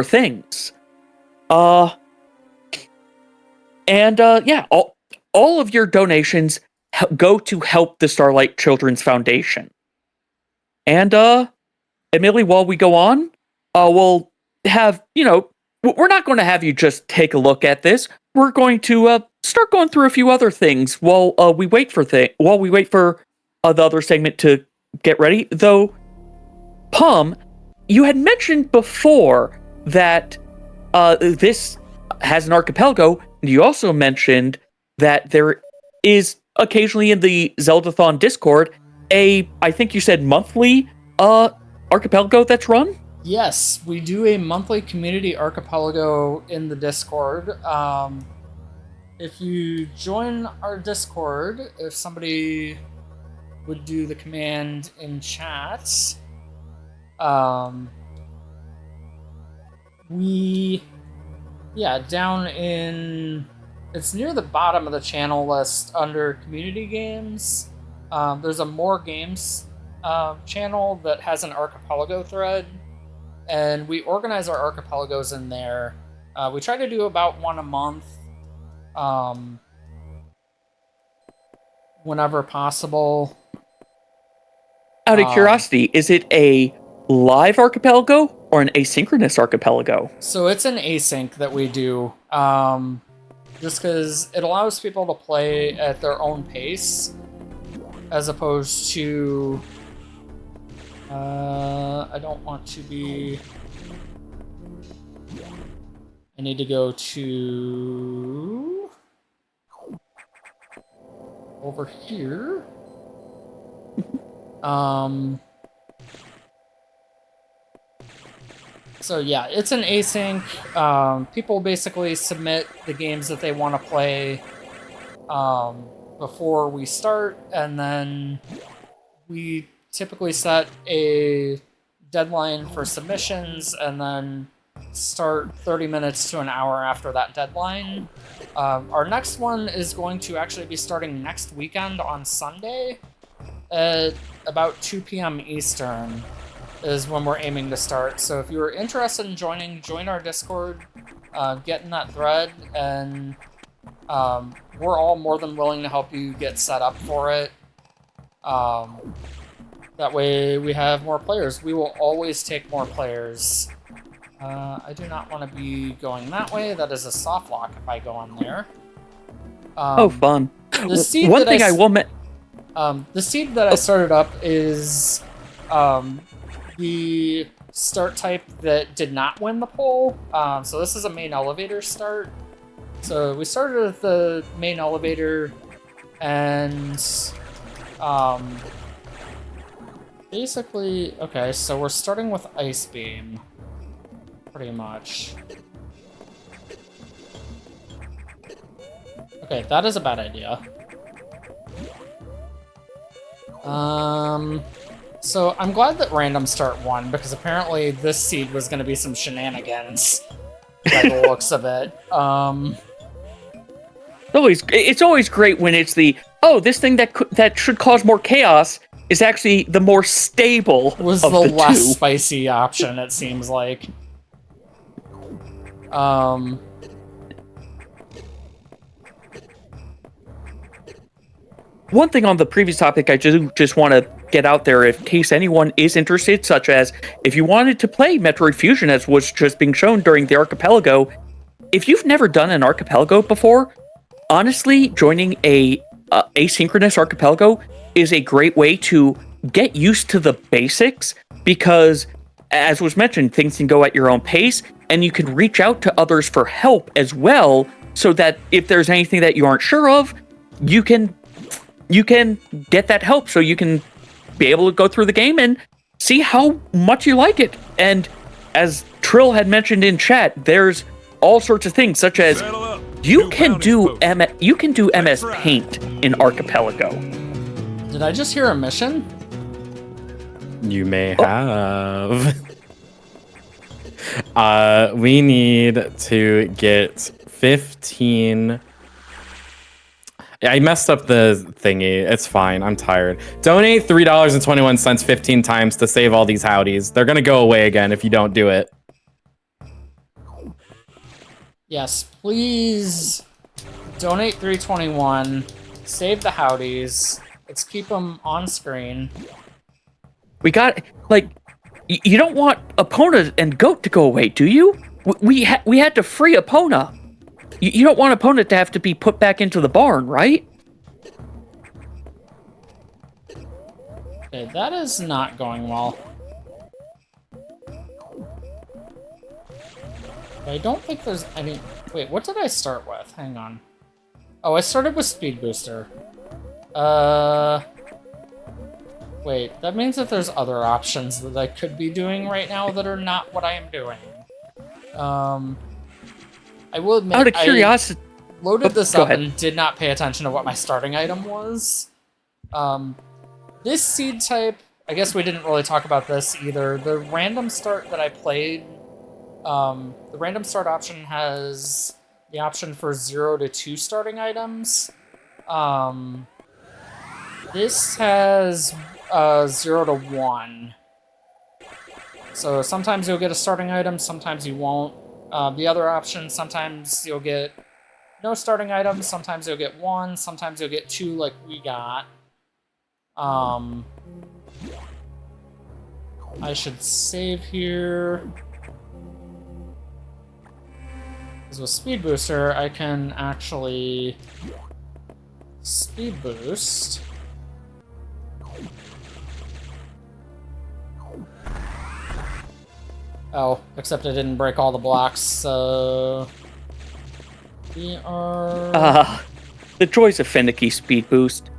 things. All of your donations go to help the Starlight Children's Foundation. And admittedly, while we go on, we'll have, we're not going to have you just take a look at this. We're going to start going through a few other things while we wait for the other segment to get ready. Though, Pum, you had mentioned before that this has an archipelago, and you also mentioned that there is occasionally in the Zeldathon Discord I think you said monthly archipelago that's run? Yes, we do a monthly community archipelago in the Discord. If you join our Discord, if somebody would do the command in chat, down in, it's near the bottom of the channel list under community games. There's a more games channel that has an archipelago thread, and we organize our archipelagos in there. We try to do about one a month, whenever possible. Out of curiosity, is it a live archipelago or an asynchronous archipelago? So it's an async that we do, just because it allows people to play at their own pace, as opposed to... I don't want to be... I need to go to... over here. So yeah, it's an async. People basically submit the games that they want to play before we start, and then we typically set a deadline for submissions, and then start 30 minutes to an hour after that deadline. Our next one is going to actually be starting next weekend on Sunday at about 2 p.m. Eastern is when we're aiming to start. So if you're interested in join our Discord, get in that thread, and we're all more than willing to help you get set up for it. That way we have more players. We will always take more players. I do not want to be going that way. That is a soft lock if I go on there. Oh, fun. The seed One thing I will the seed that I started up is the start type that did not win the poll. So this is a main elevator start. So we started with the main elevator, and basically, okay, so we're starting with Ice Beam, pretty much. Okay, that is a bad idea. So I'm glad that Random Start won, because apparently this seed was going to be some shenanigans by the looks of it. It's always great when it's this thing that should cause more chaos is actually the more stable was of the less two. spicy option, it seems like. One thing on the previous topic I just want to get out there, in case anyone is interested, such as if you wanted to play Metroid Fusion as was just being shown during the archipelago, if you've never done an archipelago before, honestly, joining a asynchronous archipelago is a great way to get used to the basics, because, as was mentioned, things can go at your own pace, and you can reach out to others for help as well, so that if there's anything that you aren't sure of, you can get that help, so you can be able to go through the game and see how much you like it. And as Trill had mentioned in chat, there's all sorts of things, such as you can do MS Paint in Archipelago. Did I just hear a mission? You may have. We need to get 15. I messed up the thingy. It's fine. I'm tired. Donate $3.21 15 times to save all these howdies. They're gonna go away again if you don't do it. Yes, please donate $3.21. Save the howdies. Let's keep them on screen. We got, you don't want Epona and Goat to go away, do you? we had to free Epona. You don't want Epona to have to be put back into the barn, right? Okay, that is not going well. I don't think there's any... Wait, what did I start with? Hang on. Oh, I started with Speed Booster. Wait, that means that there's other options that I could be doing right now that are not what I am doing. I will admit, Out of curiosity... I loaded this go up ahead. and did not pay attention to what my starting item was. This seed type, I guess we didn't really talk about this either. The random start that I played, the random start option has the option for 0 to 2 starting items. This has 0 to 1. So sometimes you'll get a starting item, sometimes you won't. The other option, sometimes you'll get no starting items, sometimes you'll get 1, sometimes you'll get 2 like we got. I should save here. Because with Speed Booster, I can actually speed boost. Oh, except I didn't break all the blocks, so... We are... the joys of finicky speed boost.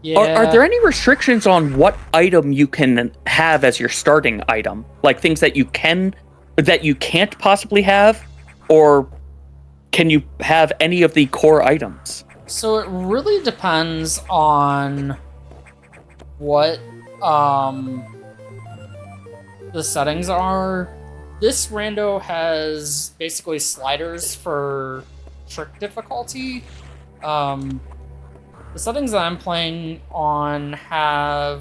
Yeah. Are there any restrictions on what item you can have as your starting item? Like things that you can't possibly have? Or can you have any of the core items? So it really depends on what the settings are. This rando has basically sliders for trick difficulty. The settings that I'm playing on have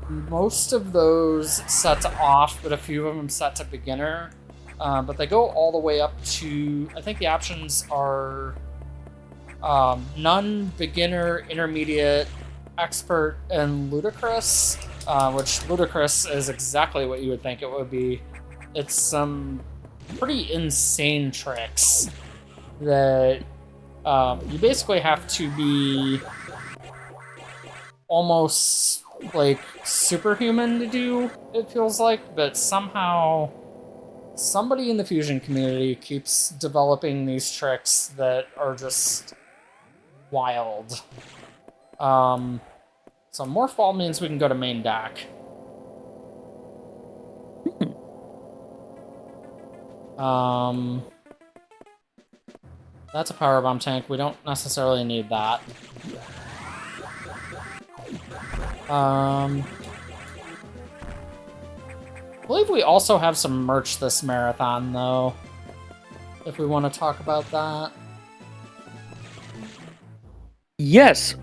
most of those set to off, but a few of them set to beginner. But they go all the way up to, I think the options are none, beginner, intermediate, expert, and ludicrous, which ludicrous is exactly what you would think it would be. It's some pretty insane tricks that you basically have to be almost like superhuman to do, it feels like, but somehow somebody in the fusion community keeps developing these tricks that are just wild. So more fall means we can go to main deck. That's a power bomb tank. We don't necessarily need that. I believe we also have some merch this marathon, though, if we want to talk about that. Yes.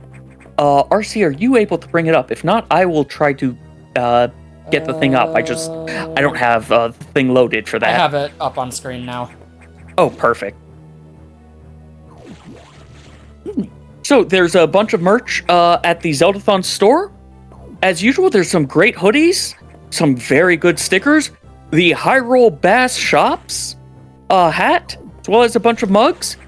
RC, are you able to bring it up? If not, I will try to get the thing up. I don't have the thing loaded for that. I have it up on screen now. Oh, perfect. So there's a bunch of merch at the Zeldathon store. As usual, there's some great hoodies, some very good stickers, the Hyrule Bass Shops hat, as well as a bunch of mugs.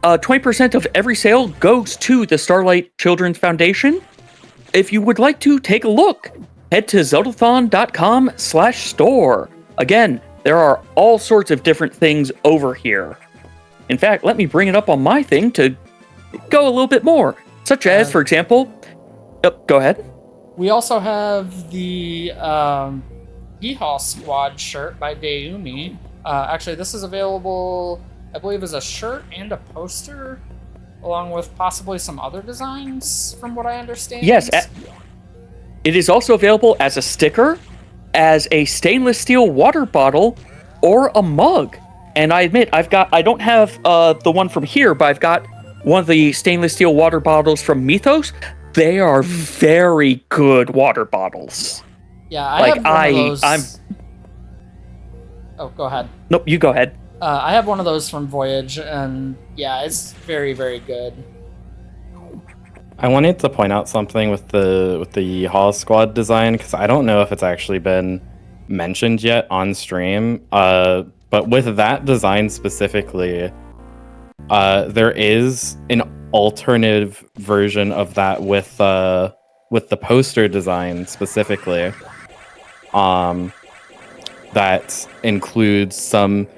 20% of every sale goes to the Starlight Children's Foundation. If you would like to take a look, head to zeldathon.com/store. Again, there are all sorts of different things over here. In fact, let me bring it up on my thing to go a little bit more, such as, for example... go ahead. We also have the Yeehaw Squad shirt by Deumi. Actually, this is available, I believe, as a shirt and a poster, along with possibly some other designs, from what I understand. Yes, it is also available as a sticker, as a stainless steel water bottle, or a mug. And I admit, I don't have the one from here, but I've got one of the stainless steel water bottles from Mythos. They are very good water bottles. Yeah, I have one of those. Oh, go ahead. Nope, you go ahead. I have one of those from Voyage, and yeah, it's very, very good. I wanted to point out something with the Yeehaw Squad design, because I don't know if it's actually been mentioned yet on stream. But with that design specifically, there is an alternative version of that with the poster design specifically. That includes some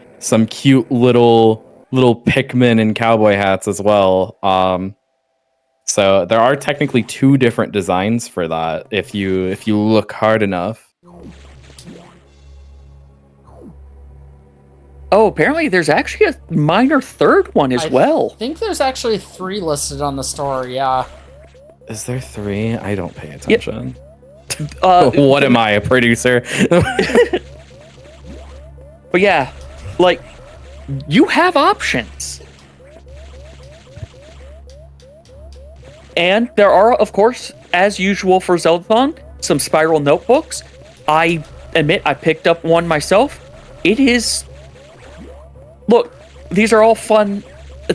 cute little Pikmin and cowboy hats as well. So there are technically 2 different designs for that if you look hard enough. Oh, apparently there's actually a minor third one as well. I think there's actually 3 listed on the store, yeah. Is there 3? I don't pay attention. What am I, a producer? But yeah, like, you have options. And there are, of course, as usual for Zeldathon, some spiral notebooks. I admit I picked up one myself. It is... Look, these are all fun.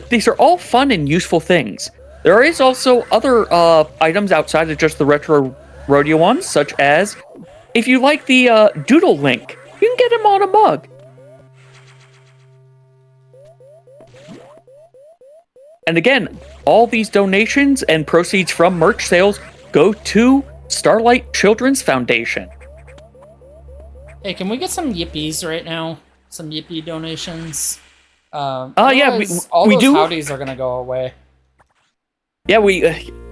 These are all fun and useful things. There is also other items outside of just the retro rodeo ones, such as if you like the doodle link, you can get him on a mug. And again, all these donations and proceeds from merch sales go to Starlight Children's Foundation. Hey, can we get some yippies right now? Some yippie donations? Yeah, all we those do. howdies are gonna go away. Yeah,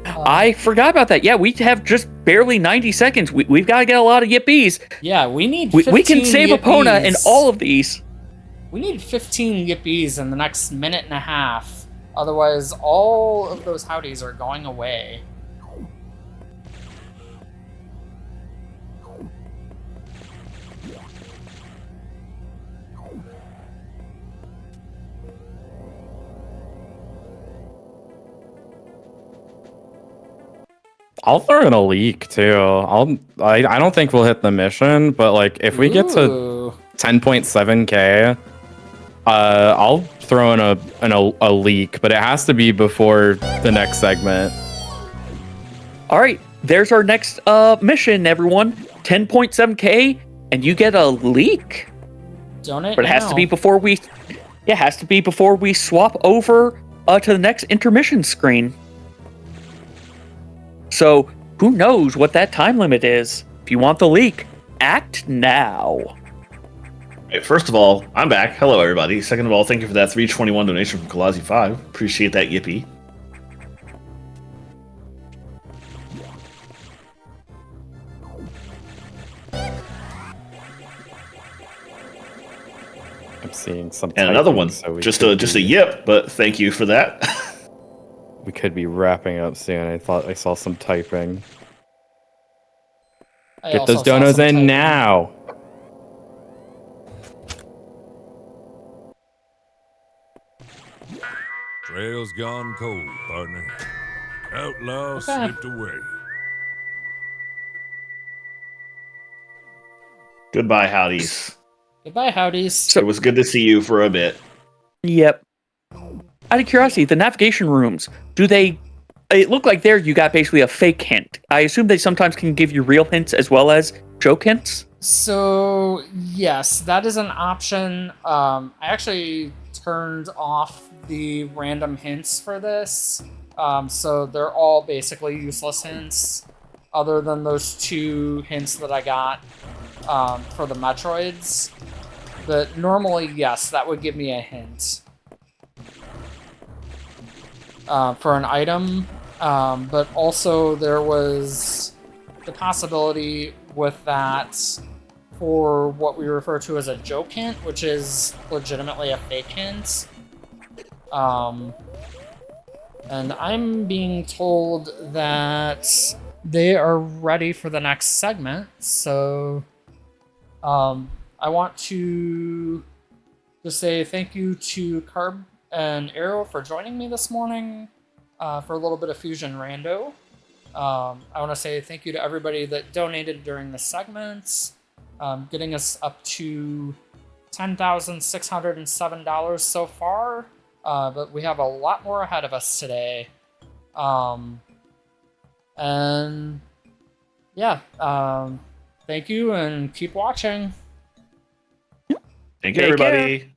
I forgot about that. Yeah, we have just barely 90 seconds. We've got to get a lot of yippies. Yeah, we need We 15 can save yippies. Epona in all of these. We need 15 yippies in the next minute and a half. Otherwise, all of those howdies are going away. I'll throw in a leak too. I don't think we'll hit the mission, but like if we get to Ooh. 10.7k, I'll throw in a leak, but it has to be before the next segment. All right, there's our next mission, everyone. 10.7k, and you get a leak. Donate But it has now. to be before we. Yeah, it has to be before we swap over to the next intermission screen. So who knows what that time limit is? If you want the leak, act now. Right, first of all, I'm back. Hello, everybody. Second of all, thank you for that 321 donation from Kalazi5. Appreciate that, yippee. I'm seeing some. And another typing, one. so Just a yip, but thank you for that. We could be wrapping up soon. I thought I saw some typing. I Get also those saw donos some in typing. now. Trail's gone cold, partner. Outlaw Okay. slipped away. Goodbye, howdies. Goodbye, howdies. It was good to see you for a bit. Yep. Out of curiosity, the navigation rooms, do they... It looked like there you got basically a fake hint. I assume they sometimes can give you real hints as well as joke hints? So, yes, that is an option. I actually turned off the random hints for this. So they're all basically useless hints, other than those 2 hints that I got for the Metroids. But normally, yes, that would give me a hint for an item. But also there was the possibility with that for what we refer to as a joke hint, which is legitimately a fake hint. And I'm being told that they are ready for the next segment, so I want to just say thank you to Carb and Arrow for joining me this morning for a little bit of Fusion Rando. I want to say thank you to everybody that donated during the segments, getting us up to $10,607 so far, but we have a lot more ahead of us today. And yeah, thank you and keep watching. Thank you, Take care. everybody.